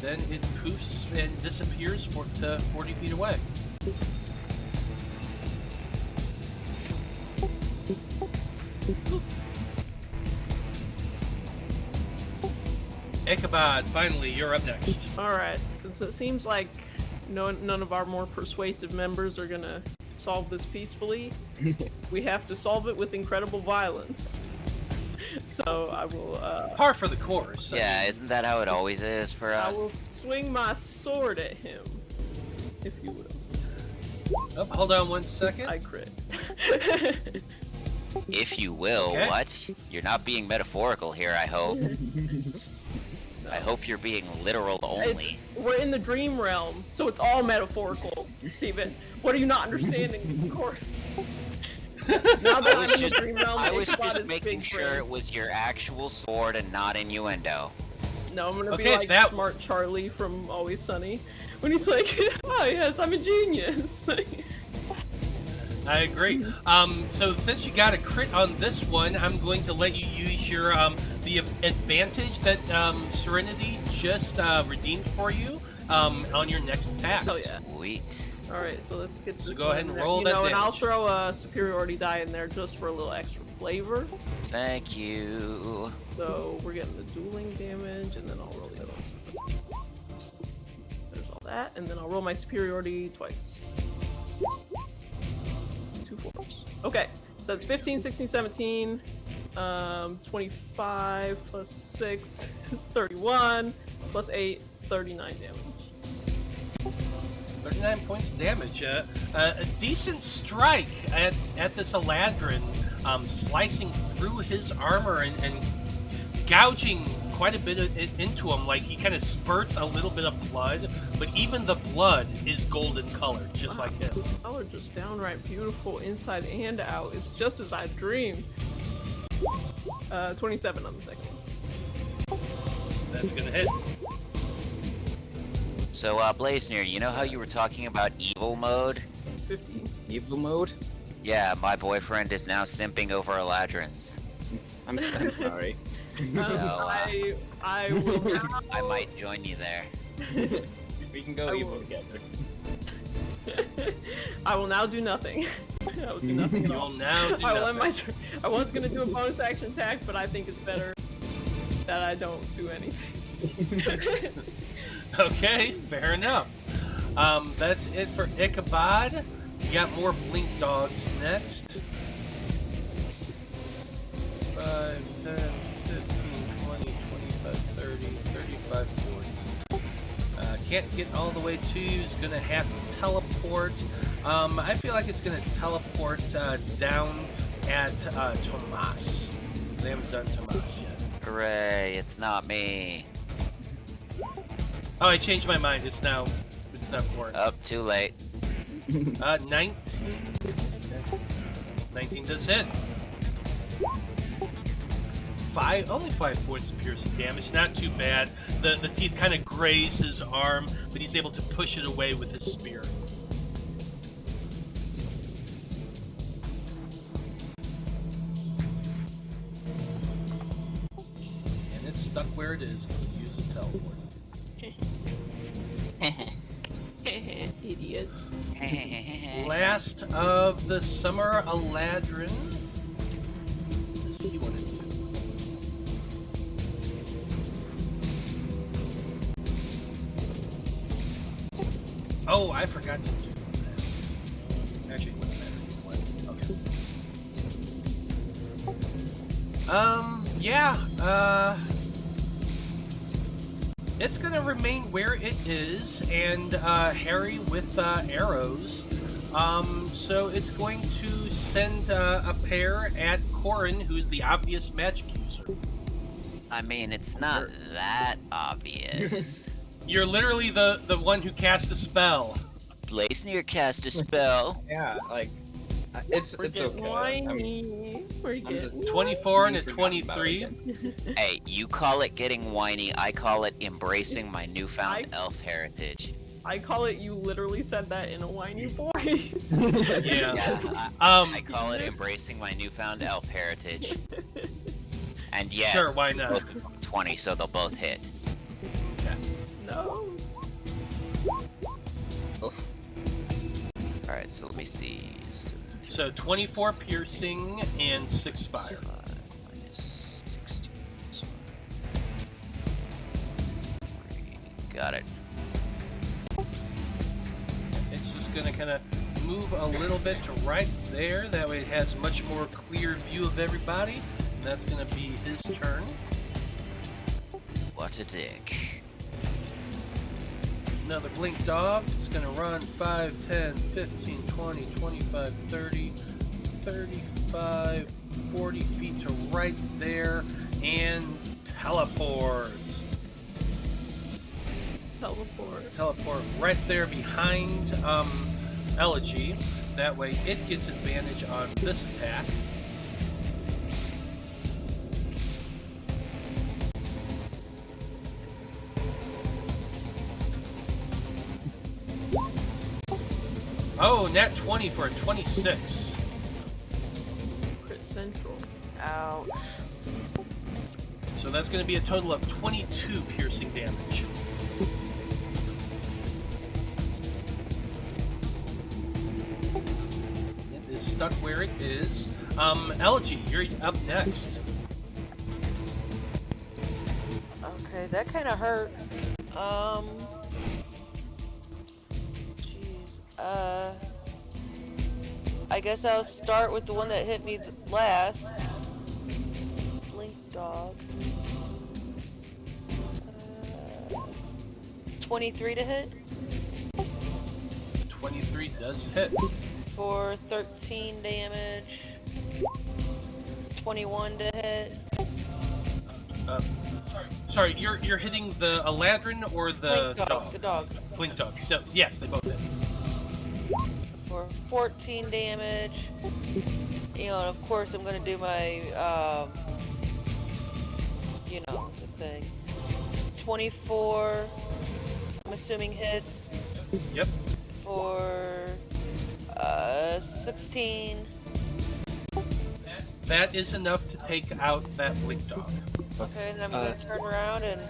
[SPEAKER 1] Then it poofs and disappears to 40 feet away. Ichabod, finally, you're up next.
[SPEAKER 3] Alright, since it seems like none of our more persuasive members are gonna solve this peacefully, we have to solve it with incredible violence. So I will,
[SPEAKER 1] Par for the course.
[SPEAKER 5] Yeah, isn't that how it always is for
[SPEAKER 3] I
[SPEAKER 5] us?
[SPEAKER 3] will swing my sword at him, if you will.
[SPEAKER 1] Oh, hold on one second.
[SPEAKER 3] I crit.
[SPEAKER 5] If you will,
[SPEAKER 1] Okay.
[SPEAKER 5] what? You're not being metaphorical here, I hope. I hope you're being literal only.
[SPEAKER 3] We're in the dream realm, so it's all metaphorical, Steven. What are you not understanding, Corrin? Now that I'm in the dream realm,
[SPEAKER 5] I was
[SPEAKER 3] Ichabod
[SPEAKER 5] just
[SPEAKER 3] is
[SPEAKER 5] making
[SPEAKER 3] big
[SPEAKER 5] sure
[SPEAKER 3] brain.
[SPEAKER 5] it was your actual sword and not innuendo.
[SPEAKER 3] No, I'm gonna be
[SPEAKER 1] Okay,
[SPEAKER 3] like
[SPEAKER 1] that-
[SPEAKER 3] Smart Charlie from Always Sunny, when he's like, "Oh yes, I'm a genius."
[SPEAKER 1] I agree. So since you got a crit on this one, I'm going to let you use your the advantage that Serenity just redeemed for you on your next attack.
[SPEAKER 3] Oh yeah.
[SPEAKER 5] Sweet.
[SPEAKER 3] All right, so let's get.
[SPEAKER 1] So
[SPEAKER 3] this
[SPEAKER 1] go ahead and
[SPEAKER 3] going.
[SPEAKER 1] roll
[SPEAKER 3] you
[SPEAKER 1] that
[SPEAKER 3] know, and I'll
[SPEAKER 1] damage.
[SPEAKER 3] throw a superiority die in there just for a little extra flavor.
[SPEAKER 5] Thank you.
[SPEAKER 3] So we're getting the dueling damage, and then I'll roll the other ones. There's all that, and then I'll roll my superiority twice. 2 4s. Okay, so it's 15, 16, 17, 25 plus 6 is 31, plus 8 is 39 damage.
[SPEAKER 1] 39 points of damage. A decent strike at this Eladrin, slicing through his armor and gouging quite a bit into him. Like he kind of spurts a little bit of blood, but even the blood is golden colored, just like him.
[SPEAKER 3] The color just downright beautiful inside and out. It's just as I dreamed. 27 on the second one.
[SPEAKER 1] That's gonna hit.
[SPEAKER 5] So, Blaznir, you know how you were talking about evil mode?
[SPEAKER 3] 15.
[SPEAKER 2] Evil mode?
[SPEAKER 5] Yeah, my boyfriend is now simping over Eladrins.
[SPEAKER 2] I'm sorry.
[SPEAKER 5] So,
[SPEAKER 3] I will now.
[SPEAKER 5] I might join you there.
[SPEAKER 2] We can go
[SPEAKER 3] I
[SPEAKER 2] evil
[SPEAKER 3] will-
[SPEAKER 2] together.
[SPEAKER 3] I will now do nothing. I will do nothing at all.
[SPEAKER 1] You'll now do
[SPEAKER 3] I will end my
[SPEAKER 1] nothing.
[SPEAKER 3] turn. I was gonna do a bonus action attack, but I think it's better that I don't do anything.
[SPEAKER 1] Okay, fair enough. That's it for Ichabod. You got more blink dogs next. 5, 10, 15, 20, 25, 30, 35, 40. Can't get all the way to you. It's going to have to teleport. I feel like it's going to teleport down at Tomas. They haven't done Tomas yet.
[SPEAKER 5] Hooray, it's not me.
[SPEAKER 1] Oh, I changed my mind. It's now Quarintine.
[SPEAKER 5] Oh, too late.
[SPEAKER 1] 19. 19 does hit. Only 5 points of piercing damage. Not too bad. The teeth kind of graze his arm, but he's able to push it away with his spear. And it's stuck where it is. Use a teleport.
[SPEAKER 3] Idiot.
[SPEAKER 1] Last of the summer Eladrin. Let's see what it do. Oh, I forgot to do that. Actually, it wouldn't matter either way. Okay. Yeah, it's gonna remain where it is and harry with arrows. So it's going to send a pair at Corrin, who's the obvious magic user.
[SPEAKER 5] I mean, it's not that obvious.
[SPEAKER 1] You're literally the one who cast a spell.
[SPEAKER 5] Blaznir cast a spell.
[SPEAKER 2] Yeah, like it's
[SPEAKER 3] We're getting
[SPEAKER 2] okay.
[SPEAKER 3] whiny. We're getting
[SPEAKER 1] 24 and a
[SPEAKER 2] You forgot about
[SPEAKER 1] 23.
[SPEAKER 2] it
[SPEAKER 5] Hey, you call it getting whiny, I call it embracing my newfound
[SPEAKER 3] I-
[SPEAKER 5] elf heritage.
[SPEAKER 3] I call it. You literally said that in a whiny voice.
[SPEAKER 1] Yeah.
[SPEAKER 5] Yeah,
[SPEAKER 1] Um,
[SPEAKER 5] I call it embracing my newfound elf heritage. And yes,
[SPEAKER 1] Sure, why not?
[SPEAKER 5] both of them are 20, so they'll both hit.
[SPEAKER 3] No.
[SPEAKER 2] Oof.
[SPEAKER 5] Alright, so let me see.
[SPEAKER 1] So 24 piercing and 6 fire.
[SPEAKER 5] Minus 16. Got it.
[SPEAKER 1] It's just going to kind of move a little bit to right there. That way it has a much more clear view of everybody. And that's going to be his turn.
[SPEAKER 5] What a dick.
[SPEAKER 1] Another blink dog. It's going to run 5, 10, 15, 20, 25, 30, 35, 40 feet to right there. And teleport. Teleport right there behind Elegy. That way it gets advantage on this attack. Oh, nat 20 for a 26.
[SPEAKER 3] Crit Central.
[SPEAKER 4] Ouch.
[SPEAKER 1] So that's going to be a total of 22 piercing damage. It is stuck where it is. Elegy, you're up next.
[SPEAKER 4] Okay, that kind of hurt. I guess I'll start with the one that hit me last. Blink dog. 23 to hit
[SPEAKER 1] 23 does hit.
[SPEAKER 4] for 13 damage. 21 to hit.
[SPEAKER 1] Sorry, you're hitting the Eladrin or the
[SPEAKER 4] Blink dog. The dog.
[SPEAKER 1] Blink dog. So yes, they both hit.
[SPEAKER 4] For 14 damage. You know, and of course I'm gonna do my, you know, the thing. 24, I'm assuming hits.
[SPEAKER 1] Yep.
[SPEAKER 4] For, 16.
[SPEAKER 1] That is enough to take out that blink dog.
[SPEAKER 4] Okay, and I'm gonna turn around and,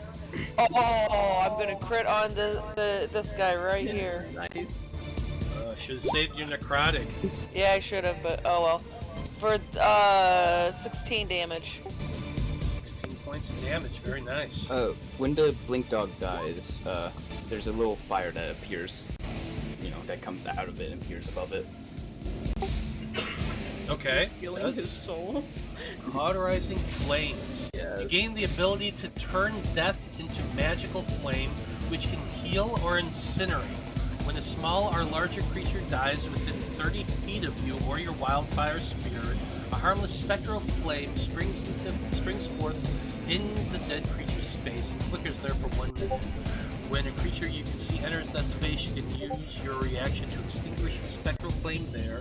[SPEAKER 4] oh, I'm gonna crit on this guy right here.
[SPEAKER 3] Nice.
[SPEAKER 1] Should have saved your necrotic.
[SPEAKER 4] Yeah, I should have, but oh well. For 16 damage.
[SPEAKER 1] 16 points of damage. Very nice.
[SPEAKER 2] When the blink dog dies, there's a little fire that appears, you know, that comes out of it and appears above it.
[SPEAKER 1] Okay.
[SPEAKER 3] Stealing his soul.
[SPEAKER 1] Cauterizing flames.
[SPEAKER 3] Yeah.
[SPEAKER 1] You gain the ability to turn death into magical flame, which can heal or incinerate. When a small or larger creature dies within 30 feet of you or your wildfire spirit, a harmless spectral flame springs forth in the dead creature's space and flickers there for 1 minute. When a creature you can see enters that space, you can use your reaction to extinguish the spectral flame there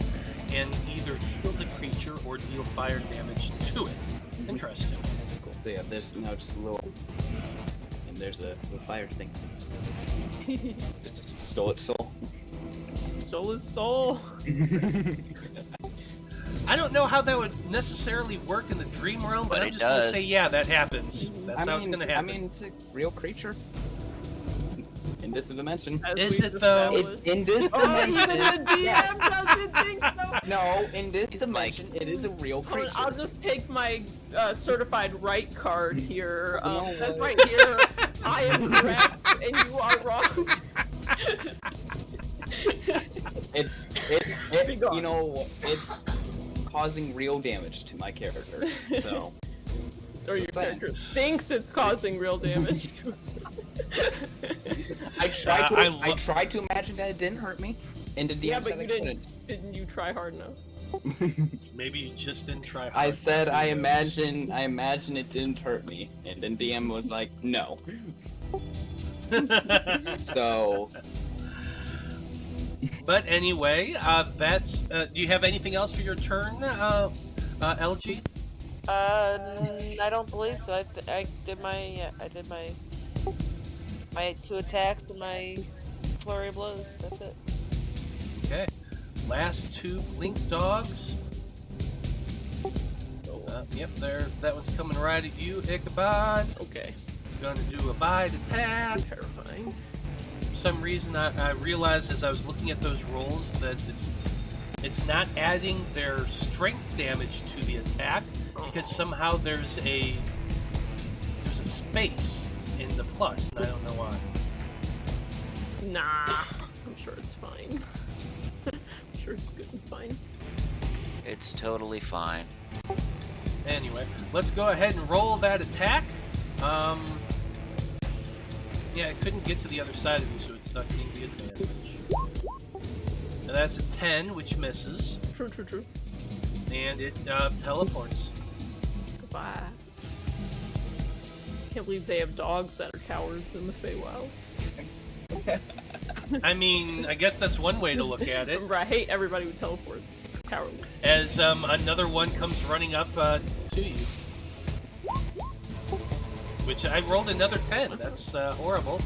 [SPEAKER 1] and either heal the creature or deal fire damage to it. Interesting.
[SPEAKER 2] Cool. So yeah, there's now just a little, and there's a little fire thing. Just stole its soul.
[SPEAKER 3] Stole his soul.
[SPEAKER 1] I don't know how that would necessarily work in the dream realm, but
[SPEAKER 5] But
[SPEAKER 1] I'm
[SPEAKER 5] it
[SPEAKER 1] just going to
[SPEAKER 5] does.
[SPEAKER 1] say, yeah, that happens. That's how it's going to happen.
[SPEAKER 2] I mean, it's a real creature. In this dimension.
[SPEAKER 3] As
[SPEAKER 1] Is
[SPEAKER 3] we've
[SPEAKER 1] it, though?
[SPEAKER 3] established.
[SPEAKER 2] In this
[SPEAKER 3] Oh,
[SPEAKER 2] dimension.
[SPEAKER 3] even the DM
[SPEAKER 2] yes.
[SPEAKER 3] doesn't think so.
[SPEAKER 2] No, in this
[SPEAKER 5] He's
[SPEAKER 2] dimension, it is a real creature.
[SPEAKER 3] I'll just take my certified right card here.
[SPEAKER 2] No.
[SPEAKER 3] It says right here, I am correct and you are wrong.
[SPEAKER 2] It's
[SPEAKER 3] Be gone.
[SPEAKER 2] you know, it's causing real damage to my character. So
[SPEAKER 3] Or your
[SPEAKER 2] Just saying.
[SPEAKER 3] character thinks it's causing real damage.
[SPEAKER 2] I tried to
[SPEAKER 1] I
[SPEAKER 2] I tried to imagine that it didn't hurt me, and the DM
[SPEAKER 3] Yeah, but
[SPEAKER 2] said
[SPEAKER 3] you
[SPEAKER 2] it
[SPEAKER 3] didn't. Didn't you try hard enough?
[SPEAKER 2] couldn't.
[SPEAKER 1] Maybe you just didn't try hard.
[SPEAKER 2] I said I imagine it didn't hurt me, and then DM was like, no. So
[SPEAKER 1] But anyway, that's. Do you have anything else for your turn, LG?
[SPEAKER 4] I don't believe so. I did my my 2 attacks and my flurry of blows. That's it.
[SPEAKER 1] Okay. Last 2 blink dogs. Yep, there. That one's coming right at you, Ichabod.
[SPEAKER 3] Okay.
[SPEAKER 1] Gonna do a bite attack.
[SPEAKER 3] Terrifying.
[SPEAKER 1] For some reason, I realized as I was looking at those rolls that It's not adding their strength damage to the attack because somehow there's a space in the plus, and I don't know why.
[SPEAKER 3] Nah, I'm sure it's fine. I'm sure it's good and fine.
[SPEAKER 5] It's totally fine.
[SPEAKER 1] Anyway, let's go ahead and roll that attack. Yeah, it couldn't get to the other side of you, so it's not getting the advantage. Now that's a 10, which misses.
[SPEAKER 3] True.
[SPEAKER 1] And it teleports.
[SPEAKER 3] Goodbye. Can't believe they have dogs that are cowards in the Faewild.
[SPEAKER 1] I mean, I guess that's one way to look at it.
[SPEAKER 3] Right, everybody who teleports. Cowardly.
[SPEAKER 1] As another one comes running up to you. Which I rolled another 10. That's horrible.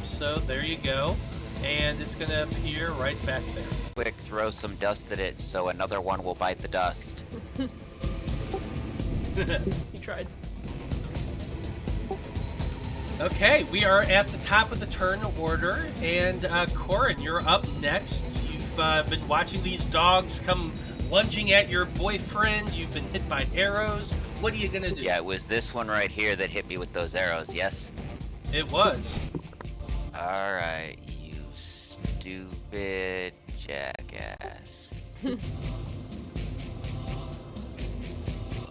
[SPEAKER 1] So there you go. And it's going to appear right back there.
[SPEAKER 5] Quick, throw some dust at it so another one will bite the dust.
[SPEAKER 3] He tried.
[SPEAKER 1] Okay, we are at the top of the turn order, and Corrin, you're up next. You've been watching these dogs come lunging at your boyfriend. You've been hit by arrows. What are you gonna do?
[SPEAKER 5] Yeah, it was this one right here that hit me with those arrows, yes?
[SPEAKER 1] It was.
[SPEAKER 5] Alright, you stupid jackass.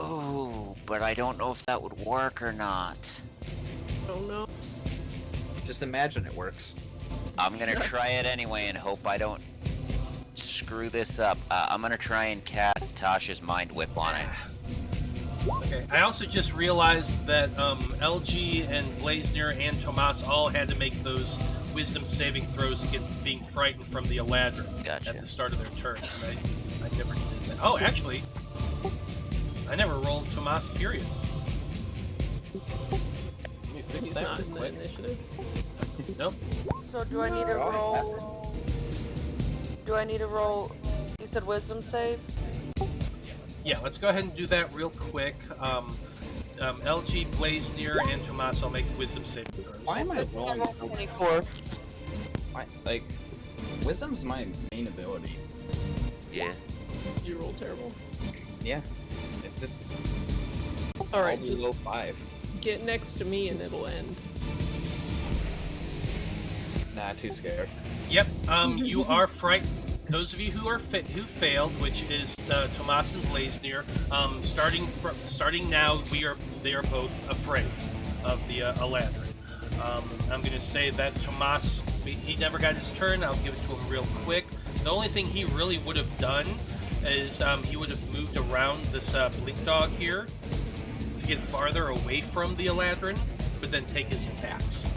[SPEAKER 5] Oh, but I don't know if that would work or not.
[SPEAKER 3] Oh no.
[SPEAKER 2] Just imagine it works.
[SPEAKER 5] I'm gonna try it anyway and hope I don't screw this up. I'm gonna try and cast Tasha's Mind Whip on it.
[SPEAKER 1] Okay. I also just realized that LG and Blaznir and Tomas all had to make those wisdom saving throws against being frightened from the Eladrin
[SPEAKER 5] Gotcha.
[SPEAKER 1] at the start of their turn. And I never did that. Oh, actually, I never rolled Tomas, period. Let me fix
[SPEAKER 3] He's
[SPEAKER 1] that
[SPEAKER 3] not
[SPEAKER 1] real
[SPEAKER 3] in the
[SPEAKER 1] quick.
[SPEAKER 3] initiative.
[SPEAKER 1] Nope.
[SPEAKER 4] So do I need to roll? Do I need to roll? You said wisdom save.
[SPEAKER 1] Yeah, let's go ahead and do that real quick. LG, Blaznir, and Tomas all make wisdom saving throws.
[SPEAKER 2] Why am I rolling so
[SPEAKER 4] 24.
[SPEAKER 2] Like, wisdom's my main ability.
[SPEAKER 5] Yeah.
[SPEAKER 3] You roll terrible.
[SPEAKER 2] Yeah. It just.
[SPEAKER 3] Alright,
[SPEAKER 2] All below 5.
[SPEAKER 3] get next to me and it'll end.
[SPEAKER 2] Nah, too scared.
[SPEAKER 1] Yep. You are frightened. Those of you who are who failed, which is Tomas and Blaznir, starting now, they are both afraid of the Eladrin. I'm going to say that Tomas, he never got his turn. I'll give it to him real quick. The only thing he really would have done is he would have moved around this blink dog here to get farther away from the Eladrin, but then take his attacks.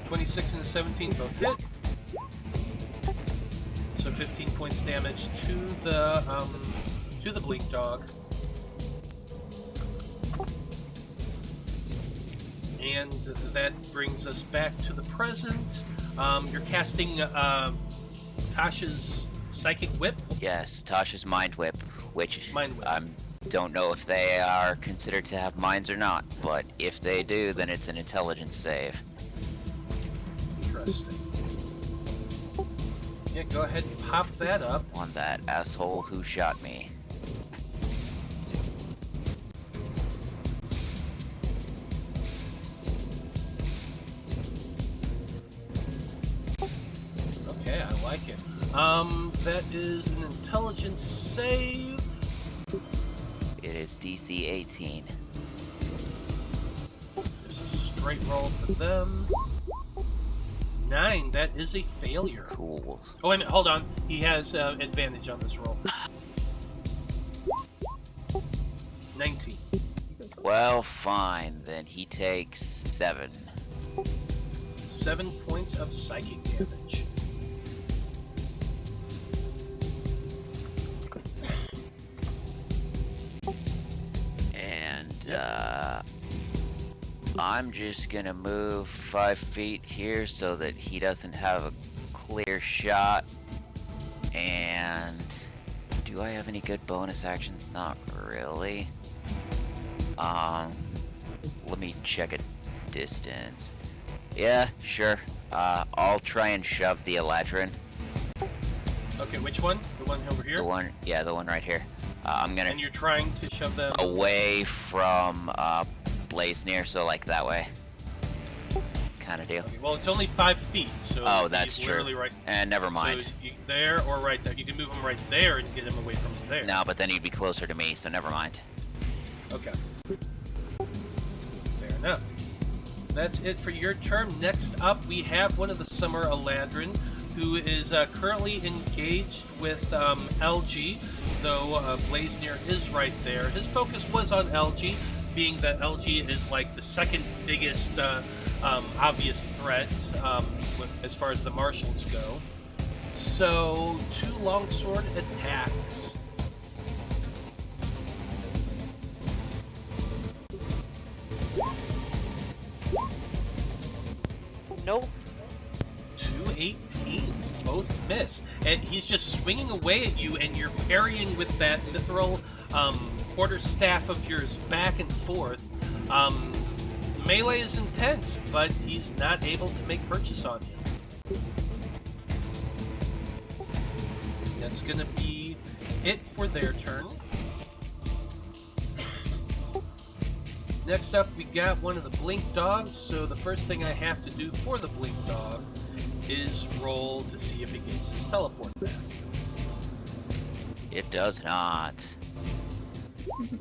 [SPEAKER 1] (26) and a 17 both hit. So 15 points damage to the blink dog. And that brings us back to the present. You're casting Tasha's Psychic Whip.
[SPEAKER 5] Yes, Tasha's Mind Whip, which
[SPEAKER 1] Mind Whip.
[SPEAKER 5] I don't know if they are considered to have minds or not, but if they do, then it's an intelligence save.
[SPEAKER 1] Interesting. Yeah, go ahead and pop that up.
[SPEAKER 5] On that asshole who shot me.
[SPEAKER 1] Okay, I like it. That is an intelligence save.
[SPEAKER 5] It is DC 18.
[SPEAKER 1] Just a straight roll for them. 9, that is a failure.
[SPEAKER 5] Cool.
[SPEAKER 1] Oh, wait a minute, hold on. He has advantage on this roll. 19.
[SPEAKER 5] Well, fine. Then he takes 7.
[SPEAKER 1] 7 points of psychic damage.
[SPEAKER 5] And, I'm just gonna move 5 feet here so that he doesn't have a clear shot. And do I have any good bonus actions? Not really. Let me check a distance. Yeah, sure. I'll try and shove the Eladrin.
[SPEAKER 1] Okay, which one? The one over here?
[SPEAKER 5] The one right here. I'm gonna
[SPEAKER 1] And you're trying to shove them
[SPEAKER 5] away from Blaznir, so like that way. Kind of deal.
[SPEAKER 1] Okay, well, it's only 5 feet, so
[SPEAKER 5] Oh, that's
[SPEAKER 1] he's
[SPEAKER 5] true.
[SPEAKER 1] literally right.
[SPEAKER 5] And never mind.
[SPEAKER 1] So there or right there. You can move him right there and get him away from there.
[SPEAKER 5] No, but then he'd be closer to me, so never mind.
[SPEAKER 1] Okay. Fair enough. That's it for your turn. Next up, we have one of the Summer Eladrin, who is currently engaged with Elegy, though Blaznir is right there. His focus was on Elegy, being that Elegy is like the second biggest obvious threat as far as the marshals go. So, 2 longsword attacks.
[SPEAKER 4] Nope.
[SPEAKER 1] 2 18s, both miss. And he's just swinging away at you, and you're parrying with that mithril quarterstaff of yours back and forth. Melee is intense, but he's not able to make purchase on you. That's going to be it for their turn. Next up, we got one of the Blink Dogs, so the first thing I have to do for the Blink Dog is roll to see if it gets his teleport back.
[SPEAKER 5] It does not.
[SPEAKER 1] It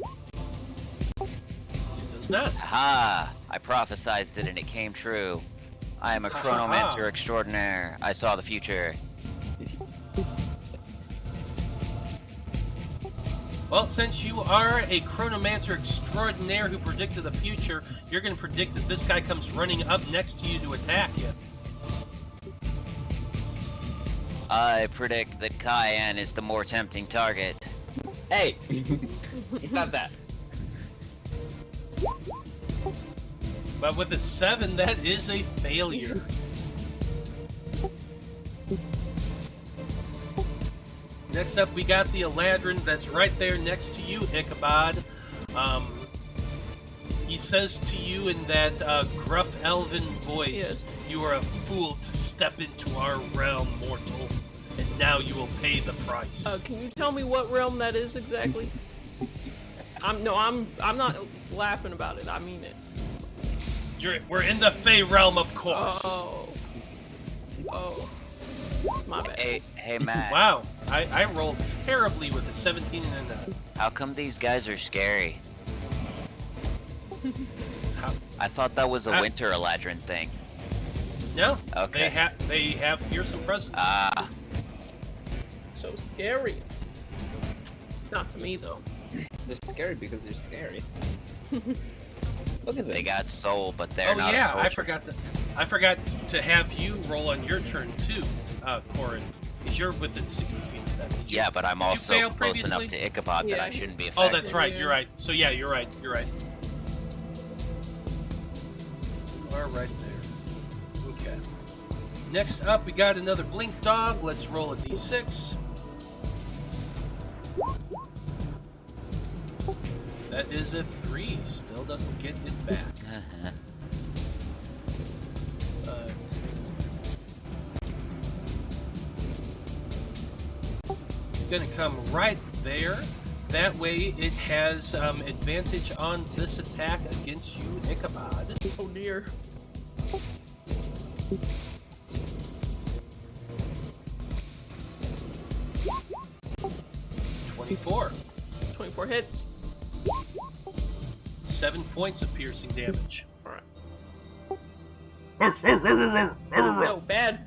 [SPEAKER 1] does not.
[SPEAKER 5] Aha! I prophesized it and it came true. I am a chronomancer extraordinaire. I saw the future.
[SPEAKER 1] Well, since you are a chronomancer extraordinaire who predicted the future, you're going to predict that this guy comes running up next to you to attack you.
[SPEAKER 5] I predict that Cayenne is the more tempting target.
[SPEAKER 2] Hey! It's not that.
[SPEAKER 1] But with a 7, that is a failure. Next up, we got the Eladrin that's right there next to you, Ichabod. He says to you in that gruff elven voice,
[SPEAKER 3] Yes.
[SPEAKER 1] "You are a fool to step into our realm, mortal, and now you will pay the price."
[SPEAKER 3] Can you tell me what realm that is exactly? I'm not laughing about it. I mean it.
[SPEAKER 1] We're in the Fey realm, of course.
[SPEAKER 3] Oh, my bad.
[SPEAKER 5] Hey Matt.
[SPEAKER 1] Wow, I rolled terribly with a 17 and a 9.
[SPEAKER 5] How come these guys are scary? I thought that was a winter Eladrin thing.
[SPEAKER 1] No,
[SPEAKER 5] Okay.
[SPEAKER 1] they have fearsome presence.
[SPEAKER 5] Ah,
[SPEAKER 3] So scary. Not to me though.
[SPEAKER 2] They're scary because they're scary. Look at them.
[SPEAKER 5] they got soul, but they're not.
[SPEAKER 1] yeah,
[SPEAKER 5] as
[SPEAKER 1] I forgot to have you roll on your turn too, Corrin, because you're within 60 feet of that. Did you-
[SPEAKER 5] Yeah, but I'm
[SPEAKER 1] you
[SPEAKER 5] also
[SPEAKER 1] fail
[SPEAKER 5] close enough
[SPEAKER 1] previously?
[SPEAKER 5] to Ichabod that
[SPEAKER 3] Yeah.
[SPEAKER 5] I shouldn't be
[SPEAKER 1] Oh,
[SPEAKER 5] affected.
[SPEAKER 1] that's right. You're right. So yeah, you're right. You are right there. Okay. Next up, we got another Blink Dog. Let's roll a d6. That is a 3. Still doesn't get it back. Gonna come right there. That way it has advantage on this attack against you, Ichabod.
[SPEAKER 3] Oh dear.
[SPEAKER 1] 24.
[SPEAKER 3] 24 hits.
[SPEAKER 1] 7 points of piercing damage.
[SPEAKER 3] No, bad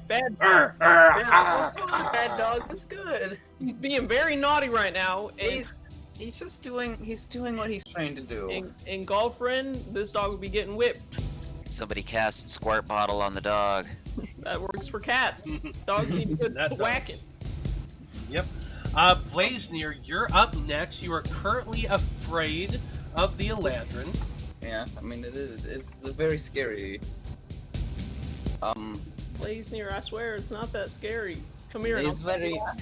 [SPEAKER 3] dog. That's good. He's being very naughty right now. And
[SPEAKER 2] He's doing what he's trying to do.
[SPEAKER 3] in Golfrin, this dog would be getting whipped.
[SPEAKER 5] Somebody cast squirt bottle on the dog.
[SPEAKER 3] That works for cats. Dogs need good
[SPEAKER 1] That does.
[SPEAKER 3] whacking.
[SPEAKER 1] Yep. Blaznir, you're up next. You are currently afraid of the Eladrin.
[SPEAKER 2] Yeah, I mean it's a very scary.
[SPEAKER 3] Blaznir, I swear it's not that scary. Come here.
[SPEAKER 2] It's very. I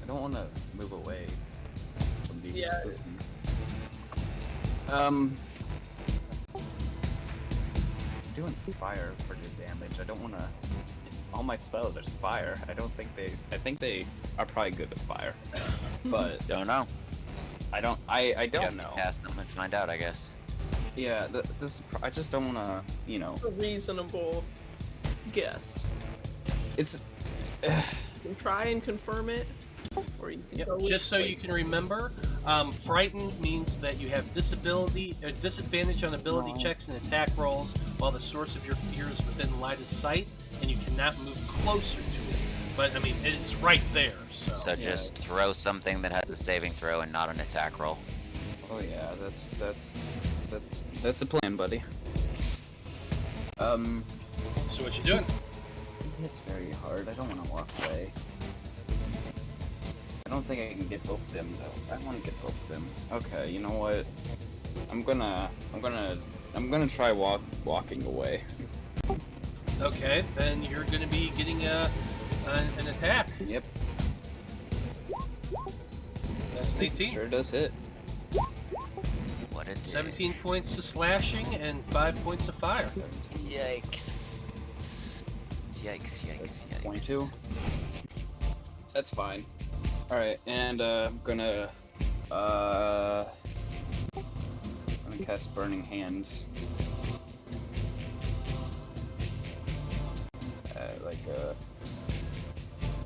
[SPEAKER 2] don't want to move away from the
[SPEAKER 3] Yeah.
[SPEAKER 2] Doing fire for the damage. I don't want to. All my spells are fire. I think they are probably good with fire, but
[SPEAKER 5] Don't know.
[SPEAKER 2] I don't know.
[SPEAKER 5] Cast them and find out, I guess.
[SPEAKER 2] Yeah, I just don't want to.
[SPEAKER 3] A reasonable guess.
[SPEAKER 2] It's.
[SPEAKER 3] You can try and confirm it, or you can go with
[SPEAKER 1] Just so you can remember, frightened means that you have disadvantage on ability checks and attack rolls while the source of your fear is within line of sight, and you cannot move closer to it. But I mean, it's right there. So
[SPEAKER 5] Just throw something that has a saving throw and not an attack roll.
[SPEAKER 2] Oh yeah, that's the plan, buddy.
[SPEAKER 1] So what you doing?
[SPEAKER 2] It's very hard. I don't want to walk away. I don't think I can get both of them though. I want to get both of them. Okay, you know what? I'm gonna try walking away.
[SPEAKER 1] Okay, then you're gonna be getting an attack.
[SPEAKER 2] Yep.
[SPEAKER 1] That's an 18.
[SPEAKER 2] Sure does hit.
[SPEAKER 5] What a dick.
[SPEAKER 1] 17 points of slashing and 5 points of fire.
[SPEAKER 5] Yikes. Yikes.
[SPEAKER 2] 22. That's fine. All right, and I'm gonna cast Burning Hands.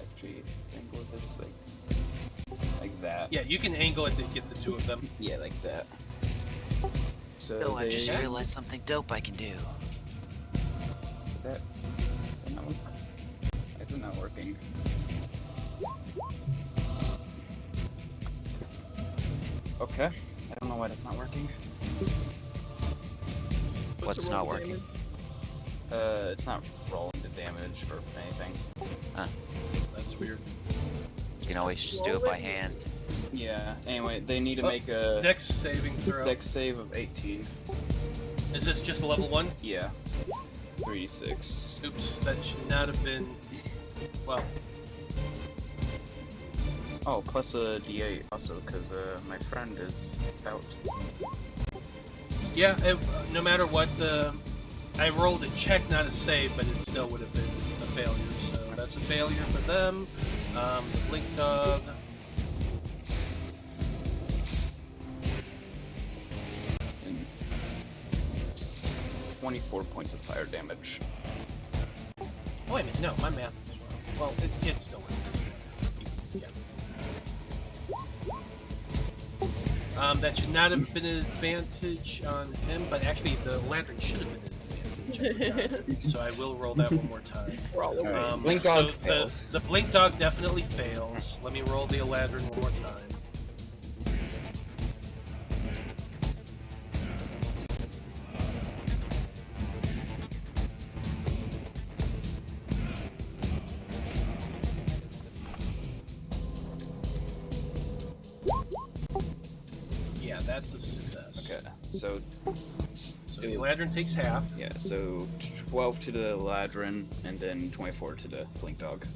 [SPEAKER 2] Actually, angle this like that.
[SPEAKER 1] Yeah, you can angle it to get the two of them.
[SPEAKER 2] Yeah, like that. So
[SPEAKER 5] Oh, I just realized something dope I can do.
[SPEAKER 2] That. Why is it not working? Okay. I don't know why that's not working.
[SPEAKER 5] What's not working?
[SPEAKER 2] It's not rolling the damage or anything.
[SPEAKER 1] That's weird.
[SPEAKER 5] You can always just do it by hand.
[SPEAKER 2] Yeah. Anyway, they need to make a
[SPEAKER 1] Dex saving throw.
[SPEAKER 2] dex save of 18.
[SPEAKER 1] Is this just a level 1?
[SPEAKER 2] Yeah. 3d6.
[SPEAKER 1] Oops, that should not have been. Well,
[SPEAKER 2] Oh, plus a d8 also, because my friend is out.
[SPEAKER 1] yeah, no matter what, I rolled a check, not a save, but it still would have been a failure. So that's a failure for them. The Blink Dog.
[SPEAKER 2] And 24 points of fire damage.
[SPEAKER 1] Oh, wait a minute, no, my math is wrong. Well, it's still working. Yeah. That should not have been an advantage on him, but actually the lantern should have been an advantage. So I will roll that one more time.
[SPEAKER 3] We're all over.
[SPEAKER 2] Blink Dog fails.
[SPEAKER 1] The Blink Dog definitely fails. Let me roll the lantern one more time. Yeah, that's a success.
[SPEAKER 2] Okay, so
[SPEAKER 1] So the lantern takes half.
[SPEAKER 2] yeah, so 12 to the Ladrin, and then 24 to the Blink Dog.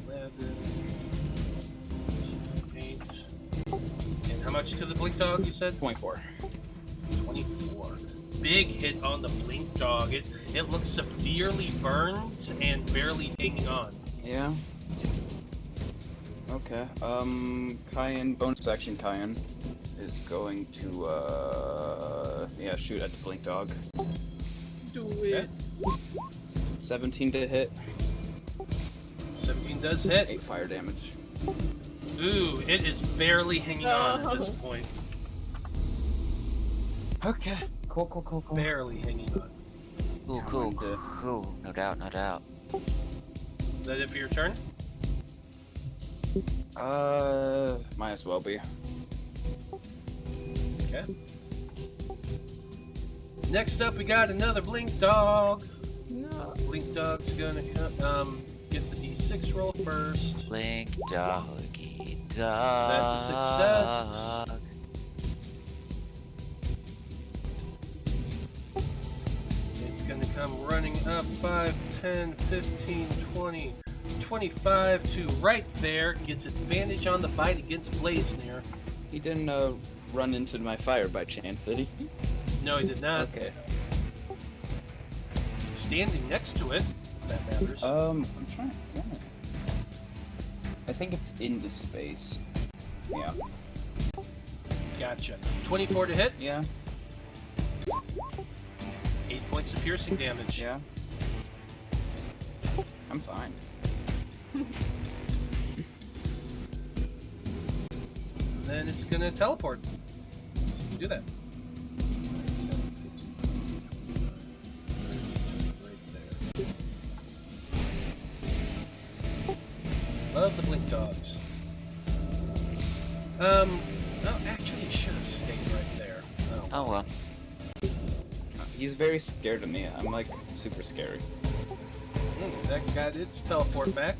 [SPEAKER 1] Lantern, 8. And how much to the Blink Dog, you said?
[SPEAKER 2] 24.
[SPEAKER 1] 24. Big hit on the Blink Dog. It looks severely burned and barely hanging on.
[SPEAKER 2] Yeah. Okay. Cayenne, bonus action Cayenne is going to, shoot at the Blink Dog.
[SPEAKER 3] Do it.
[SPEAKER 2] 17 to hit,
[SPEAKER 1] 17 does hit.
[SPEAKER 2] 8 fire damage.
[SPEAKER 1] Ooh, it is barely hanging on at this point.
[SPEAKER 2] Okay. Cool.
[SPEAKER 1] Barely hanging on.
[SPEAKER 5] Cool. No doubt.
[SPEAKER 1] Is that it for your turn?
[SPEAKER 2] Might as well be.
[SPEAKER 1] Okay. Next up, we got another Blink Dog.
[SPEAKER 3] No.
[SPEAKER 1] Blink Dog's gonna get the D6 roll first.
[SPEAKER 5] Blink doggy dog.
[SPEAKER 1] That's a success. It's gonna come running up 5, 10, 15, 20, 25 to right there. Gets advantage on the bite against Blaznir.
[SPEAKER 2] He didn't run into my fire by chance, did he?
[SPEAKER 1] No, he did not.
[SPEAKER 2] Okay.
[SPEAKER 1] Standing next to it, if that matters.
[SPEAKER 2] I'm trying. Yeah. I think it's in the space. Yeah.
[SPEAKER 1] Gotcha. 24 to hit.
[SPEAKER 2] Yeah.
[SPEAKER 1] 8 points of piercing damage.
[SPEAKER 2] Yeah. I'm fine.
[SPEAKER 1] And then it's gonna teleport. Do that. Right there. Love the blink dogs. Oh, actually, it should have stayed right there.
[SPEAKER 5] Oh well.
[SPEAKER 2] He's very scared of me. I'm like super scary.
[SPEAKER 1] That got its teleport back.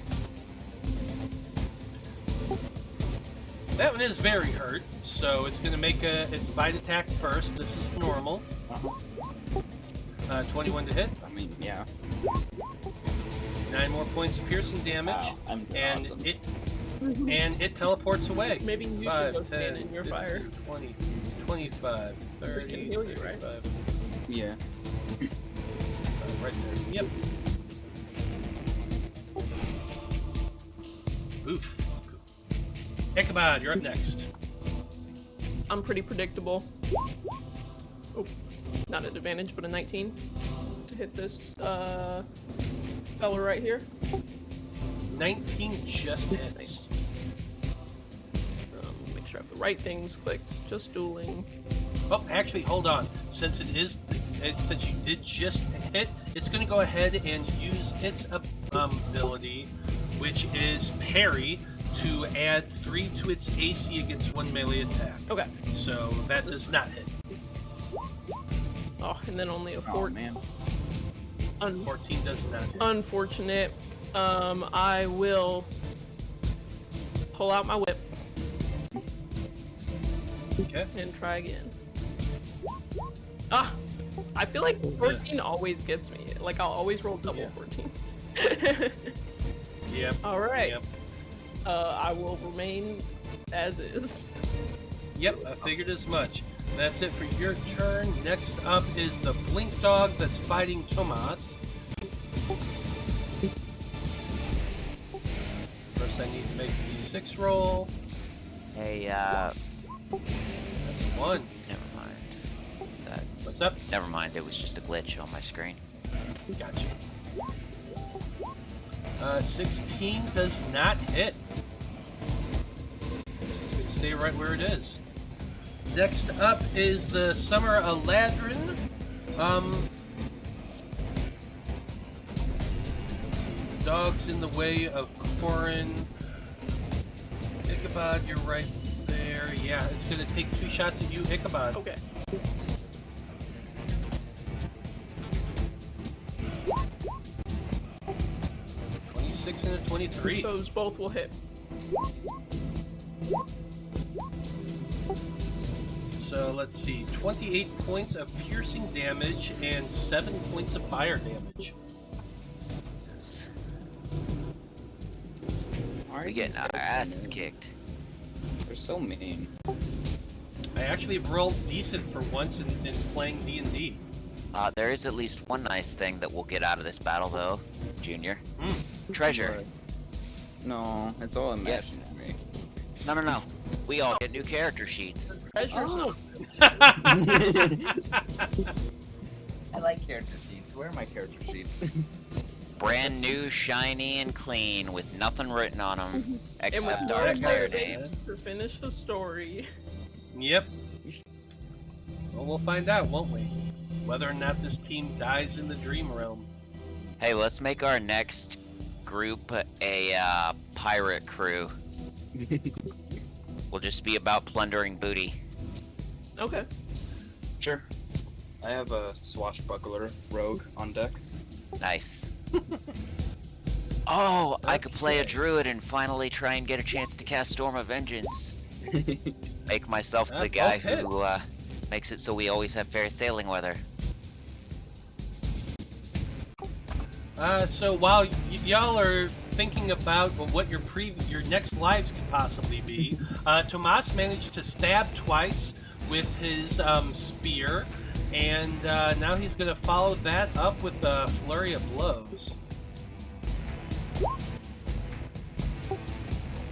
[SPEAKER 1] That one is very hurt, so it's gonna make its bite attack first. This is normal. 21 to hit.
[SPEAKER 2] I mean, yeah.
[SPEAKER 1] 9 more points of piercing damage.
[SPEAKER 2] Wow, I'm
[SPEAKER 1] and
[SPEAKER 2] awesome.
[SPEAKER 1] it teleports away.
[SPEAKER 3] Maybe you
[SPEAKER 1] 5,
[SPEAKER 3] should go
[SPEAKER 1] 10,
[SPEAKER 3] stand in your
[SPEAKER 1] 15,
[SPEAKER 3] fire.
[SPEAKER 1] 20, 25, 30,
[SPEAKER 3] We can heal you, right?
[SPEAKER 1] 35,
[SPEAKER 2] Yeah.
[SPEAKER 1] right there. Yep. Oof. Ichabod, you're up next.
[SPEAKER 3] I'm pretty predictable. Oh, not an advantage, but a 19 to hit this fella right here.
[SPEAKER 1] 19 just hits.
[SPEAKER 3] Make sure I have the right things clicked. Just dueling.
[SPEAKER 1] Oh, actually, hold on. Since since you did just hit, it's going to go ahead and use its ability, which is parry, to add 3 to its AC against 1 melee attack.
[SPEAKER 3] Okay.
[SPEAKER 1] So that does not hit.
[SPEAKER 3] Oh, and then only a
[SPEAKER 2] Oh
[SPEAKER 3] 4.
[SPEAKER 2] man.
[SPEAKER 1] 14 does not hit.
[SPEAKER 3] Unfortunate. I will pull out my whip
[SPEAKER 1] Okay.
[SPEAKER 3] and try again. Ah! I feel like 14 always gets me. Like, I'll always roll double
[SPEAKER 1] Yeah.
[SPEAKER 3] 14s.
[SPEAKER 1] Yep.
[SPEAKER 3] Alright.
[SPEAKER 1] Yep.
[SPEAKER 3] I will remain as is.
[SPEAKER 1] Yep, I figured as much. That's it for your turn. Next up is the Blink Dog that's fighting Tomas. First, I need to make a d6 roll.
[SPEAKER 5] Hey,
[SPEAKER 1] That's 1.
[SPEAKER 5] never mind.
[SPEAKER 1] What's up?
[SPEAKER 5] Never mind. It was just a glitch on my screen.
[SPEAKER 1] Gotcha. 16 does not hit. It's going to stay right where it is. Next up is the Summer Eladrin. Let's see. The dog's in the way of Corrin. Ichabod, you're right there. Yeah, it's going to take 2 shots at you, Ichabod.
[SPEAKER 3] Okay.
[SPEAKER 1] And a 23.
[SPEAKER 3] Those both will hit.
[SPEAKER 1] So let's see, 28 points of piercing damage and 7 points of fire damage.
[SPEAKER 5] Jesus.
[SPEAKER 2] Why are
[SPEAKER 5] We're
[SPEAKER 2] these
[SPEAKER 5] getting our
[SPEAKER 2] guys so
[SPEAKER 5] asses
[SPEAKER 2] mean?
[SPEAKER 5] kicked.
[SPEAKER 2] They're so mean.
[SPEAKER 1] I actually have rolled decent for once in playing D&D.
[SPEAKER 5] There is at least one nice thing that we'll get out of this battle, though, Junior.
[SPEAKER 1] Mm.
[SPEAKER 5] Treasure.
[SPEAKER 2] No, it's all imaginary.
[SPEAKER 5] No. We all get new character sheets.
[SPEAKER 3] Treasure's
[SPEAKER 2] Oh.
[SPEAKER 3] not.
[SPEAKER 2] I like character sheets. Where are my character sheets?
[SPEAKER 5] Brand new, shiny, and clean, with nothing written on them
[SPEAKER 3] And
[SPEAKER 5] except
[SPEAKER 3] with
[SPEAKER 5] our
[SPEAKER 3] no
[SPEAKER 5] player
[SPEAKER 3] purpose
[SPEAKER 5] names.
[SPEAKER 3] to finish the story.
[SPEAKER 1] Yep. Well, we'll find out, won't we? Whether or not this team dies in the dream realm.
[SPEAKER 5] Hey, let's make our next group a pirate crew. We'll just be about plundering booty.
[SPEAKER 3] Okay.
[SPEAKER 2] Sure. I have a swashbuckler rogue on deck.
[SPEAKER 5] Nice. Oh, I could play a druid and finally try and get a chance to cast Storm of Vengeance. Make myself the guy
[SPEAKER 1] both hit.
[SPEAKER 5] who makes it so we always have fair sailing weather.
[SPEAKER 1] So while y'all are thinking about what your next lives could possibly be, Tomas managed to stab twice with his spear, and now he's going to follow that up with a flurry of blows.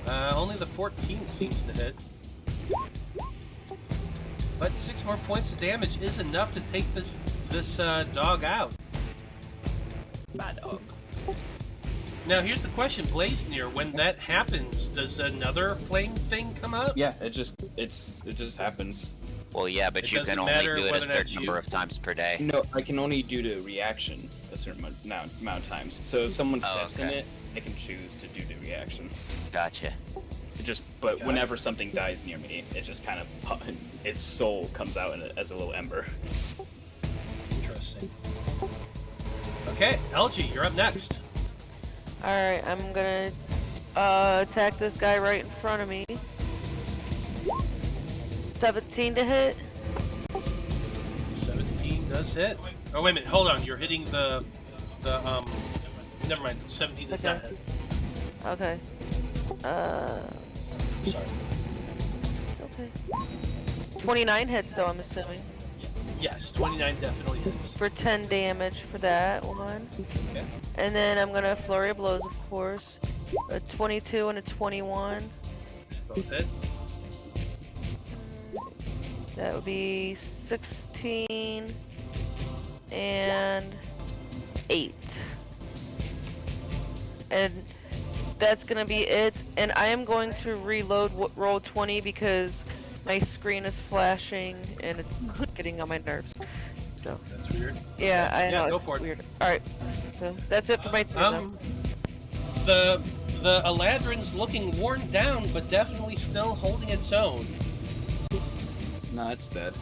[SPEAKER 1] Only the 14 seems to hit. But 6 more points of damage is enough to take this dog out.
[SPEAKER 3] Bad dog.
[SPEAKER 1] Now here's the question, Blaznir, when that happens, does another flame thing come up?
[SPEAKER 2] Yeah, it just happens.
[SPEAKER 5] Well, yeah, but
[SPEAKER 1] It
[SPEAKER 5] you can
[SPEAKER 1] doesn't
[SPEAKER 5] only
[SPEAKER 1] matter
[SPEAKER 5] do it a
[SPEAKER 1] whether
[SPEAKER 5] certain
[SPEAKER 1] that's
[SPEAKER 5] number
[SPEAKER 1] you.
[SPEAKER 5] of times per day.
[SPEAKER 2] No, I can only do the reaction a certain amount of times. So if someone steps in
[SPEAKER 5] okay.
[SPEAKER 2] it, they can choose to do the reaction.
[SPEAKER 5] Gotcha.
[SPEAKER 2] But
[SPEAKER 1] Got
[SPEAKER 2] whenever something dies near me, it just kind of its soul comes out as a little ember.
[SPEAKER 1] Interesting. Okay, Elegy, you're up next.
[SPEAKER 4] Alright, I'm gonna attack this guy right in front of me. 17 to hit.
[SPEAKER 1] 17 does hit. Oh, wait a minute, hold on. You're hitting the never mind. 17 does not hit.
[SPEAKER 4] Okay.
[SPEAKER 1] Sorry.
[SPEAKER 4] It's okay. 29 hits though, I'm assuming.
[SPEAKER 1] Yes, 29 definitely hits.
[SPEAKER 4] For 10 damage for that one.
[SPEAKER 1] Okay.
[SPEAKER 4] And then I'm gonna flurry of blows, of course. A 22 and a 21.
[SPEAKER 1] Both hit.
[SPEAKER 4] That would be 16 and 8. And that's gonna be it. And I am going to reload roll 20 because my screen is flashing and it's getting on my nerves. So
[SPEAKER 1] That's weird.
[SPEAKER 4] yeah, I know.
[SPEAKER 1] go
[SPEAKER 4] it's
[SPEAKER 1] for it.
[SPEAKER 4] weird. All right, so that's it for my turn.
[SPEAKER 1] The Eladrin's looking worn down, but definitely still holding its own.
[SPEAKER 2] No, it's dead.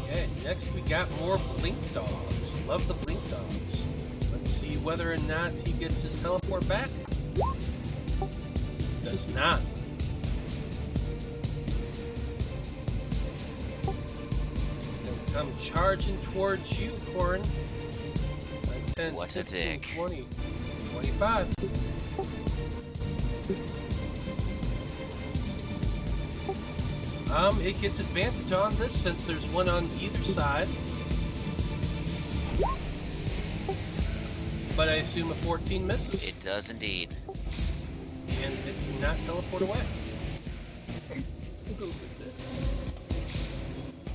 [SPEAKER 1] Okay, next we got more blink dogs. Love the blink dogs. Let's see whether or not he gets his teleport back. Does not. They'll come charging towards you, Corrin. 10,
[SPEAKER 5] What a
[SPEAKER 1] 15,
[SPEAKER 5] dick.
[SPEAKER 1] 20, 25. It gets advantage on this since there's one on either side. But I assume a 14 misses.
[SPEAKER 5] It does indeed.
[SPEAKER 1] And it cannot teleport away.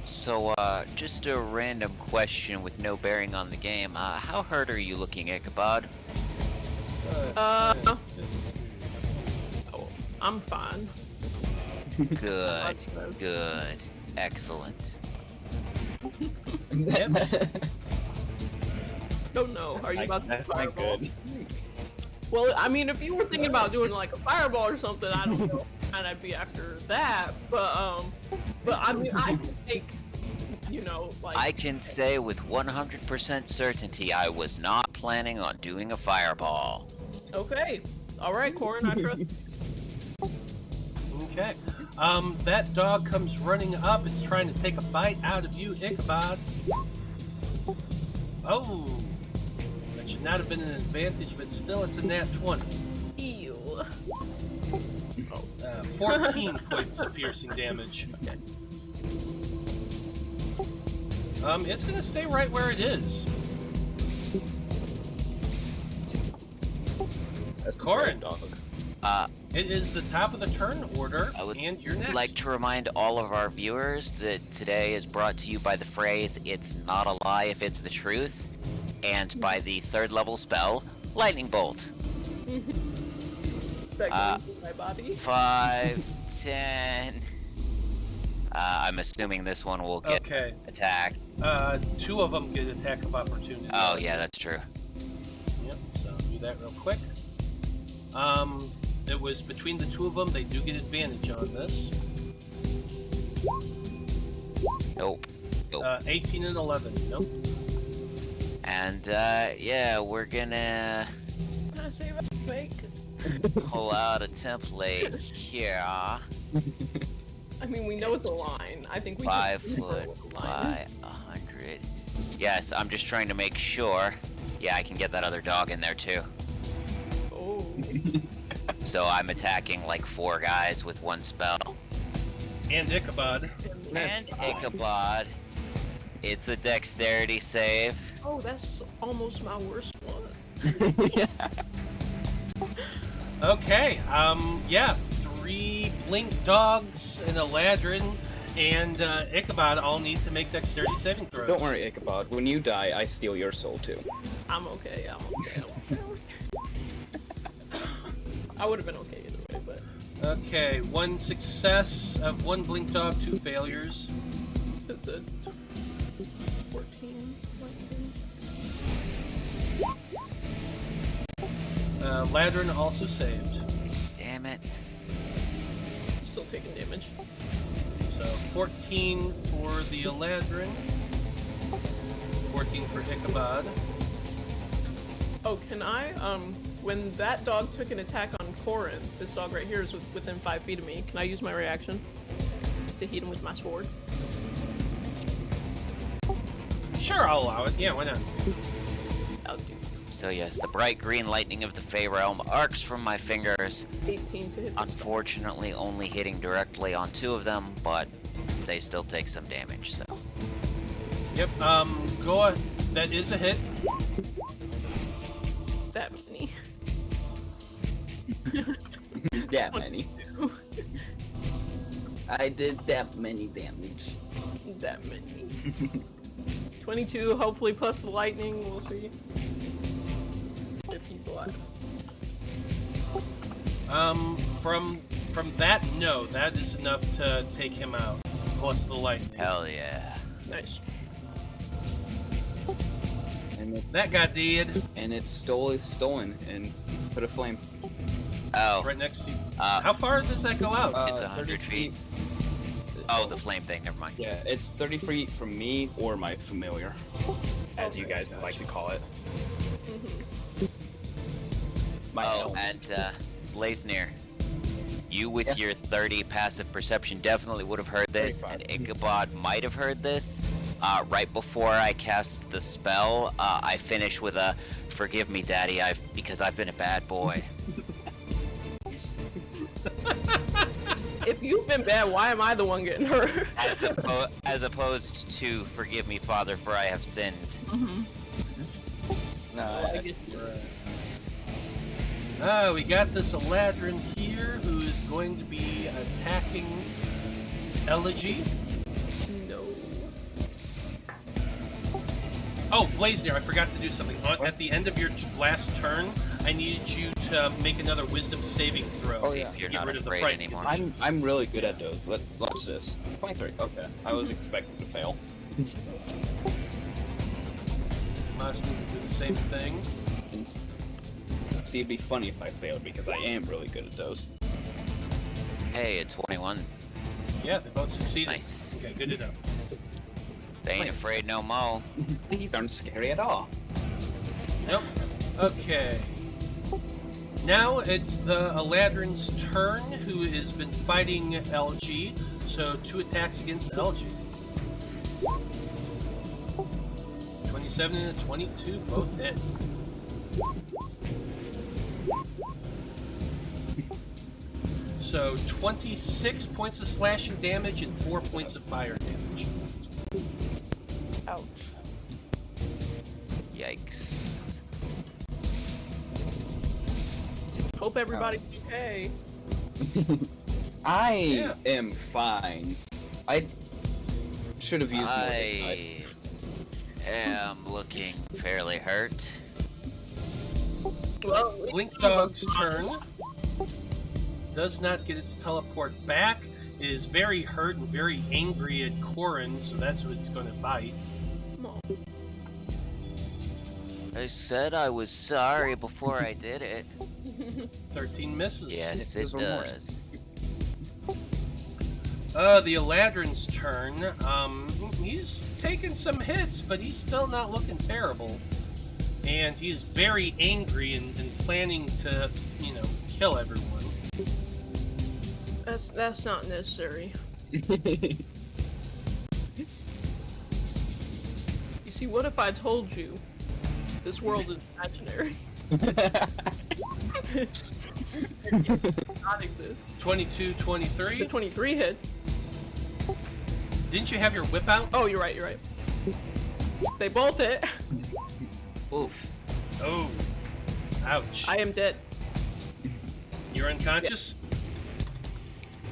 [SPEAKER 5] So, just a random question with no bearing on the game. How hurt are you looking, Ichabod?
[SPEAKER 3] Oh, I'm fine.
[SPEAKER 5] Good, good, excellent.
[SPEAKER 1] Yep.
[SPEAKER 3] Don't know. Are you about to
[SPEAKER 2] That's not
[SPEAKER 3] fireball?
[SPEAKER 2] good.
[SPEAKER 3] Well, I mean, if you were thinking about doing like a fireball or something, I don't know, and I'd be after that. But I mean, I can take, like.
[SPEAKER 5] I can say with 100% certainty I was not planning on doing a fireball.
[SPEAKER 3] Okay. All right, Corrin, I trust.
[SPEAKER 1] Okay. That dog comes running up. It's trying to take a bite out of you, Ichabod. Oh. That should not have been an advantage, but still it's a nat 20.
[SPEAKER 3] Ew.
[SPEAKER 1] 14 points of piercing damage. It's gonna stay right where it is.
[SPEAKER 2] That's
[SPEAKER 1] Corrin.
[SPEAKER 2] dog.
[SPEAKER 1] It is the top of the turn order,
[SPEAKER 5] I would
[SPEAKER 1] and you're next.
[SPEAKER 5] like to remind all of our viewers that today is brought to you by the phrase, "It's not a lie if it's the truth," and by the 3rd level spell, Lightning Bolt.
[SPEAKER 3] Is that going through my body?
[SPEAKER 1] 5,
[SPEAKER 5] 10. I'm assuming this one will get
[SPEAKER 1] Okay.
[SPEAKER 5] attacked.
[SPEAKER 1] 2 of them get attack of opportunity.
[SPEAKER 5] Oh yeah, that's true.
[SPEAKER 1] Yep, so do that real quick. It was between the 2 of them. They do get advantage on this.
[SPEAKER 5] Nope.
[SPEAKER 1] 18 and 11. Nope.
[SPEAKER 5] And yeah, we're gonna
[SPEAKER 3] Can I say that? Fake?
[SPEAKER 5] pull out a template here.
[SPEAKER 3] I mean, we know it's a line. I think we
[SPEAKER 5] 5
[SPEAKER 3] just know
[SPEAKER 5] foot
[SPEAKER 3] it's a line.
[SPEAKER 5] by 100. Yes, I'm just trying to make sure. Yeah, I can get that other dog in there too.
[SPEAKER 3] Oh.
[SPEAKER 5] So I'm attacking like 4 guys with 1 spell.
[SPEAKER 1] And Ichabod.
[SPEAKER 5] And Ichabod. It's a dexterity save.
[SPEAKER 3] Oh, that's almost my worst one.
[SPEAKER 1] Okay, yeah, 3 blink dogs and a ladrin and Ichabod all need to make dexterity saving throws.
[SPEAKER 2] Don't worry, Ichabod. When you die, I steal your soul too.
[SPEAKER 3] I'm okay. I would have been okay either way, but.
[SPEAKER 1] Okay, 1 success of 1 blink dog, 2 failures.
[SPEAKER 3] So it's a 14.
[SPEAKER 1] Ladrin also saved.
[SPEAKER 5] Damn it.
[SPEAKER 3] Still taking damage.
[SPEAKER 1] So 14 for the Ladrin, 14 for Ichabod.
[SPEAKER 3] Oh, can I? When that dog took an attack on Corrin, this dog right here is within 5 feet of me. Can I use my reaction to hit him with my sword?
[SPEAKER 1] Sure, I'll allow it. Yeah, why not?
[SPEAKER 3] I'll do
[SPEAKER 5] So yes, the bright green lightning of the Fey realm arcs from my fingers.
[SPEAKER 3] 18 to hit this dog.
[SPEAKER 5] Unfortunately, only hitting directly on 2 of them, but they still take some damage. So
[SPEAKER 1] Yep. Go on. That is a hit.
[SPEAKER 3] That many.
[SPEAKER 2] That many. I did that many damage.
[SPEAKER 3] That many. 22, hopefully plus the lightning. We'll see if he's alive.
[SPEAKER 1] From that, no, that is enough to take him out. Plus the lightning.
[SPEAKER 5] hell yeah.
[SPEAKER 3] Nice.
[SPEAKER 1] That got dead.
[SPEAKER 2] And it's stolen and put a flame.
[SPEAKER 5] Oh,
[SPEAKER 1] Right next to you. How far does that go out?
[SPEAKER 5] It's 100 feet. Oh, the flame thing. Never mind.
[SPEAKER 2] Yeah, it's 30 feet from me or my familiar, as you guys like to call it. My
[SPEAKER 5] Oh,
[SPEAKER 2] elf.
[SPEAKER 5] and Blaznir, you with your 30 passive perception definitely would have heard this,
[SPEAKER 2] 35.
[SPEAKER 5] and Ichabod might have heard this. Right before I cast the spell, I finish with a "Forgive me, Daddy, because I've been a bad boy."
[SPEAKER 3] If you've been bad, why am I the one getting hurt?
[SPEAKER 5] As opposed to "Forgive me, Father, for I have sinned."
[SPEAKER 2] No,
[SPEAKER 1] We got this Eladrin here who is going to be attacking Elegy.
[SPEAKER 3] No.
[SPEAKER 1] Oh, Blaznir, I forgot to do something. At the end of your last turn, I needed you to make another Wisdom saving throw.
[SPEAKER 5] See if you're
[SPEAKER 1] Get
[SPEAKER 5] not
[SPEAKER 1] rid of the
[SPEAKER 5] afraid
[SPEAKER 1] fright.
[SPEAKER 5] anymore.
[SPEAKER 2] I'm really good at those. Watch this. 23. Okay. I was expecting to fail.
[SPEAKER 1] Must do the same thing.
[SPEAKER 2] And see, it'd be funny if I failed because I am really good at those.
[SPEAKER 5] Hey, a 21.
[SPEAKER 1] Yeah, they both succeeded.
[SPEAKER 5] Nice.
[SPEAKER 1] Okay, good to know.
[SPEAKER 5] They ain't
[SPEAKER 2] Thanks.
[SPEAKER 5] afraid no more.
[SPEAKER 2] These aren't scary at all.
[SPEAKER 1] Nope. Okay. Now it's the Eladrin's turn, who has been fighting LG. So 2 attacks against LG. 27 and a 22, both hit. So 26 points of slashing damage and 4 points of fire damage.
[SPEAKER 3] Ouch.
[SPEAKER 5] Yikes.
[SPEAKER 3] Hope everybody's okay.
[SPEAKER 2] I am fine. I should have used more.
[SPEAKER 5] I am looking fairly hurt.
[SPEAKER 3] Well,
[SPEAKER 1] Blink Dog's turn. Does not get its teleport back. It is very hurt and very angry at Corrin, so that's what it's going to bite.
[SPEAKER 5] I said I was sorry before I did it.
[SPEAKER 1] 13 misses.
[SPEAKER 5] Yes, it
[SPEAKER 2] There's remorse.
[SPEAKER 5] does.
[SPEAKER 1] The Eladrin's turn. He's taking some hits, but he's still not looking terrible. And he's very angry and planning to, kill everyone.
[SPEAKER 3] That's not necessary. You see, what if I told you This world is imaginary. Not exist.
[SPEAKER 1] 22, 23.
[SPEAKER 3] The 23 hits.
[SPEAKER 1] Didn't you have your whip out?
[SPEAKER 3] Oh, you're right. They both hit.
[SPEAKER 2] Oof.
[SPEAKER 1] Oh. Ouch.
[SPEAKER 3] I am dead.
[SPEAKER 1] You're unconscious?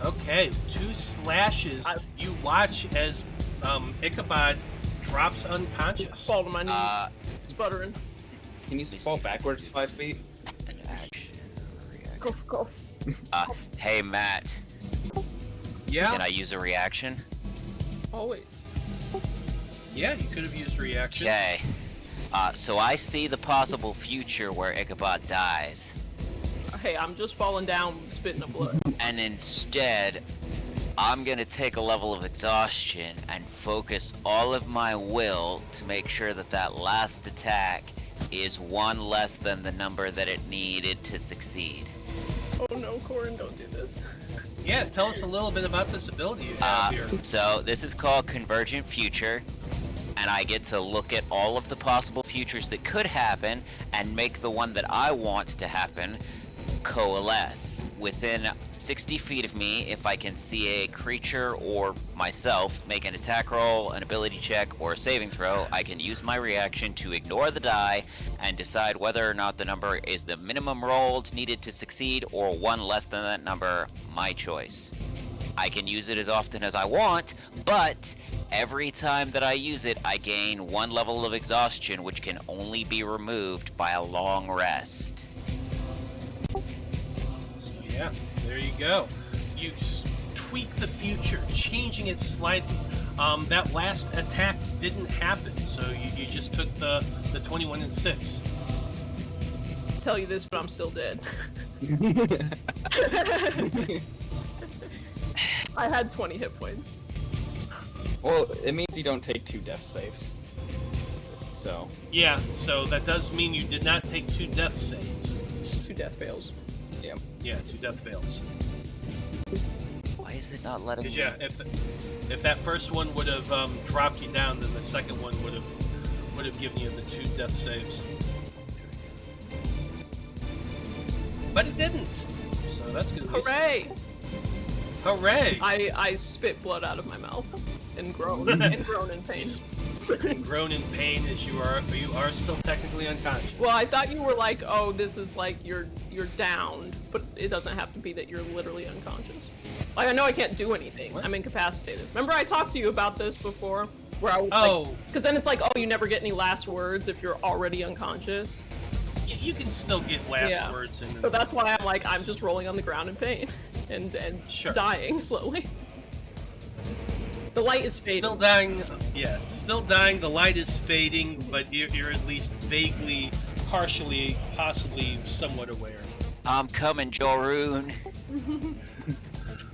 [SPEAKER 1] Okay, 2 slashes. You watch as Ichabod drops unconscious.
[SPEAKER 3] Fall to my knees, sputtering.
[SPEAKER 2] Can you fall backwards 5 feet?
[SPEAKER 5] An action.
[SPEAKER 3] Cough.
[SPEAKER 5] Hey, Matt.
[SPEAKER 1] Yeah?
[SPEAKER 5] Can I use a reaction?
[SPEAKER 3] Always.
[SPEAKER 1] Yeah, you could have used reaction.
[SPEAKER 5] Okay. So I see the possible future where Ichabod dies.
[SPEAKER 3] Hey, I'm just falling down, spitting up blood.
[SPEAKER 5] And instead, I'm gonna take a level of exhaustion and focus all of my will to make sure that that last attack is 1 less than the number that it needed to succeed.
[SPEAKER 3] Oh no, Corrin, don't do this.
[SPEAKER 1] Yeah, tell us a little bit about this ability you have here.
[SPEAKER 5] So this is called Convergent Future, and I get to look at all of the possible futures that could happen and make the one that I want to happen coalesce. Within 60 feet of me, if I can see a creature or myself make an attack roll, an ability check, or a saving throw, I can use my reaction to ignore the die and decide whether or not the number is the minimum rolled needed to succeed or 1 less than that number, my choice. I can use it as often as I want, but every time that I use it, I gain 1 level of exhaustion, which can only be removed by a long rest.
[SPEAKER 1] Yeah, there you go. You tweak the future, changing it slightly. That last attack didn't happen, so you just took the 21 and 6.
[SPEAKER 3] I'll tell you this, but I'm still dead. I had 20 hit points.
[SPEAKER 2] Well, it means you don't take 2 death saves. So.
[SPEAKER 1] Yeah, so that does mean you did not take 2 death saves.
[SPEAKER 3] 2 death fails.
[SPEAKER 1] Yeah, 2 death fails.
[SPEAKER 5] Why is it not letting me?
[SPEAKER 1] Yeah, if that first one would have dropped you down, then the second one would have given you the 2 death saves. But it didn't. So that's good.
[SPEAKER 3] Hooray!
[SPEAKER 1] Hooray!
[SPEAKER 3] I spit blood out of my mouth and groan in pain.
[SPEAKER 1] And groan in pain as you are still technically unconscious.
[SPEAKER 3] Well, I thought you were like, oh, this is like you're downed, but it doesn't have to be that you're literally unconscious. Like, I know I can't do anything.
[SPEAKER 1] What?
[SPEAKER 3] I'm incapacitated. Remember I talked to you about this before? Where I was because then it's like, oh, you never get any last words if you're already unconscious.
[SPEAKER 1] You can still get last words in.
[SPEAKER 3] So that's why I'm like, I'm just rolling on the ground in pain and
[SPEAKER 1] Sure.
[SPEAKER 3] dying slowly. The light is fading.
[SPEAKER 1] Still dying. Yeah, still dying. The light is fading, but you're at least vaguely, partially, possibly, somewhat aware.
[SPEAKER 5] I'm coming, Joroon.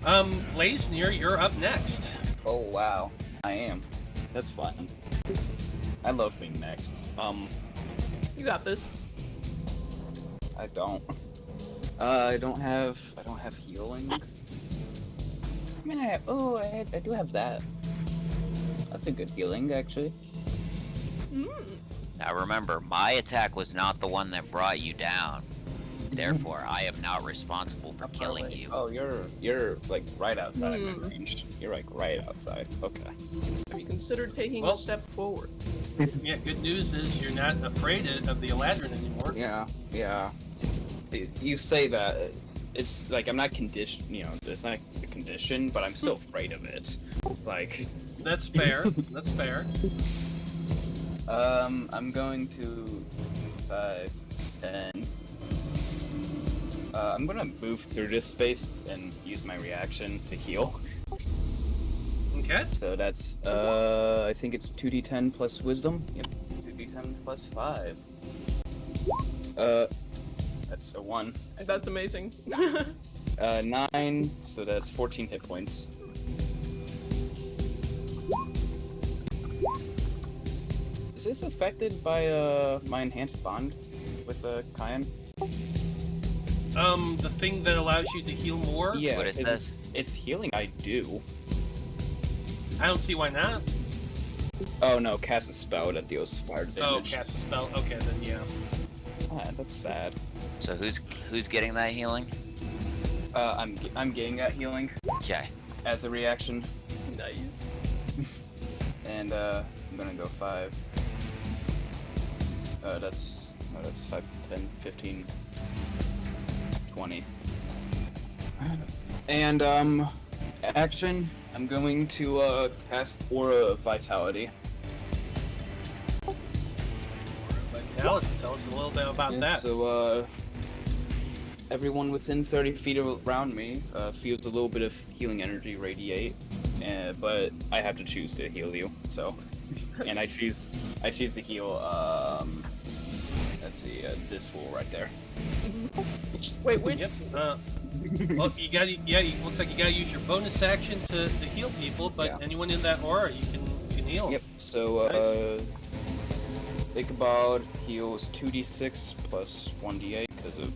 [SPEAKER 1] Blaznir, you're up next.
[SPEAKER 2] Oh wow, I am. That's fun. I love being next.
[SPEAKER 3] You got this.
[SPEAKER 2] I don't. I don't have healing. I mean, I do have that. That's a good healing, actually.
[SPEAKER 5] Now remember, my attack was not the one that brought you down. Therefore, I am not responsible for killing you.
[SPEAKER 2] Oh, you're like right outside my range. You're like right outside. Okay.
[SPEAKER 3] Have you considered taking
[SPEAKER 1] Well-
[SPEAKER 3] a step forward?
[SPEAKER 1] Yeah, good news is you're not afraid of the Eladrin anymore.
[SPEAKER 2] Yeah. You say that. It's like I'm not conditioned. You know, it's not the condition, but I'm still afraid of it. Like.
[SPEAKER 1] That's fair. That's fair.
[SPEAKER 2] I'm going to 5, 10. I'm gonna move through this space and use my reaction to heal.
[SPEAKER 1] Okay.
[SPEAKER 2] So that's I think it's 2d10 plus wisdom. Yep, 2d10 plus 5. That's a 1.
[SPEAKER 3] That's amazing.
[SPEAKER 2] 9, so that's 14 hit points. Is this affected by my enhanced bond with Kyan?
[SPEAKER 1] The thing that allows you to heal more?
[SPEAKER 2] Yeah,
[SPEAKER 5] What is this?
[SPEAKER 2] It's healing I do.
[SPEAKER 1] I don't see why not.
[SPEAKER 2] Oh no, cast a spell that deals fire damage.
[SPEAKER 1] Oh, cast a spell. Okay, then yeah.
[SPEAKER 2] Ah, that's sad.
[SPEAKER 5] So who's getting that healing?
[SPEAKER 2] I'm getting that healing
[SPEAKER 5] Okay.
[SPEAKER 2] as a reaction,
[SPEAKER 3] Nice.
[SPEAKER 2] and I'm gonna go 5. That's 5, 10, 15, 20. And action. I'm going to cast Aura of Vitality.
[SPEAKER 1] Vitality. Tell us a little bit about
[SPEAKER 2] Yeah,
[SPEAKER 1] that.
[SPEAKER 2] So everyone within 30 feet around me feels a little bit of healing energy radiate, but I have to choose to heal you. So, and I choose to heal. Let's see, this fool right there.
[SPEAKER 3] Wait, which?
[SPEAKER 1] Yep. Well, you got looks like you gotta use your bonus action to heal people, but
[SPEAKER 2] Yeah.
[SPEAKER 1] anyone in that aura you can heal.
[SPEAKER 2] Yep. So Ichabod heals 2d6 plus 1d8 because of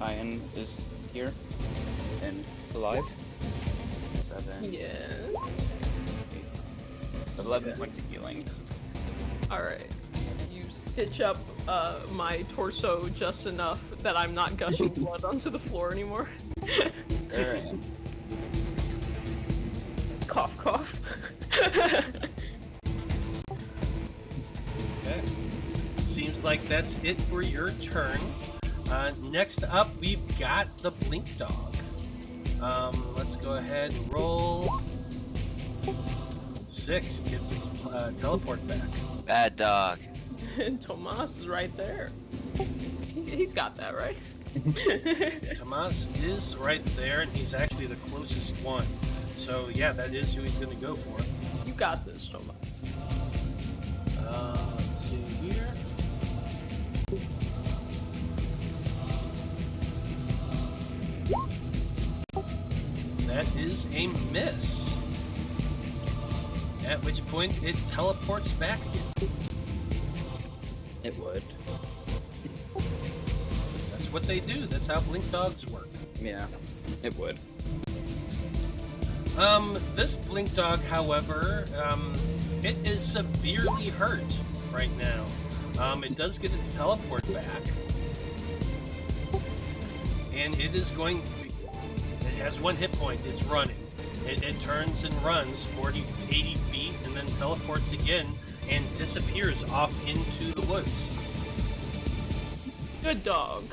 [SPEAKER 2] Iron is here and alive. 7,
[SPEAKER 3] Yeah.
[SPEAKER 2] 11 points healing.
[SPEAKER 3] Alright. You stitch up my torso just enough that I'm not gushing blood onto the floor anymore.
[SPEAKER 2] Alright.
[SPEAKER 3] Cough, cough.
[SPEAKER 1] Okay. Seems like that's it for your turn. Next up, we've got the Blink Dog. Let's go ahead and roll. 6 gets its teleport back.
[SPEAKER 5] Bad dog.
[SPEAKER 3] And Tomas is right there. He's got that, right?
[SPEAKER 1] Tomas is right there, and he's actually the closest one. So yeah, that is who he's going to go for.
[SPEAKER 3] You got this, Tomas.
[SPEAKER 1] Let's see here. That is a miss. At which point it teleports back again.
[SPEAKER 2] It would.
[SPEAKER 1] That's what they do. That's how Blink Dogs work.
[SPEAKER 2] Yeah, it would.
[SPEAKER 1] This Blink Dog, however, it is severely hurt right now. It does get its teleport back. And it is going to be, it has 1 hit point. It's running. It turns and runs 40, 80 feet and then teleports again and disappears off into the woods.
[SPEAKER 3] Good dog.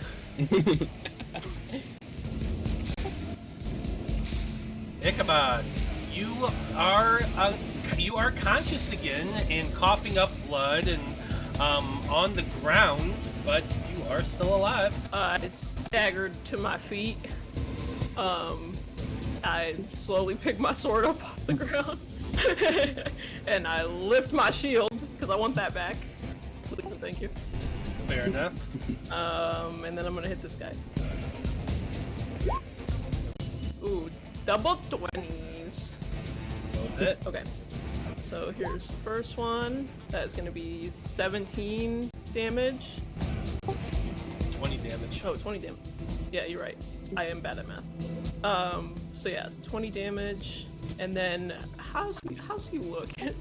[SPEAKER 1] Ichabod, you are conscious again and coughing up blood and on the ground, but you are still alive.
[SPEAKER 3] I staggered to my feet. I slowly pick my sword up off the ground. And I lift my shield, because I want that back. Please and thank you.
[SPEAKER 1] Fair enough.
[SPEAKER 3] And then I'm gonna hit this guy. Ooh, double 20s.
[SPEAKER 1] Both hit.
[SPEAKER 3] Okay. So here's the first one. That is gonna be 17 damage.
[SPEAKER 1] 20 damage.
[SPEAKER 3] Oh, 20 damage. Yeah, you're right. I am bad at math. So yeah, 20 damage. And then, how's he looking?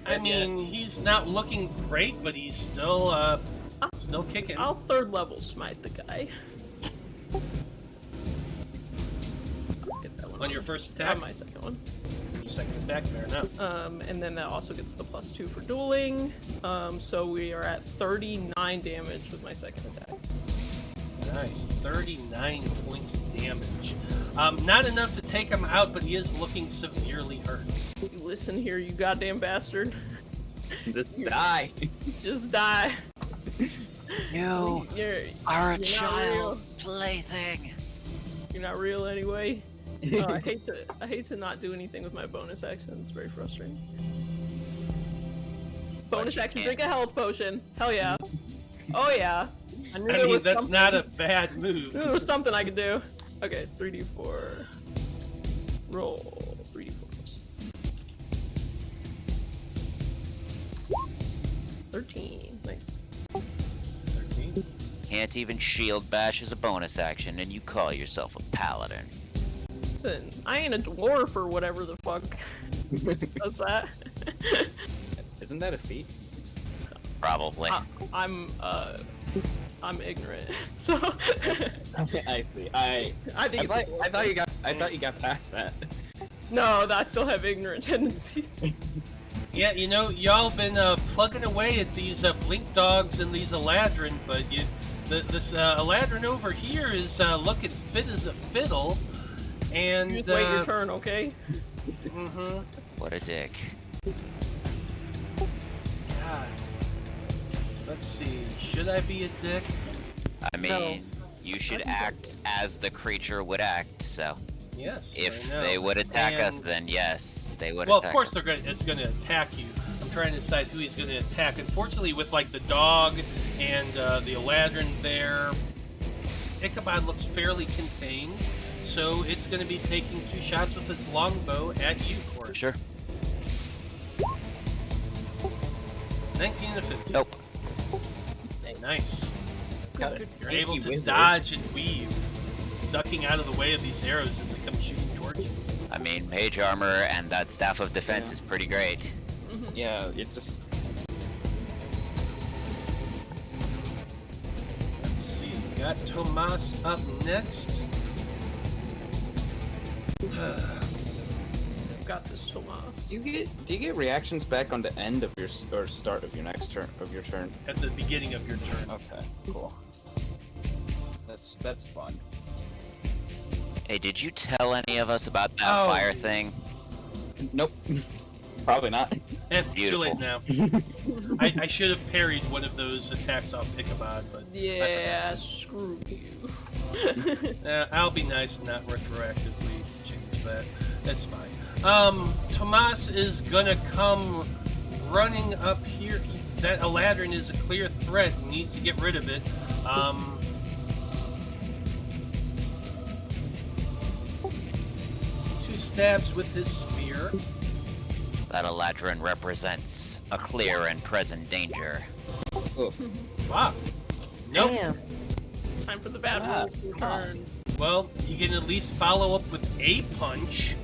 [SPEAKER 1] I mean, he's not looking great, but he's still kicking.
[SPEAKER 3] I'll 3rd level smite the guy. Get that one
[SPEAKER 1] On your
[SPEAKER 3] off.
[SPEAKER 1] first attack?
[SPEAKER 3] On my second one.
[SPEAKER 1] Your second attack, fair enough.
[SPEAKER 3] And then that also gets the +2 for dueling. So we are at 39 damage with my second attack.
[SPEAKER 1] Nice. 39 points of damage. Not enough to take him out, but he is looking severely hurt.
[SPEAKER 3] You listen here, you goddamn bastard.
[SPEAKER 2] Just die.
[SPEAKER 3] Just die.
[SPEAKER 5] You
[SPEAKER 3] You're
[SPEAKER 5] are a
[SPEAKER 3] not
[SPEAKER 5] child plaything.
[SPEAKER 3] You're not real anyway. I hate to not do anything with my bonus action. It's very frustrating. Bonus
[SPEAKER 5] you
[SPEAKER 3] action,
[SPEAKER 5] can't-
[SPEAKER 3] drink a health potion. Hell yeah. Oh yeah. I knew
[SPEAKER 1] I
[SPEAKER 3] there
[SPEAKER 1] mean,
[SPEAKER 3] was
[SPEAKER 1] that's
[SPEAKER 3] something.
[SPEAKER 1] not a bad move.
[SPEAKER 3] There was something I could do. Okay, 3d4. Roll 3d4s. 13. Nice.
[SPEAKER 1] 13.
[SPEAKER 5] Can't even shield bash as a bonus action, and you call yourself a paladin.
[SPEAKER 3] Listen, I ain't a dwarf or whatever the fuck. That's that.
[SPEAKER 2] Isn't that a feat?
[SPEAKER 5] Probably.
[SPEAKER 3] I'm ignorant, so
[SPEAKER 2] I see. I
[SPEAKER 3] think
[SPEAKER 2] thought you got past that.
[SPEAKER 3] no, I still have ignorant tendencies.
[SPEAKER 1] Yeah, you know, y'all been plugging away at these blink dogs and these Eladrin, but this Eladrin over here is looking fit as a fiddle. And
[SPEAKER 3] You just wait your turn, okay?
[SPEAKER 1] Mm-hmm.
[SPEAKER 5] What a dick.
[SPEAKER 1] God. Let's see. Should I be a dick?
[SPEAKER 5] I mean, you should act as the creature would act, so.
[SPEAKER 1] Yes.
[SPEAKER 5] If
[SPEAKER 1] I know.
[SPEAKER 5] they would attack us,
[SPEAKER 1] And-
[SPEAKER 5] then yes, they would
[SPEAKER 1] Well,
[SPEAKER 5] attack
[SPEAKER 1] of course
[SPEAKER 5] us.
[SPEAKER 1] it's going to attack you. I'm trying to decide who he's going to attack. Unfortunately, with like the dog and the Eladrin there, Ichabod looks fairly contained, so it's going to be taking 2 shots with its longbow at you, Corrin.
[SPEAKER 5] Sure.
[SPEAKER 1] 19 to 15.
[SPEAKER 5] Nope.
[SPEAKER 1] Nice.
[SPEAKER 2] Good.
[SPEAKER 1] You're able to dodge and weave, ducking out of the way of these arrows as they come shooting towards you.
[SPEAKER 5] I mean, mage armor and that staff of defense
[SPEAKER 2] Yeah.
[SPEAKER 5] is pretty great.
[SPEAKER 2] Yeah, it's just.
[SPEAKER 1] Let's see. We got Tomas up next.
[SPEAKER 3] I've got this, Tomas.
[SPEAKER 2] Do you get reactions back on the end of your or start of your next turn of your turn?
[SPEAKER 1] At the beginning of your turn.
[SPEAKER 2] Okay, cool. That's fun.
[SPEAKER 5] Hey, did you tell any of us about that fire thing?
[SPEAKER 2] Nope. Probably not.
[SPEAKER 1] Too late now. I should have parried one of those attacks off Ichabod, but
[SPEAKER 3] Yeah, screw you.
[SPEAKER 1] I'll be nice and not retroactively change that. That's fine. Tomas is gonna come running up here. That Eladrin is a clear threat. He needs to get rid of it. 2 stabs with his spear.
[SPEAKER 5] That Eladrin represents a clear and present danger.
[SPEAKER 2] Oof.
[SPEAKER 1] Fuck. Nope.
[SPEAKER 4] Damn.
[SPEAKER 3] Time for the bad
[SPEAKER 2] Ah,
[SPEAKER 3] rolls to
[SPEAKER 2] come on.
[SPEAKER 3] return.
[SPEAKER 1] Well, you can at least follow up with a punch.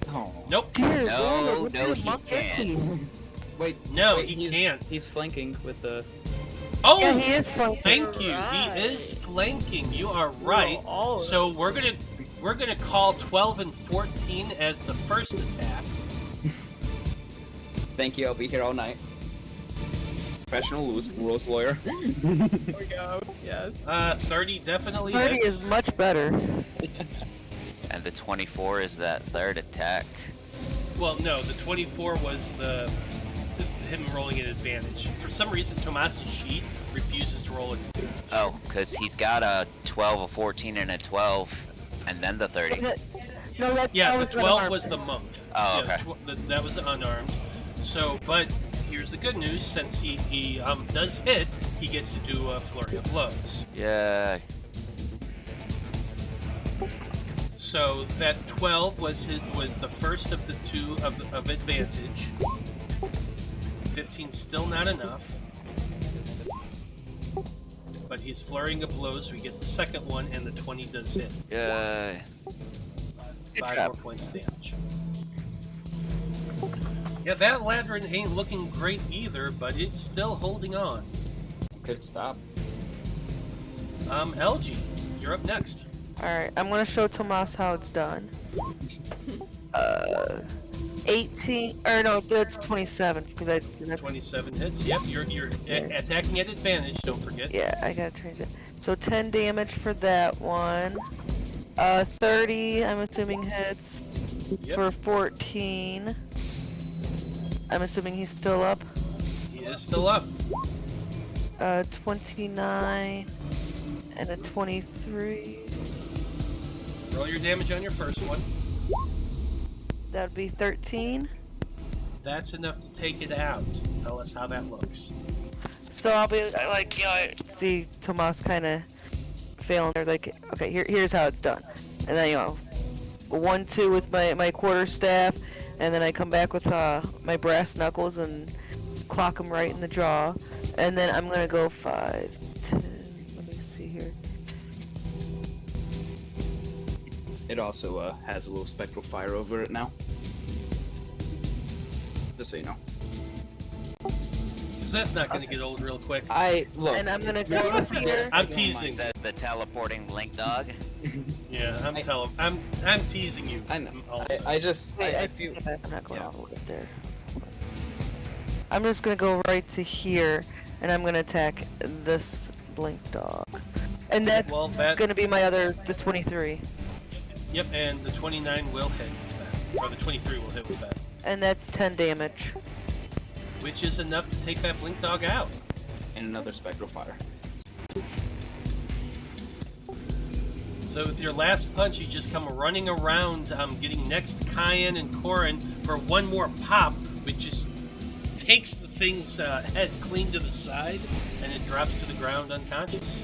[SPEAKER 2] Oh.
[SPEAKER 1] Nope.
[SPEAKER 4] Dear
[SPEAKER 5] No,
[SPEAKER 4] Lord, what
[SPEAKER 5] no,
[SPEAKER 4] kind of
[SPEAKER 5] he
[SPEAKER 4] monk is he?
[SPEAKER 5] can't.
[SPEAKER 2] Wait.
[SPEAKER 1] No,
[SPEAKER 2] wait,
[SPEAKER 1] he can't.
[SPEAKER 2] He's flanking with the.
[SPEAKER 1] Oh,
[SPEAKER 4] Yeah, he is flanking.
[SPEAKER 1] thank you.
[SPEAKER 3] Right.
[SPEAKER 1] He is flanking. You are right.
[SPEAKER 3] all of
[SPEAKER 1] So we're gonna call 12 and 14 as the first attack.
[SPEAKER 2] Thank you. I'll be here all night. Professional rules lawyer.
[SPEAKER 3] There we go. Yes.
[SPEAKER 1] 30 definitely
[SPEAKER 4] 30
[SPEAKER 1] hits.
[SPEAKER 4] is much better.
[SPEAKER 5] And the 24 is that third attack.
[SPEAKER 1] Well, no, the 24 was him rolling an advantage. For some reason, Tomas's sheet refuses to roll an advantage.
[SPEAKER 5] Oh, because he's got a 12, a 14, and a 12, and then the 30.
[SPEAKER 4] No, that
[SPEAKER 1] Yeah, the
[SPEAKER 4] was
[SPEAKER 1] 12
[SPEAKER 4] unarmed.
[SPEAKER 1] was the monk.
[SPEAKER 5] Oh,
[SPEAKER 1] Yeah,
[SPEAKER 5] okay.
[SPEAKER 1] that was unarmed. So, but here's the good news: since he does hit, he gets to do a flurry of blows.
[SPEAKER 5] Yeah.
[SPEAKER 1] So that 12 was the first of the 2 of advantage. 15 still not enough, but he's flurrying of blows, so he gets the second one, and the 20 does hit.
[SPEAKER 5] Yeah.
[SPEAKER 1] 5 more points of damage. Yeah, that Eladrin ain't looking great either, but it's still holding on.
[SPEAKER 2] Could stop.
[SPEAKER 1] Elegy, you're up next.
[SPEAKER 4] Alright, I'm gonna show Tomas how it's done. 18, or no, that's 27, because I...
[SPEAKER 1] 27 hits. Yep, you're attacking at advantage, don't forget.
[SPEAKER 4] Yeah, I gotta change it. So 10 damage for that one. 30, I'm assuming hits.
[SPEAKER 1] Yep.
[SPEAKER 4] For 14. I'm assuming he's still up.
[SPEAKER 1] He is still up.
[SPEAKER 4] 29 and a 23.
[SPEAKER 1] Roll your damage on your first one.
[SPEAKER 4] That'd be 13.
[SPEAKER 1] That's enough to take it out. Tell us how that looks.
[SPEAKER 4] So I'll be like, you know, see Tomas kind of failing there. Like, okay, here's how it's done. And then, you know, 1-2 with my quarterstaff, and then I come back with my brass knuckles and clock him right in the jaw. And then I'm gonna go 5, 10. Let me see here.
[SPEAKER 2] It also has a little spectral fire over it now. Just so you know.
[SPEAKER 1] Because that's not going to get old real quick.
[SPEAKER 2] Look.
[SPEAKER 4] And I'm gonna go over here.
[SPEAKER 1] I'm teasing.
[SPEAKER 5] Says the teleporting blink dog.
[SPEAKER 1] Yeah, I'm teasing you.
[SPEAKER 2] I know.
[SPEAKER 1] Also.
[SPEAKER 2] I feel.
[SPEAKER 4] I'm not going all the way there. I'm just gonna go right to here, and I'm gonna attack this blink dog. And that's gonna be the 23.
[SPEAKER 1] Yep, and the 29 will hit with that. Or the 23 will hit with that.
[SPEAKER 4] And that's 10 damage.
[SPEAKER 1] Which is enough to take that blink dog out.
[SPEAKER 2] And another spectral fire.
[SPEAKER 1] So with your last punch, you just come running around, getting next to Cayenne and Corrin for one more pop, which just takes the thing's head clean to the side, and it drops to the ground unconscious.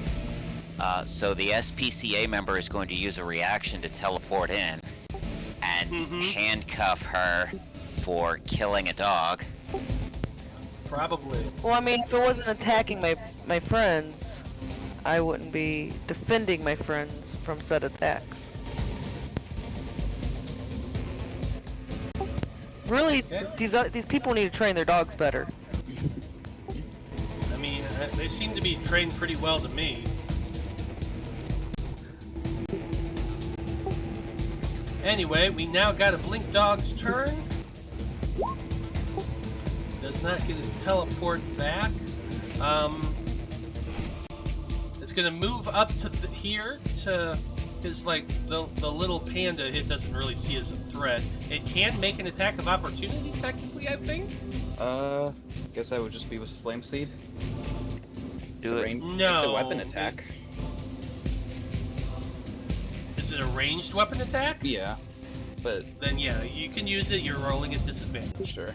[SPEAKER 5] So the SPCA member is going to use a reaction to teleport in and handcuff her for killing a dog.
[SPEAKER 1] Probably.
[SPEAKER 4] Well, I mean, if it wasn't attacking my friends, I wouldn't be defending my friends from said attacks. Really,
[SPEAKER 1] Okay.
[SPEAKER 4] these people need to train their dogs better.
[SPEAKER 1] I mean, they seem to be trained pretty well to me. Anyway, we now got a blink dog's turn. Does not get its teleport back. It's gonna move up to here to his the little panda. It doesn't really see as a threat. It can make an attack of opportunity, technically, I think.
[SPEAKER 2] Guess that would just be with Flame Seed.
[SPEAKER 5] Do it.
[SPEAKER 1] No.
[SPEAKER 2] It's a weapon attack.
[SPEAKER 1] Is it a ranged weapon attack?
[SPEAKER 2] Yeah, but
[SPEAKER 1] Then yeah, you can use it. You're rolling at disadvantage.
[SPEAKER 2] sure.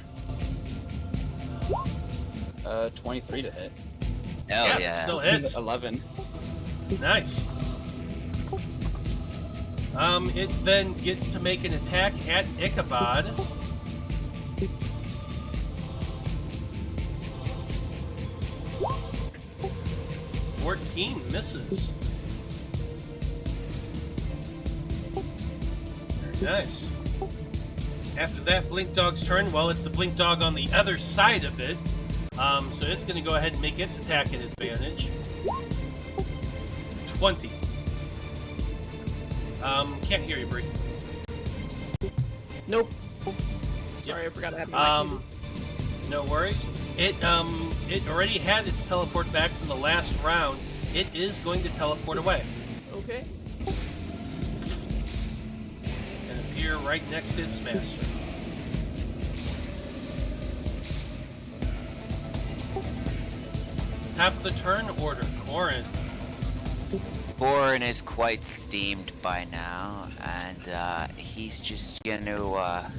[SPEAKER 2] 23 to hit.
[SPEAKER 5] Hell
[SPEAKER 1] It
[SPEAKER 5] yeah.
[SPEAKER 1] still hits.
[SPEAKER 2] 11.
[SPEAKER 1] Nice. It then gets to make an attack at Ichabod. $14 misses. Very nice. After that, Blink Dog's turn. Well, it's the Blink Dog on the other side of it. So it's going to go ahead and make its attack at advantage. 20. Can't hear you, Brie.
[SPEAKER 3] Nope. Sorry, I forgot I had my mic.
[SPEAKER 1] No worries. It already had its teleport back from the last round. It is going to teleport away
[SPEAKER 3] Okay.
[SPEAKER 1] and appear right next to its master. Top of the turn order, Corrin.
[SPEAKER 5] Corrin is quite steamed by now, and he's just gonna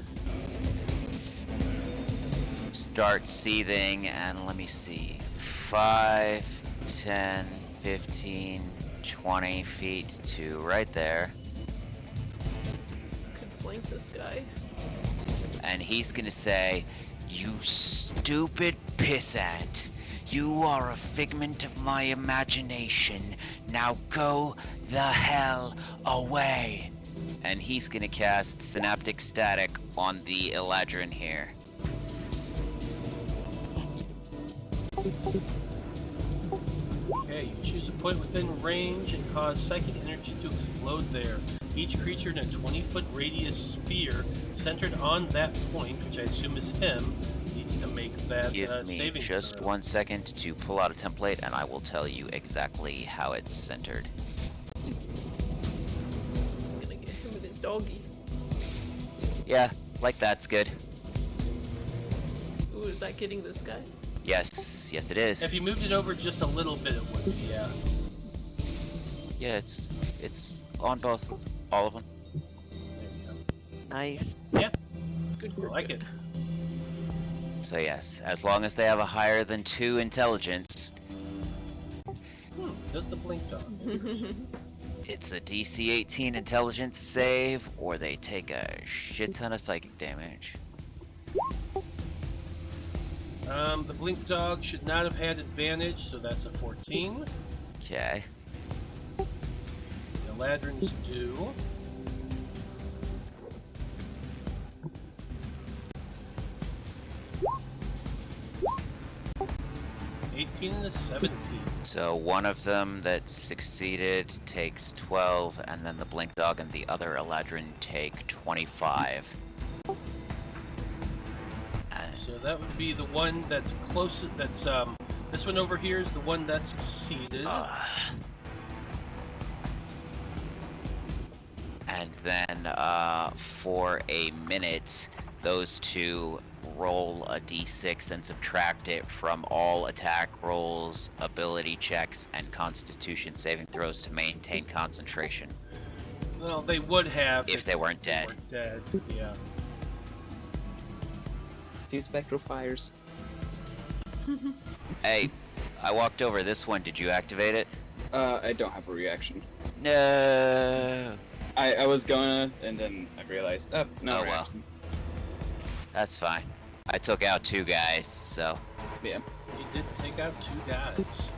[SPEAKER 5] start seething, and let me see. 5, 10, 15, 20 feet to right there.
[SPEAKER 3] Could flank this guy.
[SPEAKER 5] And he's gonna say, "You stupid pissant. You are a figment of my imagination. Now go the hell away." And he's gonna cast Synaptic Static on the Eladrin here.
[SPEAKER 1] Okay, you choose a point within range and cause psychic energy to explode there. Each creature in a 20-foot radius sphere centered on that point, which I assume is him, needs to make that
[SPEAKER 5] Give me
[SPEAKER 1] saving
[SPEAKER 5] just
[SPEAKER 1] throw.
[SPEAKER 5] 1 second to pull out a template, and I will tell you exactly how it's centered.
[SPEAKER 3] I'm gonna get him with his doggy.
[SPEAKER 5] Yeah, like that's good.
[SPEAKER 3] Ooh, is that getting this guy?
[SPEAKER 5] Yes, yes it is.
[SPEAKER 1] If you moved it over just a little bit, it would be, yeah.
[SPEAKER 5] Yeah, it's on both, all of them.
[SPEAKER 1] There you go.
[SPEAKER 4] Nice.
[SPEAKER 1] Yeah,
[SPEAKER 3] Good
[SPEAKER 1] I
[SPEAKER 3] group.
[SPEAKER 1] like it.
[SPEAKER 5] So yes, as long as they have a higher than 2 intelligence,
[SPEAKER 1] Does the blink dog?
[SPEAKER 5] it's a DC 18 intelligence save, or they take a shit ton of psychic damage.
[SPEAKER 1] The blink dog should not have had advantage, so that's a 14.
[SPEAKER 5] Okay.
[SPEAKER 1] The Eladrin's do. 18 and a 17.
[SPEAKER 5] So one of them that succeeded takes 12, and then the Blink Dog and the other Eladrin take 25.
[SPEAKER 1] So that would be the one that's closest. That's this one over here is the one that succeeded.
[SPEAKER 5] And then for a minute, those two roll a d6 and subtract it from all attack rolls, ability checks, and constitution saving throws to maintain concentration.
[SPEAKER 1] Well, they would have
[SPEAKER 5] if they weren't dead.
[SPEAKER 1] Yeah.
[SPEAKER 2] 2 spectral fires.
[SPEAKER 5] Hey, I walked over this one. Did you activate it?
[SPEAKER 2] I don't have a reaction.
[SPEAKER 5] No.
[SPEAKER 2] I was gonna, and then I realized, no
[SPEAKER 5] Oh,
[SPEAKER 2] reaction.
[SPEAKER 5] That's fine. I took out 2 guys, so
[SPEAKER 2] Yeah.
[SPEAKER 1] You did take out 2 guys.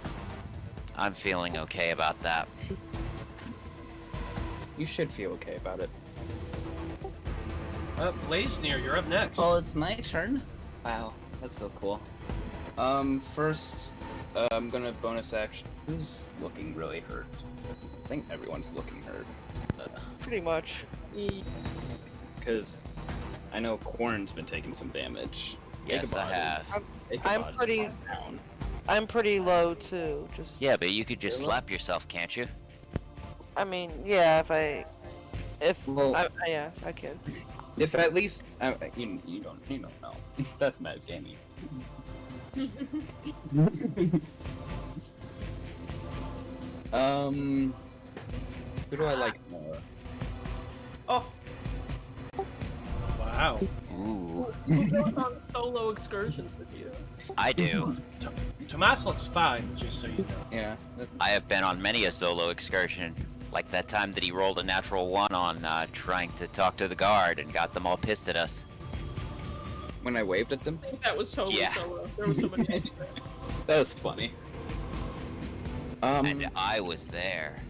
[SPEAKER 5] I'm feeling okay about that.
[SPEAKER 2] You should feel okay about it.
[SPEAKER 1] Blaznir, you're up next.
[SPEAKER 2] Oh, it's my turn? Wow, that's so cool. First, I'm gonna bonus action. Who's looking really hurt? I think everyone's looking hurt.
[SPEAKER 4] Pretty much.
[SPEAKER 2] Because I know Quarrin's been taking some damage.
[SPEAKER 5] Yes, I have.
[SPEAKER 2] Ichabod's
[SPEAKER 4] pretty-
[SPEAKER 2] gone down.
[SPEAKER 4] I'm pretty low too. Just.
[SPEAKER 5] Yeah, but you could just
[SPEAKER 2] Really?
[SPEAKER 5] slap yourself, can't you?
[SPEAKER 4] I mean, yeah. If
[SPEAKER 2] Well-
[SPEAKER 4] yeah, I could.
[SPEAKER 2] If at least you don't know. That's mad gamey. Who do I like more?
[SPEAKER 1] Oh. Wow.
[SPEAKER 5] Ooh,
[SPEAKER 3] Who goes on solo excursions with you?
[SPEAKER 5] I do.
[SPEAKER 1] Tomas looks fine, just so you know.
[SPEAKER 2] Yeah.
[SPEAKER 5] I have been on many a solo excursion, like that time that he rolled a natural 1 on trying to talk to the guard and got them all pissed at us.
[SPEAKER 2] When I waved at them,
[SPEAKER 3] I think that was totally
[SPEAKER 5] Yeah.
[SPEAKER 3] solo. There was somebody.
[SPEAKER 2] that was funny.
[SPEAKER 5] And I was there.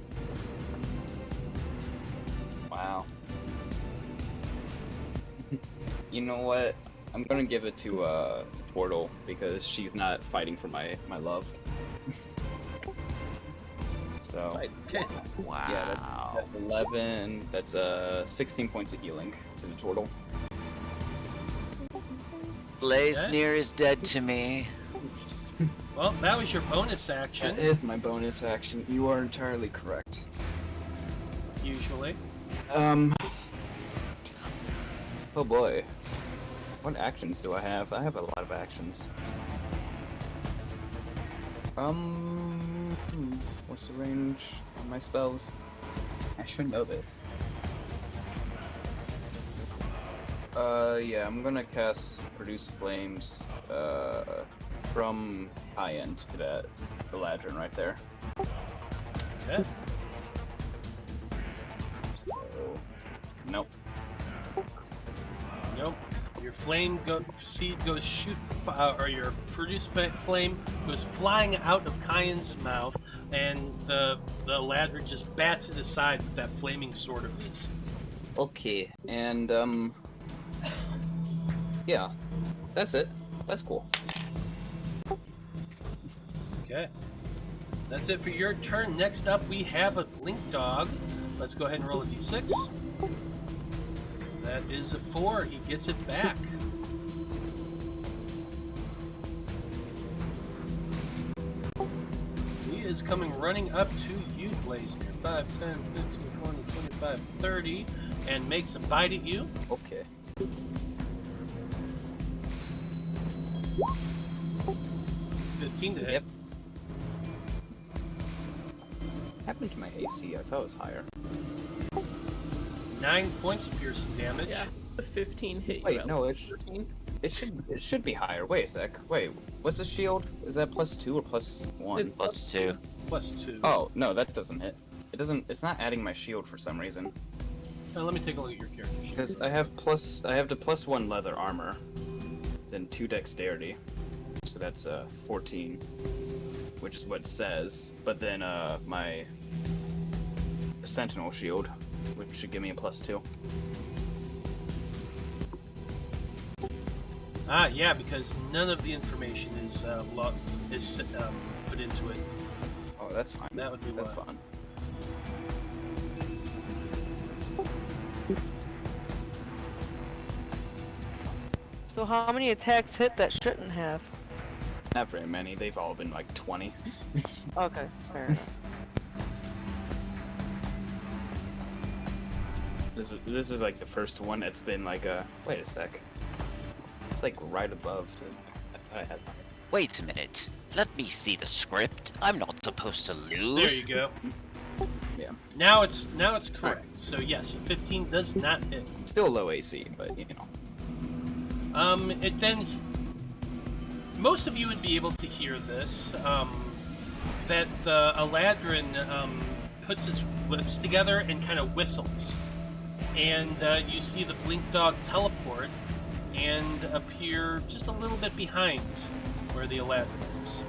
[SPEAKER 2] Wow. You know what? I'm gonna give it to Portal because she's not fighting for my love. So
[SPEAKER 1] Okay.
[SPEAKER 5] Wow.
[SPEAKER 2] yeah, that's 11. That's 16 points of healing to the Turtle.
[SPEAKER 5] Blaznir is dead to me.
[SPEAKER 1] Well, that was your bonus action,
[SPEAKER 2] That is my bonus action. You are entirely correct.
[SPEAKER 1] usually.
[SPEAKER 2] Oh boy. What actions do I have? I have a lot of actions. What's the range on my spells? I should know this. Yeah, I'm gonna cast Produce Flames, from high end to the Ladrin right there.
[SPEAKER 1] Okay.
[SPEAKER 2] So, nope.
[SPEAKER 1] Nope. Your seed goes or your produce flame goes flying out of Kyan's mouth, and the ladder just bats it aside with that flaming sword of his.
[SPEAKER 2] Okay, and yeah, that's it. That's cool.
[SPEAKER 1] Okay. That's it for your turn. Next up, we have a Blink Dog. Let's go ahead and roll a d6. That is a 4. He gets it back. He is coming running up to you, Blaznir. 5, 10, 15, 20, 25, 30, and makes a bite at you.
[SPEAKER 2] Okay.
[SPEAKER 1] 15 to hit.
[SPEAKER 2] Yep. What happened to my AC? I thought it was higher.
[SPEAKER 1] 9 points of piercing damage.
[SPEAKER 3] Yeah, the 15 hit you.
[SPEAKER 2] Wait,
[SPEAKER 3] out.
[SPEAKER 2] no,
[SPEAKER 3] 13.
[SPEAKER 2] it should be higher. Wait a sec. Wait, what's the shield? Is that +2 or +1?
[SPEAKER 3] It's
[SPEAKER 5] +2.
[SPEAKER 1] +2.
[SPEAKER 2] Oh no, that doesn't hit. It doesn't. It's not adding my shield for some reason.
[SPEAKER 1] Now, let me take a look at your character sheet.
[SPEAKER 2] Because I have the +1 leather armor, then 2 dexterity, so that's 14, which is what it says. But then my sentinel shield, which should give me a +2.
[SPEAKER 1] Yeah, because none of the information is put into it.
[SPEAKER 2] Oh, that's fine.
[SPEAKER 1] That would be
[SPEAKER 2] That's
[SPEAKER 1] why.
[SPEAKER 2] fine.
[SPEAKER 4] So how many attacks hit that shouldn't have?
[SPEAKER 2] Not very many. They've all been like 20.
[SPEAKER 4] Okay, fair enough.
[SPEAKER 2] This is like the first one that's been like a. Wait a sec. It's like right above. I had.
[SPEAKER 5] Wait a minute. Let me see the script. I'm not supposed to lose.
[SPEAKER 1] There you go.
[SPEAKER 2] Yeah.
[SPEAKER 1] Now it's correct. So yes, 15 does not hit.
[SPEAKER 2] Still low AC, but you know.
[SPEAKER 1] It then. Most of you would be able to hear this. That the Eladrin puts his lips together and kind of whistles, and you see the Blink Dog teleport and appear just a little bit behind where the Eladrin is.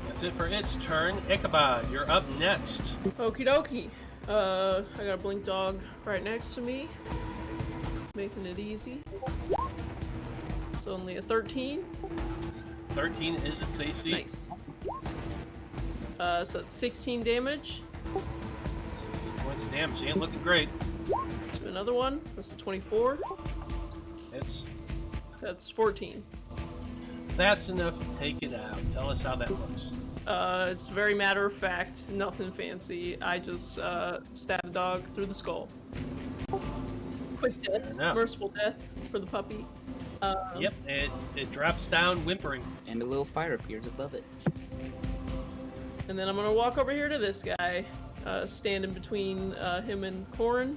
[SPEAKER 1] That's it for its turn. Ichabod, you're up next.
[SPEAKER 3] Okie dokie. I got a Blink Dog right next to me, making it easy. It's only a 13.
[SPEAKER 1] 13 is its AC.
[SPEAKER 3] Nice. So it's 16 damage.
[SPEAKER 1] 16 points of damage. Ain't looking great.
[SPEAKER 3] To another one. That's a 24. That's 14.
[SPEAKER 1] That's enough to take it out. Tell us how that looks.
[SPEAKER 3] It's very matter of fact, nothing fancy. I just stabbed the dog through the skull. Quick death,
[SPEAKER 1] Fair enough.
[SPEAKER 3] merciful death for the puppy.
[SPEAKER 1] Yep, it drops down whimpering.
[SPEAKER 2] And a little fire appears above it.
[SPEAKER 3] And then I'm gonna walk over here to this guy, stand in between him and Corrin.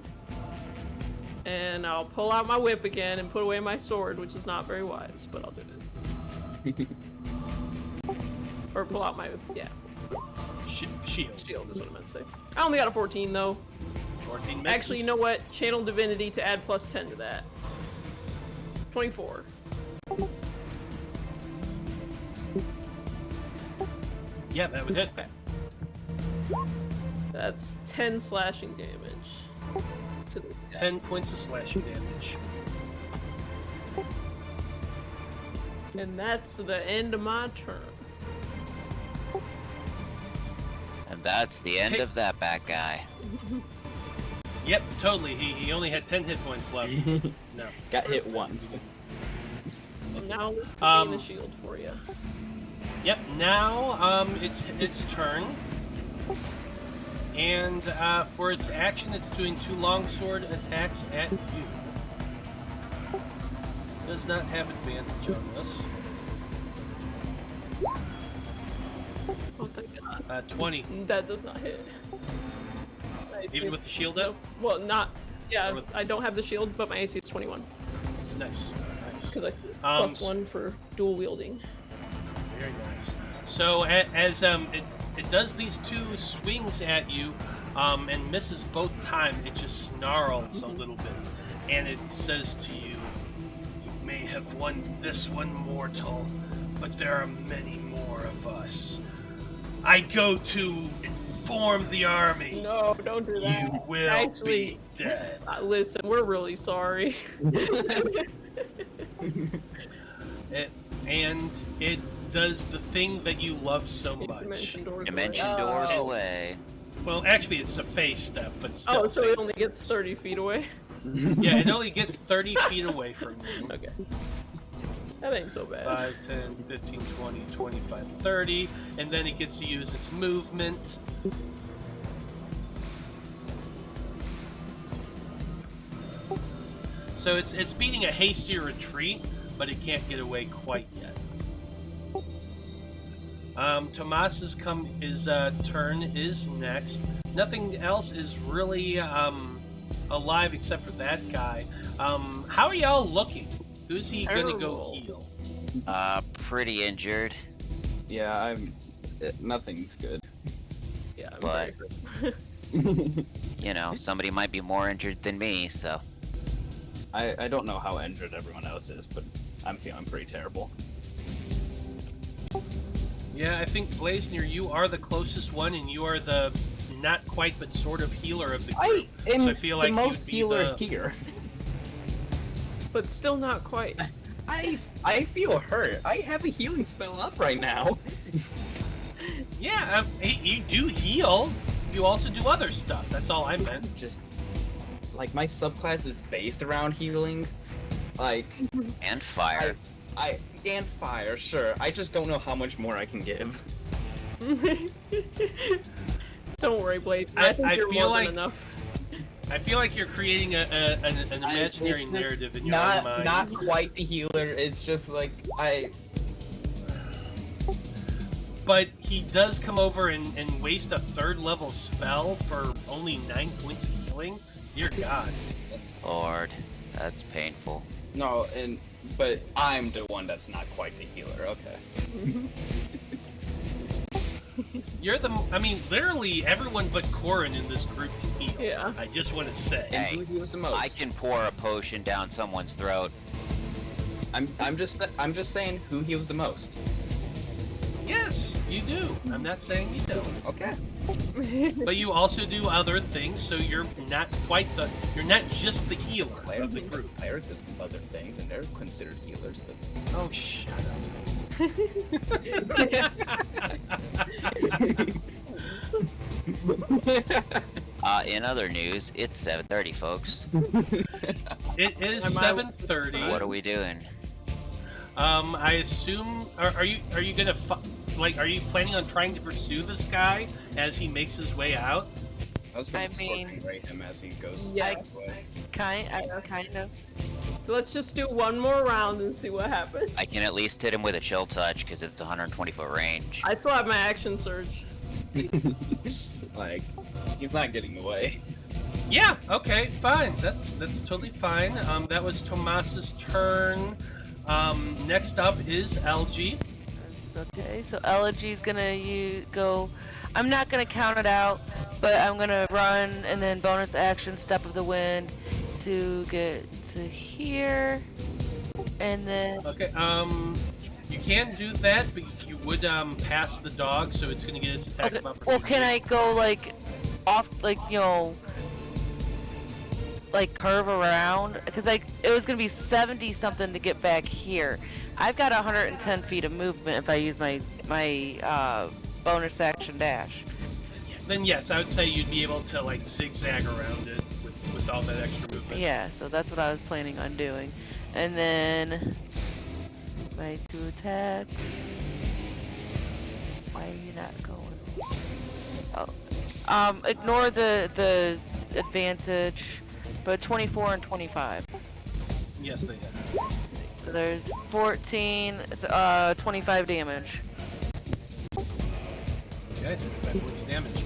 [SPEAKER 3] And I'll pull out my whip again and put away my sword, which is not very wise, but I'll do it. Or pull out my, yeah, shield is what I meant to say. I only got a 14 though.
[SPEAKER 1] 14 misses.
[SPEAKER 3] Actually, you know what? Channel Divinity to add plus 10 to that. 24.
[SPEAKER 1] Yeah, that would hit.
[SPEAKER 3] That's 10 slashing damage. To the
[SPEAKER 1] 10 points of slashing damage.
[SPEAKER 3] And that's the end of my turn.
[SPEAKER 5] And that's the end of that bad guy.
[SPEAKER 1] Yep, totally. He only had 10 hit points left. No.
[SPEAKER 2] Got hit once.
[SPEAKER 3] Now let's the shield for you.
[SPEAKER 1] Yep, now it's turn. And for its action, it's doing 2 longsword attacks at you. Does not have advantage on this.
[SPEAKER 3] Oh, thank God.
[SPEAKER 1] 20.
[SPEAKER 3] That does not hit.
[SPEAKER 1] Even with the shield up?
[SPEAKER 3] Well, not. Yeah, I don't have the shield, but my AC is 21.
[SPEAKER 1] Nice. Nice.
[SPEAKER 3] Because I plus 1 for dual wielding.
[SPEAKER 1] Very nice. So as it does these 2 swings at you, and misses both times, it just snarls a little bit, and it says to you, "You may have won this one, mortal, but there are many more of us. I go to inform the army.
[SPEAKER 3] No, don't do that.
[SPEAKER 1] You will be dead."
[SPEAKER 3] Listen, we're really sorry.
[SPEAKER 1] And it does the thing that you love so much.
[SPEAKER 3] Dimension
[SPEAKER 5] Doors away.
[SPEAKER 1] Well, actually, it's a phase step, but still.
[SPEAKER 3] Oh, so it only gets 30 feet away?
[SPEAKER 1] Yeah, it only gets 30 feet away from you.
[SPEAKER 3] Okay. That ain't so bad.
[SPEAKER 1] 5, 10, 15, 20, 25, 30, and then it gets to use its movement. So it's beating a hasty retreat, but it can't get away quite yet. Tomas's turn is next. Nothing else is really alive except for that guy. How are y'all looking? Who's he gonna go heal?
[SPEAKER 5] Pretty injured.
[SPEAKER 2] Yeah, nothing's good.
[SPEAKER 3] Yeah, I'm
[SPEAKER 5] But-
[SPEAKER 3] very
[SPEAKER 5] You know, somebody might be more injured than me, so.
[SPEAKER 2] I don't know how injured everyone else is, but I'm feeling pretty terrible.
[SPEAKER 1] Yeah, I think Blaznir, you are the closest one, and you are the not quite but sort of healer of the group.
[SPEAKER 2] I am
[SPEAKER 1] so I feel like
[SPEAKER 2] the most
[SPEAKER 1] you'd be
[SPEAKER 2] healer
[SPEAKER 1] the...
[SPEAKER 2] here.
[SPEAKER 3] But still not quite.
[SPEAKER 2] I feel hurt. I have a healing spell up right now.
[SPEAKER 1] Yeah, you do heal. You also do other stuff. That's all I meant.
[SPEAKER 2] Just like my subclass is based around healing, like
[SPEAKER 5] And fire.
[SPEAKER 2] and fire. Sure, I just don't know how much more I can give.
[SPEAKER 3] Don't worry, Blade. I think you're
[SPEAKER 1] feel
[SPEAKER 3] more
[SPEAKER 1] like
[SPEAKER 3] than enough.
[SPEAKER 1] I feel like you're creating an imaginary
[SPEAKER 2] It's just
[SPEAKER 1] narrative in your own mind.
[SPEAKER 2] Not quite the healer. It's just like
[SPEAKER 1] But he does come over and waste a 3rd level spell for only 9 points of healing. Dear God.
[SPEAKER 5] Lord, that's painful.
[SPEAKER 2] No, but I'm the one that's not quite the healer. Okay.
[SPEAKER 1] You're I mean, literally everyone but Corrin in this group can heal.
[SPEAKER 3] Yeah.
[SPEAKER 1] I just want to say.
[SPEAKER 2] And
[SPEAKER 5] Hey,
[SPEAKER 2] who heals the most?
[SPEAKER 5] I can pour a potion down someone's throat.
[SPEAKER 2] I'm just saying who heals the most.
[SPEAKER 1] Yes, you do. I'm not saying you don't.
[SPEAKER 2] Okay.
[SPEAKER 1] But you also do other things, so you're not just the healer of the group.
[SPEAKER 2] Players does other things, and they're considered healers. But
[SPEAKER 1] Oh, shut up.
[SPEAKER 5] In other news, it's 7:30, folks.
[SPEAKER 1] It is
[SPEAKER 3] Am I-
[SPEAKER 1] 7:30.
[SPEAKER 5] What are we doing?
[SPEAKER 1] I assume. Are you gonna are you planning on trying to pursue this guy as he makes his way out?
[SPEAKER 2] I was going
[SPEAKER 4] I
[SPEAKER 2] to
[SPEAKER 4] mean-
[SPEAKER 2] scorpion ray him as he goes.
[SPEAKER 3] Yeah.
[SPEAKER 2] this way.
[SPEAKER 4] Kind of.
[SPEAKER 3] Let's just do one more round and see what happens.
[SPEAKER 5] I can at least hit him with a chill touch because it's 120 foot range.
[SPEAKER 3] I still have my action surge.
[SPEAKER 2] Like, he's not getting away.
[SPEAKER 1] Yeah. Okay. Fine. That's totally fine. That was Tomas's turn. Next up is Elegy.
[SPEAKER 4] That's okay. So Elegy's gonna go. I'm not gonna count it out, but I'm gonna run and then bonus action Step of the Wind to get to here, and then
[SPEAKER 1] Okay. You can do that, but you would pass the dog, so it's gonna get its attack
[SPEAKER 4] okay.
[SPEAKER 1] of opportunity.
[SPEAKER 4] Well, can I go like off, like like curve around? Because like it was gonna be 70 something to get back here. I've got 110 feet of movement if I use my bonus action dash.
[SPEAKER 1] Then yes, I would say you'd be able to like zigzag around it with all that extra movement.
[SPEAKER 4] Yeah, so that's what I was planning on doing. And then my 2 attacks. Why are you not going? Oh. Ignore the advantage, but 24 and 25.
[SPEAKER 1] Yes, they have.
[SPEAKER 4] So there's 14, 25 damage.
[SPEAKER 1] Okay, 25 points of damage.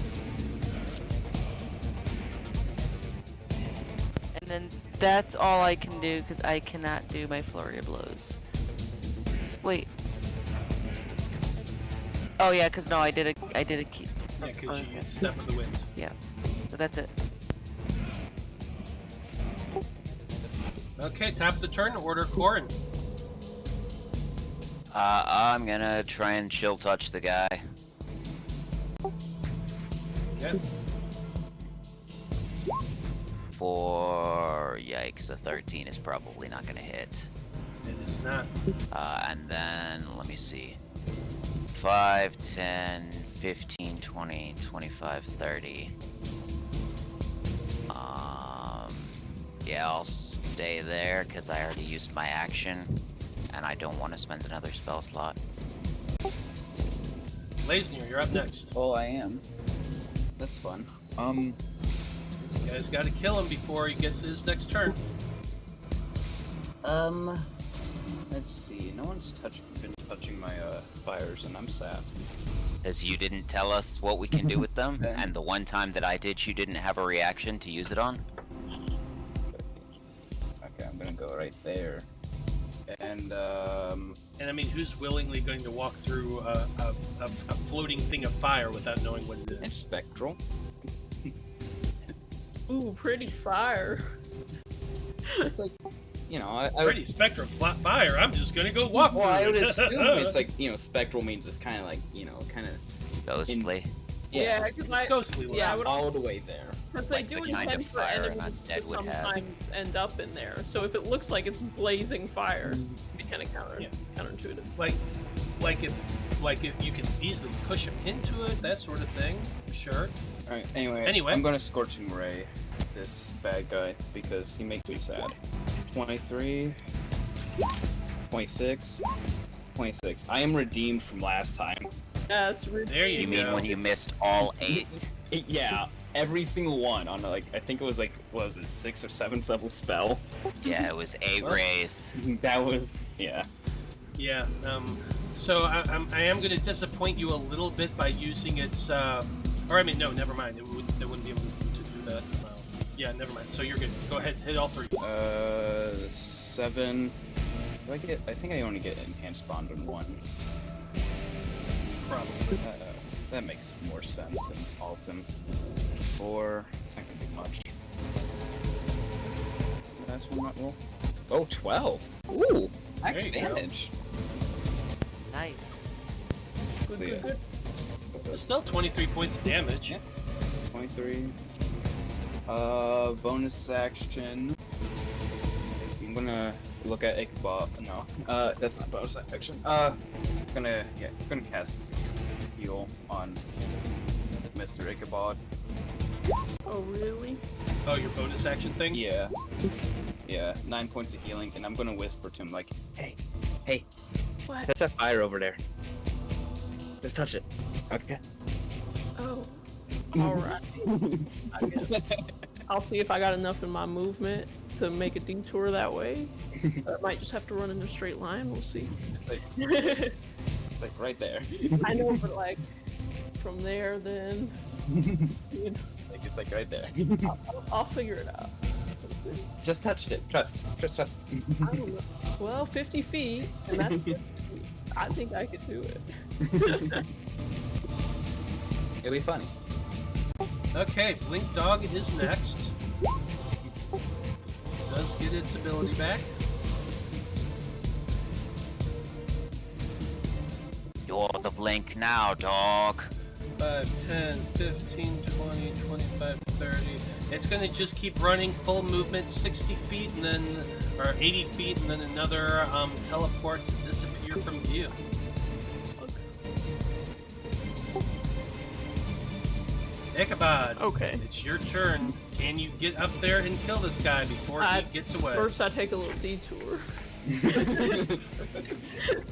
[SPEAKER 4] And then that's all I can do because I cannot do my flurry of blows. Wait. Oh yeah, because no, I did a key.
[SPEAKER 1] Yeah, because you get Step of the Wind.
[SPEAKER 4] Yeah. So that's it.
[SPEAKER 1] Okay, top of the turn, order Corrin.
[SPEAKER 5] I'm gonna try and chill touch the guy.
[SPEAKER 1] Okay.
[SPEAKER 5] Yikes, the 13 is probably not gonna hit.
[SPEAKER 1] It is not.
[SPEAKER 5] And then, let me see. 5, 10, 15, 20, 25, 30. Yeah, I'll stay there because I already used my action, and I don't want to spend another spell slot.
[SPEAKER 1] Blaznir, you're up next.
[SPEAKER 2] Oh, I am. That's fun.
[SPEAKER 1] You guys gotta kill him before he gets his next turn.
[SPEAKER 2] Let's see. No one's been touching my fires, and I'm sad.
[SPEAKER 5] Because you didn't tell us what we can do with them,
[SPEAKER 2] Okay.
[SPEAKER 5] and the one time that I did, you didn't have a reaction to use it on.
[SPEAKER 2] Okay, I'm gonna go right there. And
[SPEAKER 1] And I mean, who's willingly going to walk through a floating thing of fire without knowing what it is?
[SPEAKER 2] it's spectral.
[SPEAKER 3] Ooh, pretty fire.
[SPEAKER 2] It's like, you know,
[SPEAKER 1] Pretty spectral flat fire. I'm just gonna go walk
[SPEAKER 2] well,
[SPEAKER 1] through
[SPEAKER 2] I would
[SPEAKER 1] it.
[SPEAKER 2] assume it's like, you know, spectral means it's kind of like, you know, kind of
[SPEAKER 5] Ghostly.
[SPEAKER 3] Yeah, because
[SPEAKER 1] It's ghostly.
[SPEAKER 3] yeah, I
[SPEAKER 2] not
[SPEAKER 3] would
[SPEAKER 2] all the way there.
[SPEAKER 3] Because
[SPEAKER 5] Like
[SPEAKER 3] they
[SPEAKER 5] the
[SPEAKER 3] do
[SPEAKER 5] kind of
[SPEAKER 3] intend for
[SPEAKER 5] fire
[SPEAKER 3] enemies
[SPEAKER 5] undead
[SPEAKER 3] to
[SPEAKER 5] would have.
[SPEAKER 3] sometimes end up in there. So if it looks like it's blazing fire, it'd be kind of counterintuitive.
[SPEAKER 1] Like if you can easily push him into it, that sort of thing. Sure.
[SPEAKER 2] All right. Anyway, I'm gonna Scorching Ray this bad guy because he makes me sad. 23, 26, 26. I am redeemed from last time.
[SPEAKER 3] Yes,
[SPEAKER 1] There you
[SPEAKER 5] You
[SPEAKER 1] go.
[SPEAKER 5] mean when you missed all 8?
[SPEAKER 2] Yeah, every single one on like I think it was like what was it 6th or 7th level spell.
[SPEAKER 5] Yeah, it was 8 rays.
[SPEAKER 2] That was yeah.
[SPEAKER 1] Yeah. So I am going to disappoint you a little bit by using its. Or I mean, no, never mind. They wouldn't be able to do that. Yeah, never mind. So you're good. Go ahead, hit all 3.
[SPEAKER 2] 7. Do I get? I think I only get enhanced bond on 1.
[SPEAKER 1] Probably.
[SPEAKER 2] That makes more sense than all of them. 4. It's not gonna be much. Last one not roll. Oh, 12. Ooh, max
[SPEAKER 1] There you go.
[SPEAKER 2] damage.
[SPEAKER 4] Nice.
[SPEAKER 2] So yeah,
[SPEAKER 1] It's still 23 points of damage.
[SPEAKER 2] Yeah. 23. Bonus action. I'm gonna look at Ichabod. No, that's not bonus action. Gonna cast heal on Mr. Ichabod.
[SPEAKER 3] Oh, really?
[SPEAKER 1] Oh, your bonus action thing?
[SPEAKER 2] Yeah. Yeah, 9 points of healing, and I'm gonna whisper to him like, hey,
[SPEAKER 3] What?
[SPEAKER 2] touch that fire over there. Just touch it. Okay.
[SPEAKER 3] Oh. Alright. I'll see if I got enough in my movement to make a detour that way. I might just have to run in a straight line. We'll see.
[SPEAKER 2] It's like right there.
[SPEAKER 3] I know, but like from there, then you know,
[SPEAKER 2] Like it's like right there.
[SPEAKER 3] I'll figure it out.
[SPEAKER 2] Just touch it. Trust.
[SPEAKER 3] I don't know. Well, 50 feet, and that's 50 feet. I think I could do it.
[SPEAKER 2] It'll be funny.
[SPEAKER 1] Okay, Blink Dog is next. Does get its ability back.
[SPEAKER 5] You're the blink now, dog.
[SPEAKER 1] 5, 10, 15, 20, 25, 30. It's going to just keep running full movement, 60 feet, and then, or 80 feet, and then another teleport to disappear from view. Ichabod,
[SPEAKER 3] Okay.
[SPEAKER 1] it's your turn. Can you get up there and kill this guy before he gets away?
[SPEAKER 3] First, I take a little detour.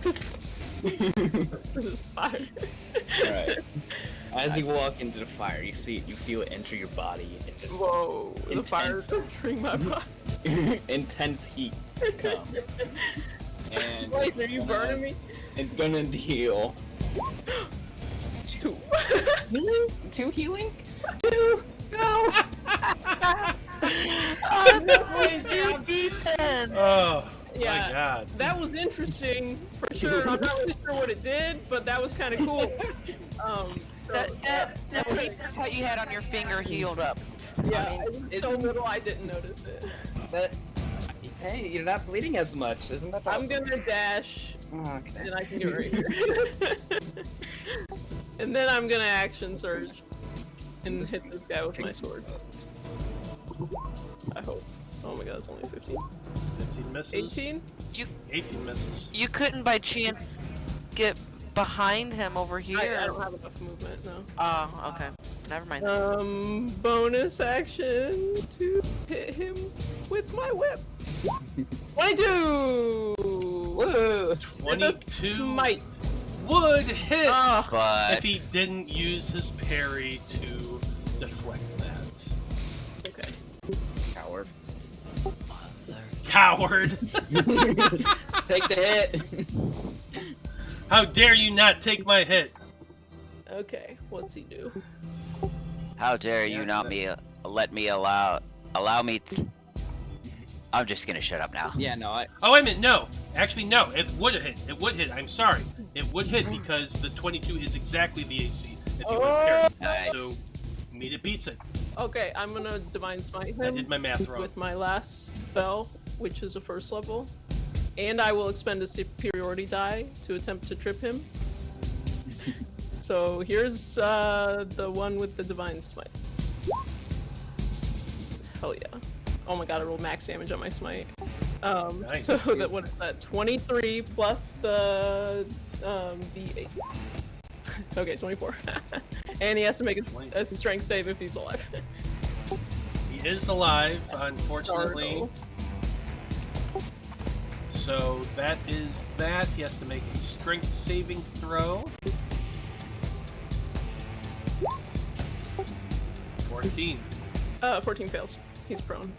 [SPEAKER 3] This fire.
[SPEAKER 2] Alright. As you walk into the fire, you feel it enter your body. And just
[SPEAKER 3] Whoa, the
[SPEAKER 2] intense-
[SPEAKER 3] fire's entering my body.
[SPEAKER 2] intense heat come. And
[SPEAKER 3] Wait,
[SPEAKER 2] it's
[SPEAKER 3] are you
[SPEAKER 2] gonna-
[SPEAKER 3] burning me?
[SPEAKER 2] It's gonna deal
[SPEAKER 3] 2.
[SPEAKER 2] healing? 2 healing? 2? No!
[SPEAKER 4] Oh no, it's your D10.
[SPEAKER 1] Oh,
[SPEAKER 3] Yeah.
[SPEAKER 1] my God.
[SPEAKER 3] That was interesting for sure. I'm not really sure what it did, but that was kind of cool. So
[SPEAKER 4] That
[SPEAKER 3] was-
[SPEAKER 4] paper cut you had on your finger healed up.
[SPEAKER 3] yeah,
[SPEAKER 2] I mean,
[SPEAKER 3] it was so
[SPEAKER 2] isn't-
[SPEAKER 3] little I didn't notice it.
[SPEAKER 2] But, hey, you're not bleeding as much. Isn't that awesome?
[SPEAKER 3] I'm gonna dash,
[SPEAKER 2] Oh, okay.
[SPEAKER 3] and I can get right here. And then I'm gonna action surge and hit this guy with my sword. I hope. Oh my god, it's only 15.
[SPEAKER 1] 15 misses.
[SPEAKER 3] 18?
[SPEAKER 1] 18 misses.
[SPEAKER 4] You couldn't by chance get behind him over here.
[SPEAKER 3] I don't have enough movement, no.
[SPEAKER 4] Oh, okay. Never mind.
[SPEAKER 3] Bonus action to hit him with my whip. 22!
[SPEAKER 2] Woo!
[SPEAKER 1] 22
[SPEAKER 3] Might.
[SPEAKER 1] would hit
[SPEAKER 3] Oh.
[SPEAKER 5] But
[SPEAKER 1] if he didn't use his parry to deflect that.
[SPEAKER 3] Okay.
[SPEAKER 2] Coward.
[SPEAKER 1] Coward!
[SPEAKER 2] Take the hit!
[SPEAKER 1] How dare you not take my hit?
[SPEAKER 3] Okay, what's he do?
[SPEAKER 5] how dare you not allow me I'm just gonna shut up now.
[SPEAKER 2] Yeah, no,
[SPEAKER 1] Oh, wait a minute, no. Actually, no. It would hit. It would hit. I'm sorry. It would hit because the 22 is exactly the AC if you would have parried.
[SPEAKER 5] Nice.
[SPEAKER 1] So, Mita beats it.
[SPEAKER 3] Okay, I'm gonna Divine Smite him
[SPEAKER 1] I did my math wrong.
[SPEAKER 3] with my last spell. which is a first level. And I will expend a superiority die to attempt to trip him. So here's the one with the Divine Smite. Hell yeah. Oh my god, I rolled max damage on my smite.
[SPEAKER 1] Nice.
[SPEAKER 3] So that what is that? 23 plus the D8. Okay, 24. And he has to make a strength save if he's alive.
[SPEAKER 1] He is alive, unfortunately.
[SPEAKER 3] Darno.
[SPEAKER 1] So that is that. He has to make a strength saving throw. 14.
[SPEAKER 3] 14 fails. He's prone.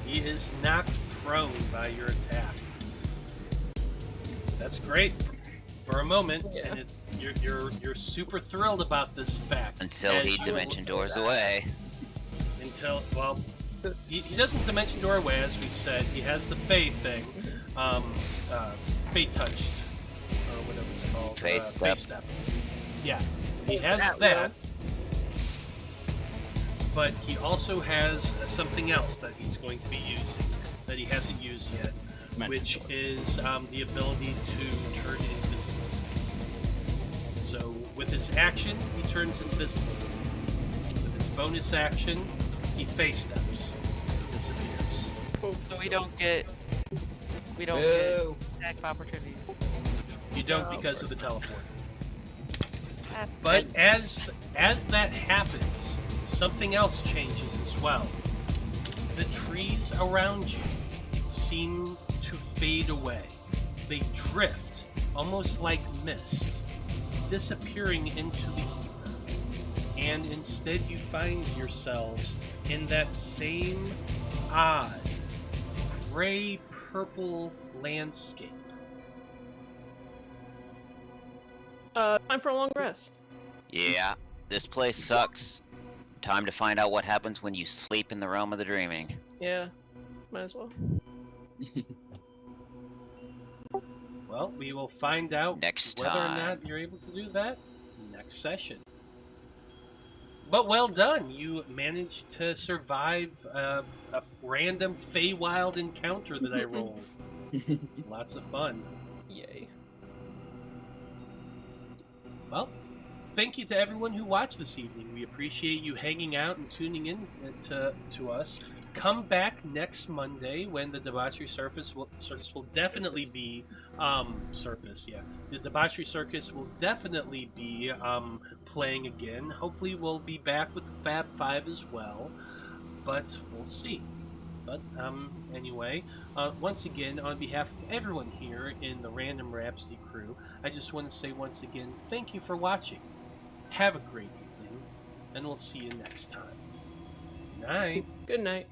[SPEAKER 1] He is knocked prone by your attack. That's great for a moment,
[SPEAKER 3] Yeah.
[SPEAKER 1] and you're super thrilled about this fact.
[SPEAKER 5] Until he dimension doors away.
[SPEAKER 1] Well, he doesn't dimension door away, as we've said. He has the Fae thing, Fae touched, or whatever it's called.
[SPEAKER 5] Fae
[SPEAKER 1] Fae
[SPEAKER 5] step.
[SPEAKER 1] step. Yeah, he has
[SPEAKER 3] That
[SPEAKER 1] that. But he also has something else that he's going to be using that he hasn't used yet, which is the ability to turn invisible. So with his action, he turns invisible. With his bonus action, he face steps, disappears.
[SPEAKER 4] So we don't get attack opportunities.
[SPEAKER 1] You don't because of the teleport.
[SPEAKER 4] Ah,
[SPEAKER 1] But as that happens, something else changes as well. The trees around you seem to fade away. They drift, almost like mist, disappearing into the ether. And instead you find yourselves in that same odd, gray-purple landscape.
[SPEAKER 3] Time for a long rest.
[SPEAKER 5] Yeah, this place sucks. Time to find out what happens when you sleep in the realm of the dreaming.
[SPEAKER 3] Yeah, might as well.
[SPEAKER 1] Well, we will find out
[SPEAKER 5] Next
[SPEAKER 1] whether or
[SPEAKER 5] time.
[SPEAKER 1] not you're able to do that next session. But well done. You managed to survive a random Faewild encounter that I rolled. Lots of fun.
[SPEAKER 3] Yay.
[SPEAKER 1] Well, thank you to everyone who watched this evening. We appreciate you hanging out and tuning in to us. Come back next Monday when the Debauchery Circus will definitely be The Debauchery Circus will definitely be playing again. Hopefully we'll be back with the Fab 5 as well, but we'll see. But anyway, once again, on behalf of everyone here in the Random Rhapsody crew, I just want to say once again, thank you for watching. Have a great evening, and we'll see you next time. Good night.
[SPEAKER 3] Good night.